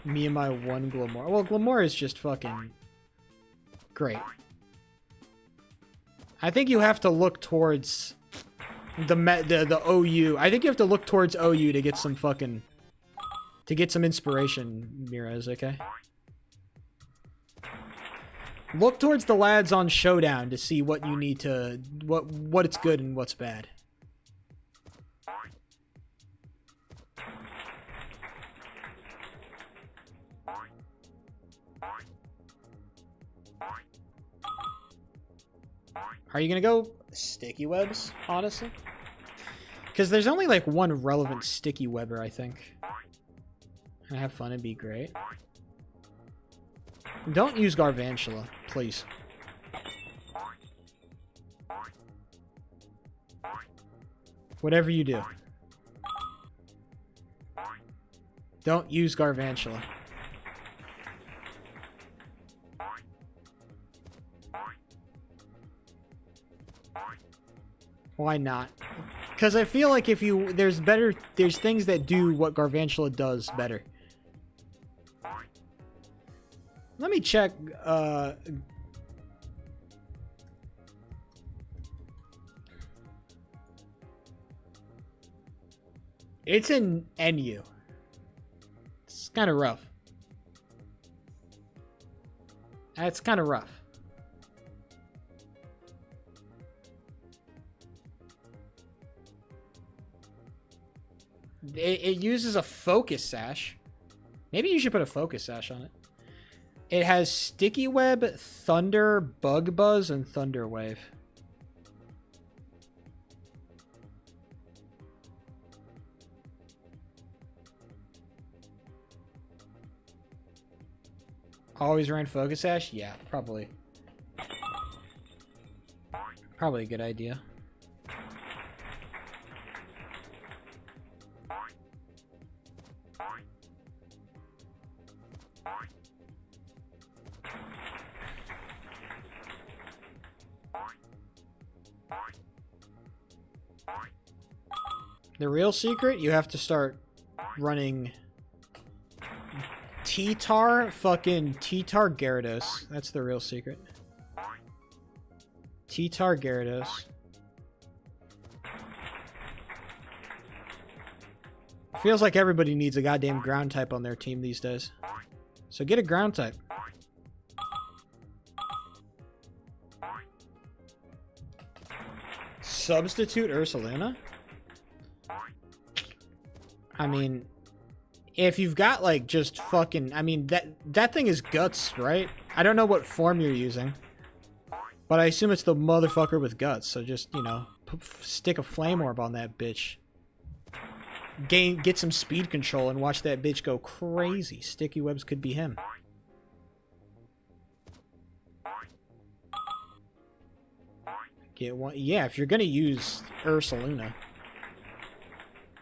Me and my one Glamour. Well, Glamour is just fucking great. I think you have to look towards the OU. I think you have to look towards OU to get some fucking... to get some inspiration, Mirez, okay? Look towards the lads on Showdown to see what you need to... what it's good and what's bad. Are you gonna go sticky webs, honestly? Because there's only like one relevant sticky webber, I think. And have fun and be great. Don't use Garvantula, please. Whatever you do. Don't use Garvantula. Why not? Because I feel like if you... there's things that do what Garvantula does better. Let me check, it's in NU. It's kind of rough. That's kind of rough. It uses a focus sash. Maybe you should put a focus sash on it. It has Sticky Web, Thunder, Bug Buzz, and Thunder Wave. Always ran Focus Sash? Yeah, probably. Probably a good idea. The real secret, you have to start running T-Tar, fucking T-Tar Gyarados. That's the real secret. T-Tar Gyarados. Feels like everybody needs a goddamn ground type on their team these days. So get a ground type. Substitute Ursaluna? I mean, if you've got like just fucking, I mean, that thing is guts, right? I don't know what form you're using, but I assume it's the motherfucker with guts. So just, you know, stick a flame orb on that bitch. Get some speed control and watch that bitch go crazy. Sticky Webs could be him. Get one, yeah. If you're gonna use Ursaluna,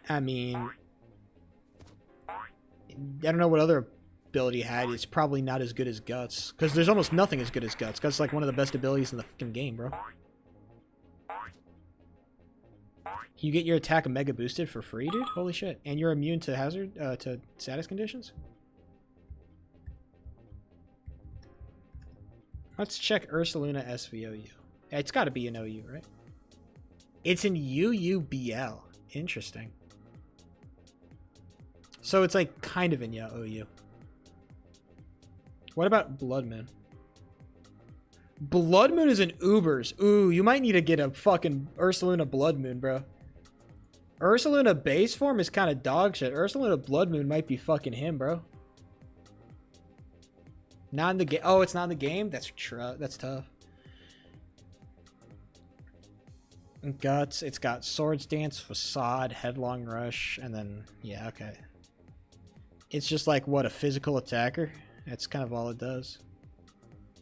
I mean, I don't know what other ability he had. It's probably not as good as Guts. Because there's almost nothing as good as Guts. Guts is like one of the best abilities in the fucking game, bro. You get your attack mega boosted for free, dude? Holy shit. And you're immune to hazard, to status conditions? Let's check Ursaluna SVOU. It's gotta be an OU, right? It's in UUBL. Interesting. So it's like kind of in OU. What about Blood Moon? Blood Moon is in Ubers. Ooh, you might need to get a fucking Ursaluna Blood Moon, bro. Ursaluna base form is kind of dog shit. Ursaluna Blood Moon might be fucking him, bro. Not in the game. Oh, it's not in the game? That's tough. Guts. It's got Swords Dance, Facade, Headlong Rush, and then, yeah, okay. It's just like, what, a physical attacker? That's kind of all it does.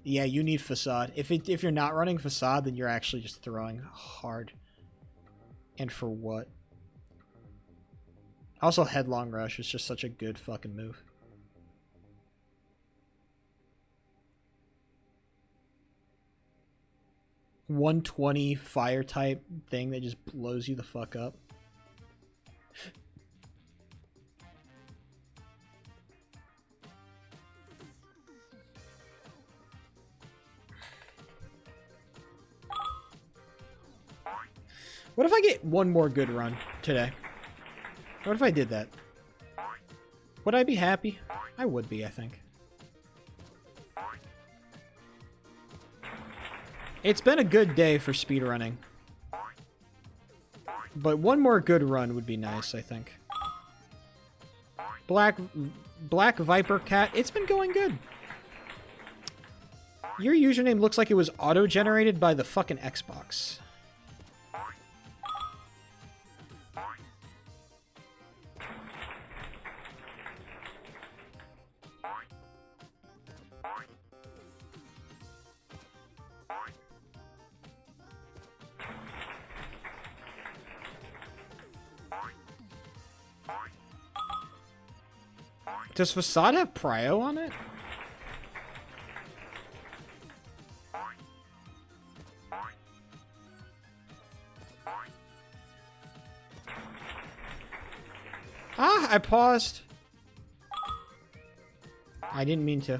Yeah, you need Facade. If you're not running Facade, then you're actually just throwing hard. And for what? Also, Headlong Rush is just such a good fucking move. .120 fire type thing that just blows you the fuck up. What if I get one more good run today? What if I did that? Would I be happy? I would be, I think. It's been a good day for speedrunning. But one more good run would be nice, I think. Black Viper Cat, it's been going good. Your username looks like it was auto-generated by the fucking Xbox. Does Facade have Prio on it? Ah, I paused. I didn't mean to.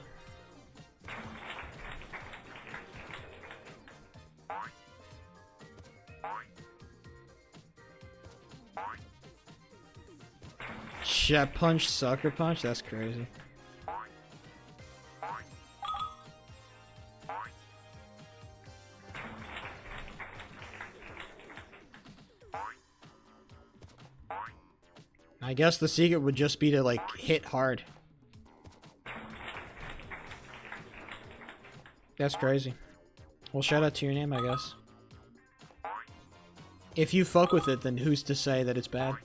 Jet Punch, Sucker Punch? That's crazy. I guess the secret would just be to, like, hit hard. That's crazy. Well, shout out to your name, I guess. If you fuck with it, then who's to say that it's bad?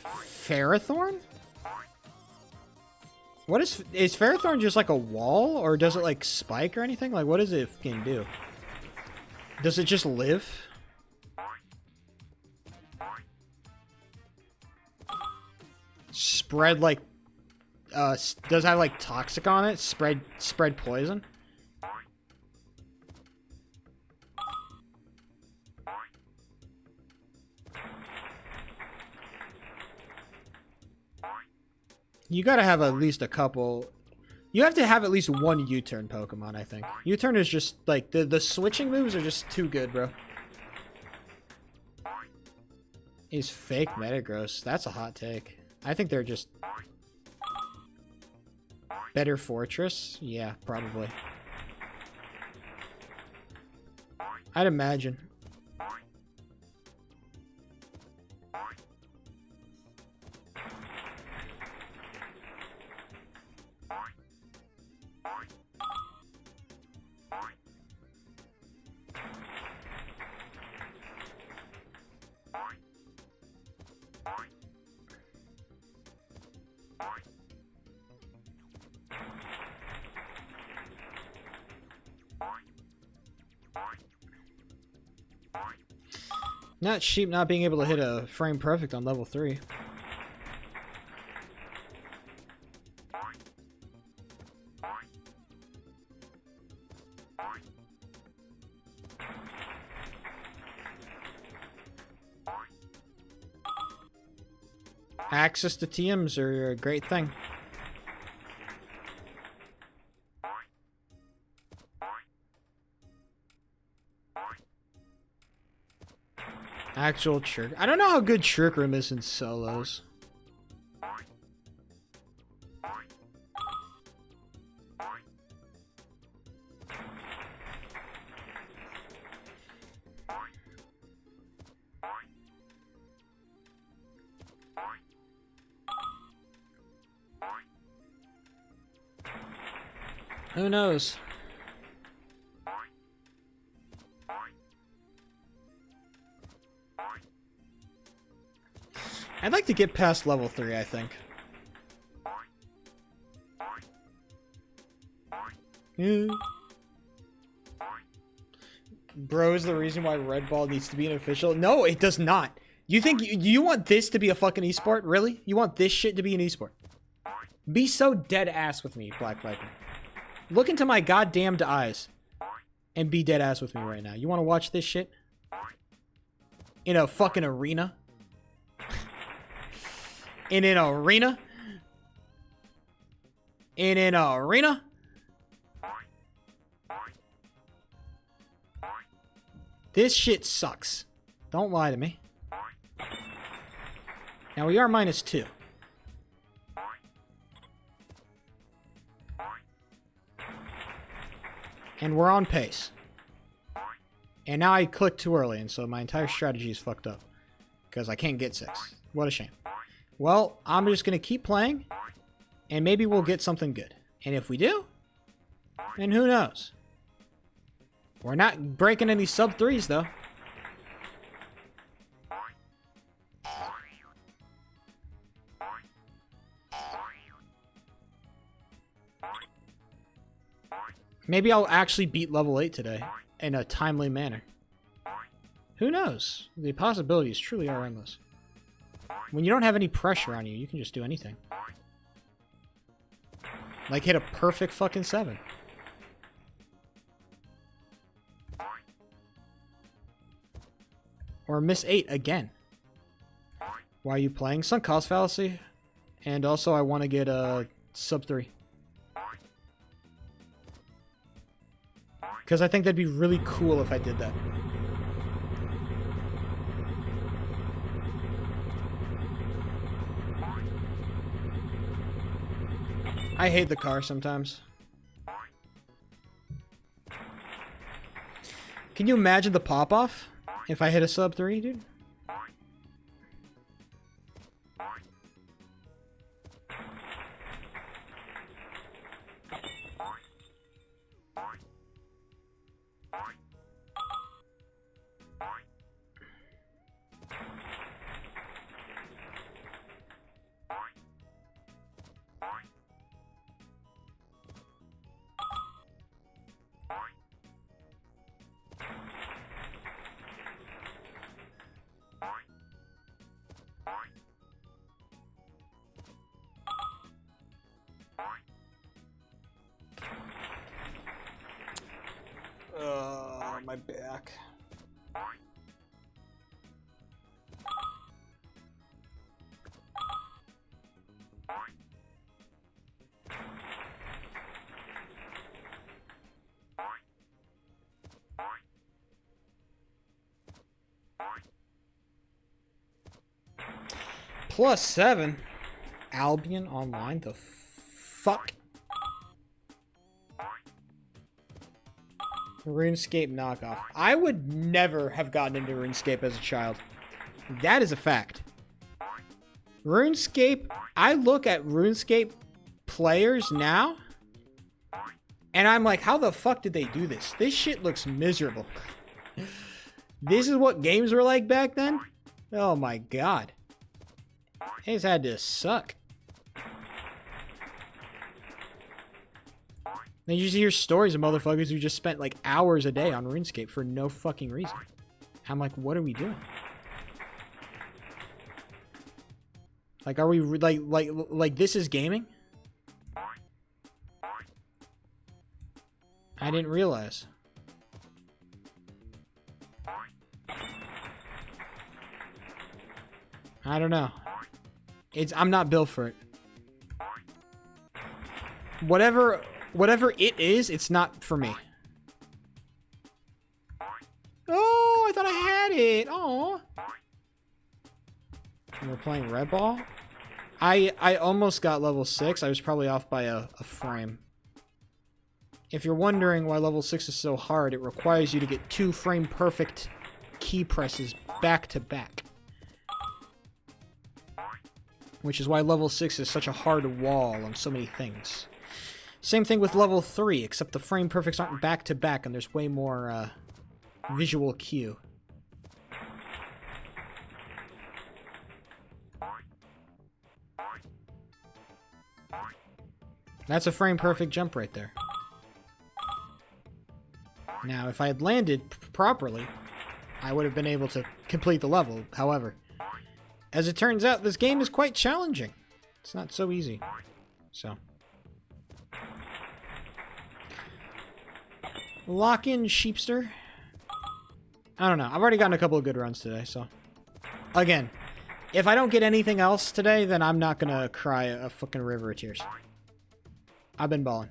Ferrothorn? What is Ferrothorn just like a wall, or does it like spike or anything? Like, what does it fucking do? Does it just live? Spread like, does it have like toxic on it? Spread poison? You gotta have at least a couple. You have to have at least one U-turn Pokemon, I think. U-turn is just, like, the switching moves are just too good, bro. Is fake Metagross. That's a hot take. I think they're just... Better Fortress? Yeah, probably. I'd imagine. Not Sheep not being able to hit a frame perfect on level 3. Access to TMs are a great thing. Actual Chirk. I don't know how good Chirkram is in solos. Who knows? I'd like to get past level 3, I think. Yeah. Bro is the reason why Red Ball needs to be an official. No, it does not. You think you want this to be a fucking esport? Really? You want this shit to be an esport? Be so dead ass with me, Black Viper. Look into my goddamned eyes and be dead ass with me right now. You want to watch this shit? In a fucking arena? In an arena? In an arena? This shit sucks. Don't lie to me. Now we are -2. And we're on pace. And now I clicked too early, and so my entire strategy is fucked up. Because I can't get 6. What a shame. Well, I'm just going to keep playing, and maybe we'll get something good. And if we do, then who knows? We're not breaking any sub-3s, though. Maybe I'll actually beat level 8 today in a timely manner. Who knows? The possibilities truly are endless. When you don't have any pressure on you, you can just do anything. Like hit a perfect fucking 7. Or miss 8 again. Why are you playing? Sunk Cost Fallacy. And also I want to get a sub-3. Because I think that'd be really cool if I did that. I hate the car sometimes. Can you imagine the pop-off If I hit a sub 3, dude. My back. +7. Albion Online? The fuck? RuneScape knockoff. I would never have gotten into RuneScape as a child. That is a fact. RuneScape, I look at RuneScape players now, and I'm like, how the fuck did they do this? This shit looks miserable. This is what games were like back then? Oh my god. These had to suck. And you just hear stories of motherfuckers who just spent like hours a day on RuneScape for no fucking reason. I'm like, what are we doing? Like, are we like this is gaming? I didn't realize. I don't know. I'm not built for it. Whatever it is, it's not for me. Oh, I thought I had it. Oh. We're playing Red Ball. I almost got level 6. I was probably off by a frame. If you're wondering why level 6 is so hard, it requires you to get 2 frame perfect key presses back to back. Which is why level 6 is such a hard wall on so many things. Same thing with level 3, except the frame perfects aren't back to back and there's way more visual cue. That's a frame perfect jump right there. Now, if I had landed properly, I would have been able to complete the level. However, as it turns out, this game is quite challenging. It's not so easy. So. Lock in Sheepster. I don't know. I've already gotten a couple of good runs today, so. Again, if I don't get anything else today, then I'm not gonna cry a fucking river of tears. I've been balling.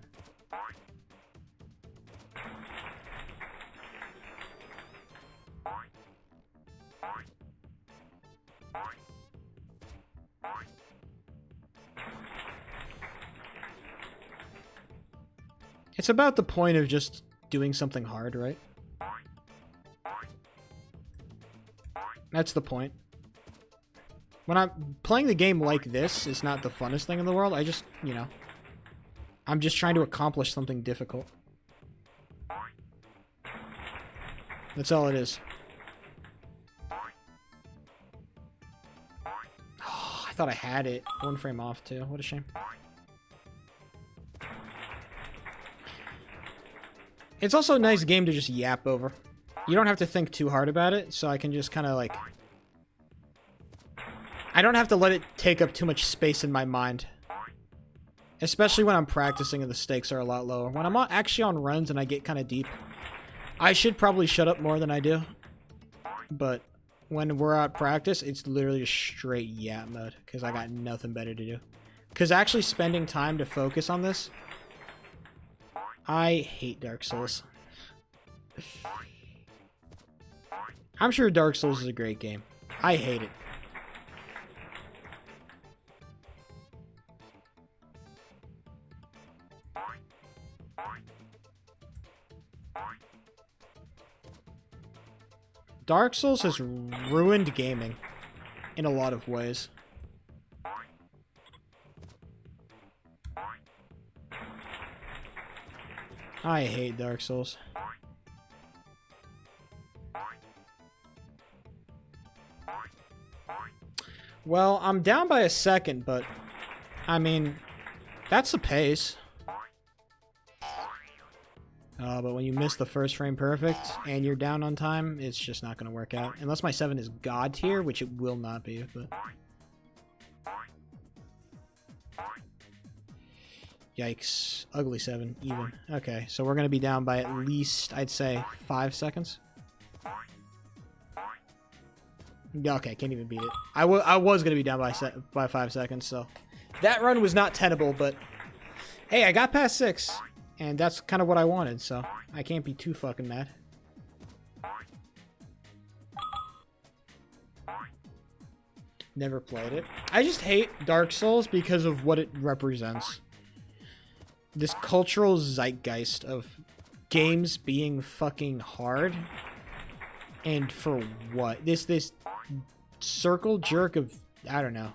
It's about the point of just doing something hard, right? That's the point. When I'm playing the game like this, it's not the funnest thing in the world. I just, you know, I'm just trying to accomplish something difficult. That's all it is. Oh, I thought I had it. 1 frame off, too. What a shame. It's also a nice game to just yap over. You don't have to think too hard about it, so I can just kind of like... I don't have to let it take up too much space in my mind. Especially when I'm practicing and the stakes are a lot lower. When I'm actually on runs and I get kind of deep, I should probably shut up more than I do. But when we're at practice, it's literally just straight yap mode, because I got nothing better to do. Because actually spending time to focus on this... I hate Dark Souls. I'm sure Dark Souls is a great game. I hate it. Dark Souls has ruined gaming in a lot of ways. I hate Dark Souls. Well, I'm down by a second, but I mean, that's the pace. But when you miss the first frame perfect and you're down on time, it's just not going to work out. Unless my 7 is God tier, which it will not be. But yikes. Ugly 7, even. Okay, so we're going to be down by at least, I'd say, 5 seconds. Okay, can't even beat it. I was going to be down by 5 seconds, so... That run was not tenable, but... Hey, I got past 6. And that's kind of what I wanted, so I can't be too fucking mad. Never played it. I just hate Dark Souls because of what it represents. This cultural zeitgeist of games being fucking hard. And for what? This circle jerk of... I don't know.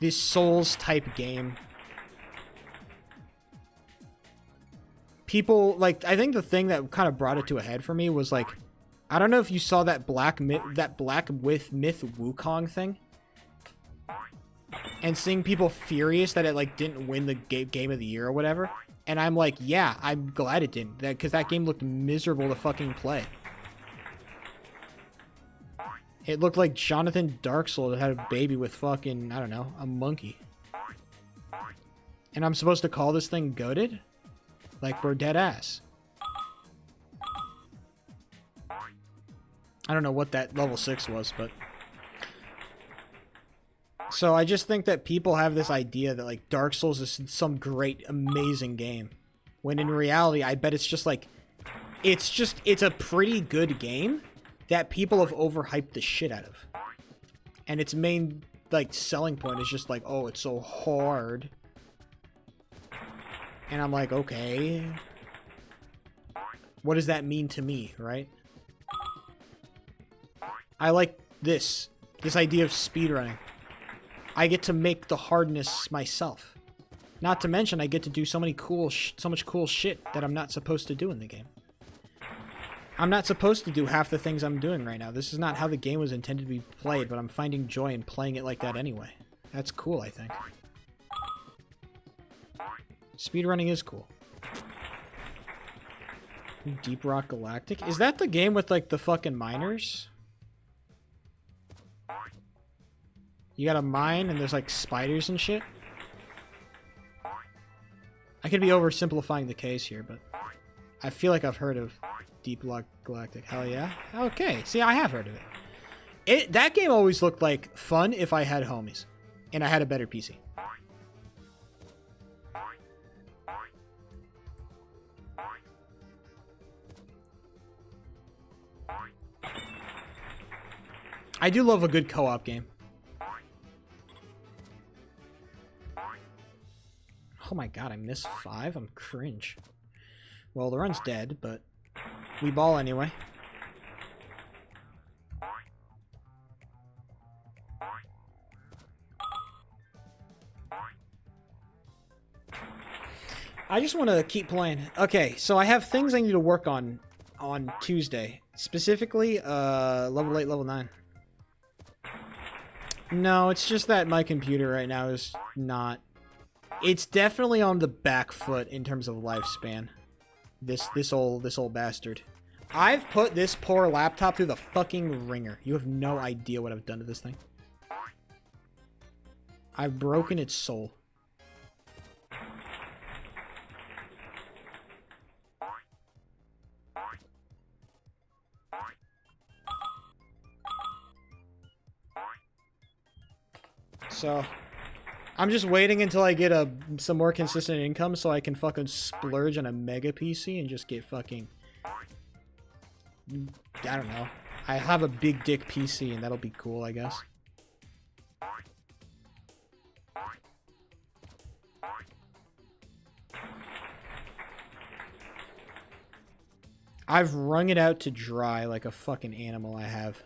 This Souls type game. People, like, I think the thing that kind of brought it to a head for me was, like, I don't know if you saw that Black Myth Wukong thing. And seeing people furious that it, like, didn't win the game of the year or whatever. And I'm like, yeah, I'm glad it didn't. Because that game looked miserable to fucking play. It looked like Jonathan Dark Souls had a baby with fucking, I don't know, a monkey. And I'm supposed to call this thing goated? Like, we're dead ass. I don't know what that level 6 was, but... So I just think that people have this idea that, like, Dark Souls is some great, amazing game. When in reality, I bet it's just, like... It's a pretty good game that people have overhyped the shit out of. And its main, like, selling point is just like, oh, it's so hard. And I'm like, okay. What does that mean to me, right? I like this idea of speedrunning. I get to make the hardness myself. Not to mention, I get to do so much cool shit that I'm not supposed to do in the game. I'm not supposed to do half the things I'm doing right now. This is not how the game was intended to be played, but I'm finding joy in playing it like that anyway. That's cool, I think. Speedrunning is cool. Deep Rock Galactic? Is that the game with, like, the fucking miners? You got a mine and there's, like, spiders and shit? I could be oversimplifying the case here, but I feel like I've heard of Deep Rock Galactic. Hell yeah. Okay, see, I have heard of it. That game always looked like fun if I had homies. And I had a better PC. I do love a good co-op game. Oh my god, I missed 5? I'm cringe. Well, the run's dead, but we ball anyway. I just want to keep playing. Okay, so I have things I need to work on Tuesday. Specifically, level 8, level 9. No, it's just that my computer right now is not... It's definitely on the back foot in terms of lifespan. This old bastard. I've put this poor laptop through the fucking ringer. You have no idea what I've done to this thing. I've broken its soul. So, I'm just waiting until I get some more consistent income so I can fucking splurge on a mega PC and just get fucking... I don't know. I have a big dick PC and that'll be cool, I guess. I've wrung it out to dry like a fucking animal I have.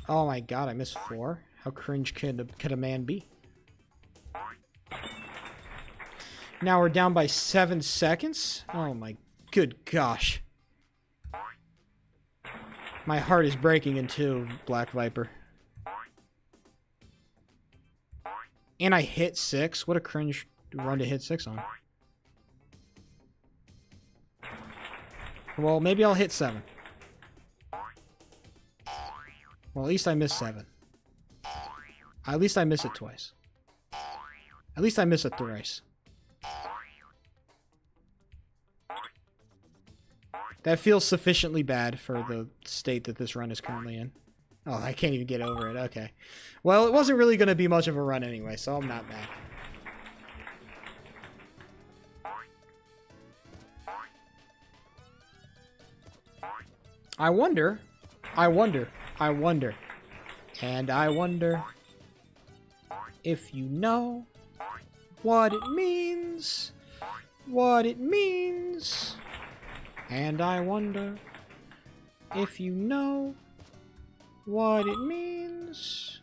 Oh my god, I missed 4? How cringe could a man be? Now we're down by 7 seconds? Oh my good gosh. My heart is breaking in two, Black Viper. And I hit 6? What a cringe run to hit 6 on. Well, maybe I'll hit 7. Well, at least I missed 7. At least I miss it twice. At least I miss it thrice. That feels sufficiently bad for the state that this run is currently in. Oh, I can't even get over it. Okay. Well, it wasn't really going to be much of a run anyway, so I'm not mad. I wonder, and I wonder if you know what it means, and I wonder if you know what it means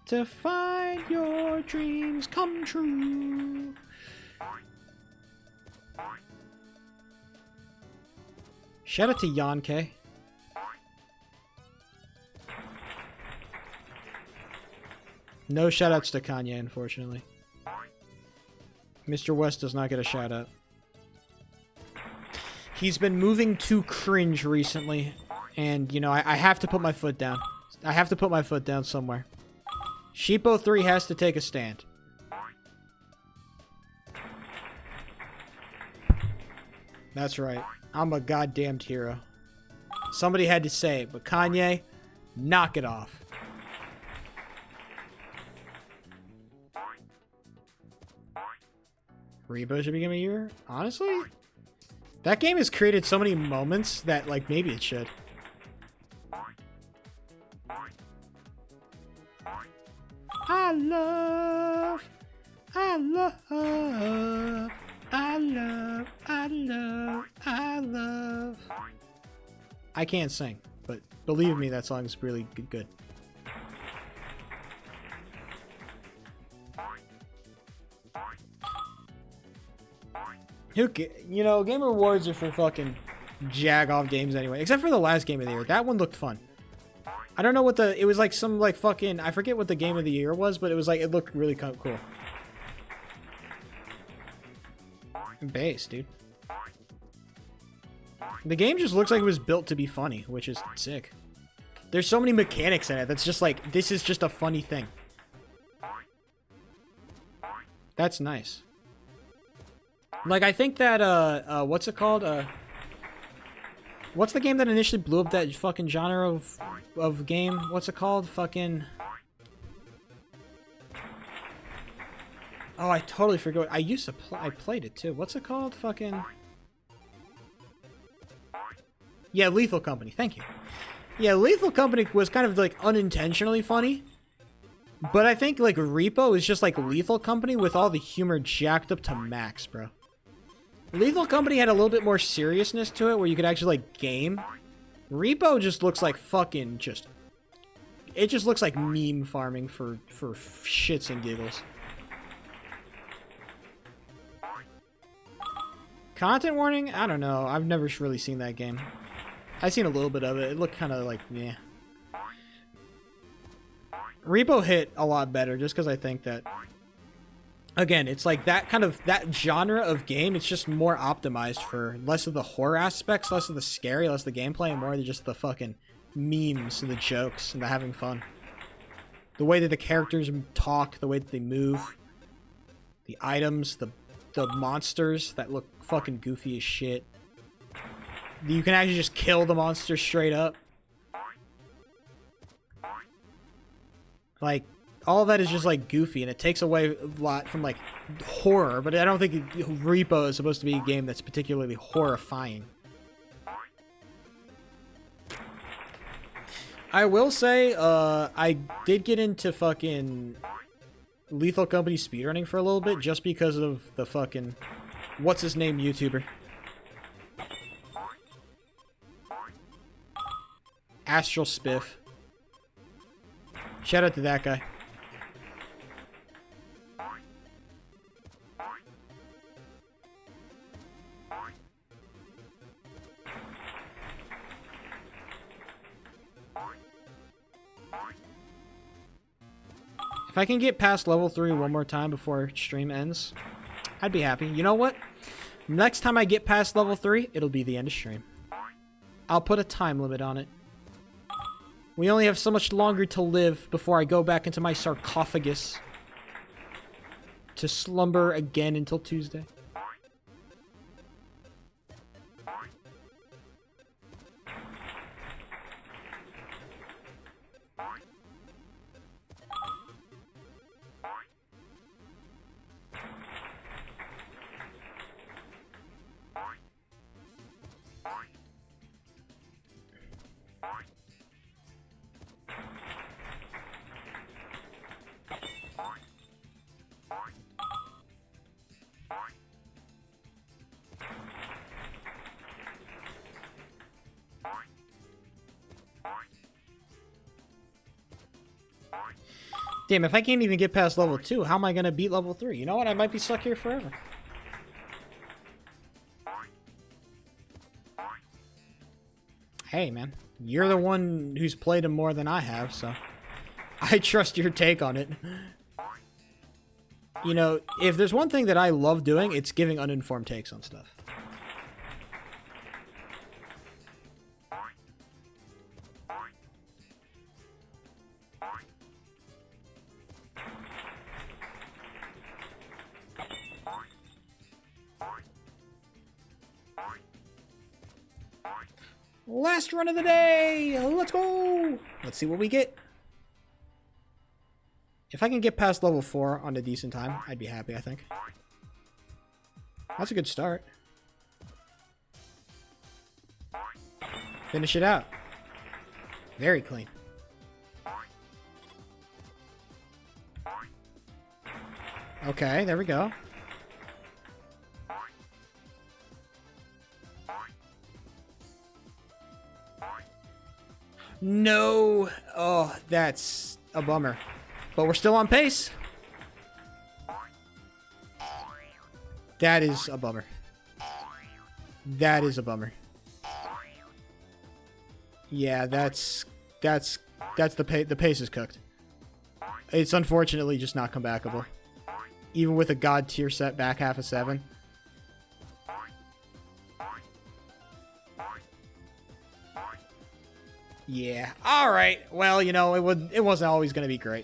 to find your dreams come true. Shout out to Yonke. No shoutouts to Kanye, unfortunately. Mr. West does not get a shoutout. He's been moving too cringe recently, and, you know, I have to put my foot down. I have to put my foot down somewhere. Sheepo 3 has to take a stand. That's right. I'm a goddamned hero. Somebody had to say it, but Kanye, knock it off. Rebo should be Game of the Year? Honestly? That game has created so many moments that, like, maybe it should. I love. I can't sing, but believe me, that song is really good. You know, Game Awards are for fucking jag-off games anyway. Except for the last Game of the Year. That one looked fun. I don't know what it was like some, like, fucking, I forget what the Game of the Year was, but it was like, it looked really kind of cool. Bass, dude. The game just looks like it was built to be funny, which is sick. There's so many mechanics in it that's just like, this is just a funny thing. That's nice. Like, I think that, what's it called? What's the game that initially blew up that fucking genre of game? What's it called? Fucking... Oh, I totally forgot. I used to I played it too. What's it called? Fucking... Yeah, Lethal Company. Thank you. Yeah, Lethal Company was kind of, like, unintentionally funny. But I think, like, Repo is just, like, Lethal Company with all the humor jacked up to max, bro. Lethal Company had a little bit more seriousness to it, where you could actually, like, game. Repo just looks like fucking just... It just looks like meme farming for shits and giggles. Content warning? I don't know. I've never really seen that game. I've seen a little bit of it. It looked kind of like, yeah. Repo hit a lot better, just because I think that... Again, it's like that kind of, that genre of game, it's just more optimized for less of the horror aspects, less of the scary, less of the gameplay, and more of just the fucking memes and the jokes and the having fun. The way that the characters talk, the way that they move, the items, the monsters that look fucking goofy as shit. You can actually just kill the monster straight up. Like, all of that is just, like, goofy, and it takes away a lot from, like, horror, but I don't think Repo is supposed to be a game that's particularly horrifying. I will say, I did get into fucking Lethal Company speedrunning for a little bit just because of the fucking what's his name YouTuber. Astral Spiff. Shout out to that guy. If I can get past level 3 one more time before stream ends, I'd be happy. You know what? Next time I get past level 3, it'll be the end of stream. I'll put a time limit on it. We only have so much longer to live before I go back into my sarcophagus to slumber again until Tuesday. Damn, if I can't even get past level 2, how am I going to beat level 3? You know what? I might be stuck here forever. Hey, man. You're the one who's played him more than I have, so I trust your take on it. You know, if there's one thing that I love doing, it's giving uninformed takes on stuff. Last run of the day! Let's go! Let's see what we get. If I can get past level 4 on a decent time, I'd be happy, I think. That's a good start. Finish it out. Very clean. Okay, there we go. No! Oh, that's a bummer. But we're still on pace. That is a bummer. That is a bummer. Yeah, that's the pace is cooked. It's unfortunately just not comebackable. Even with a god tier set back half of 7. Yeah. Alright. Well, you know, it wasn't always going to be great.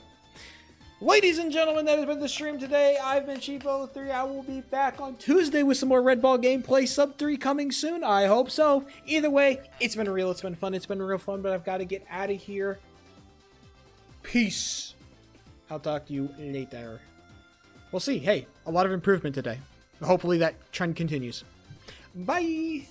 Ladies and gentlemen, that has been the stream today. I've been Cheapo3. I will be back on Tuesday with some more Red Ball gameplay. Sub 3 coming soon. I hope so. Either way, it's been real. It's been fun. It's been real fun, but I've got to get out of here. Peace. I'll talk to you later. We'll see. Hey, a lot of improvement today. Hopefully that trend continues. Bye.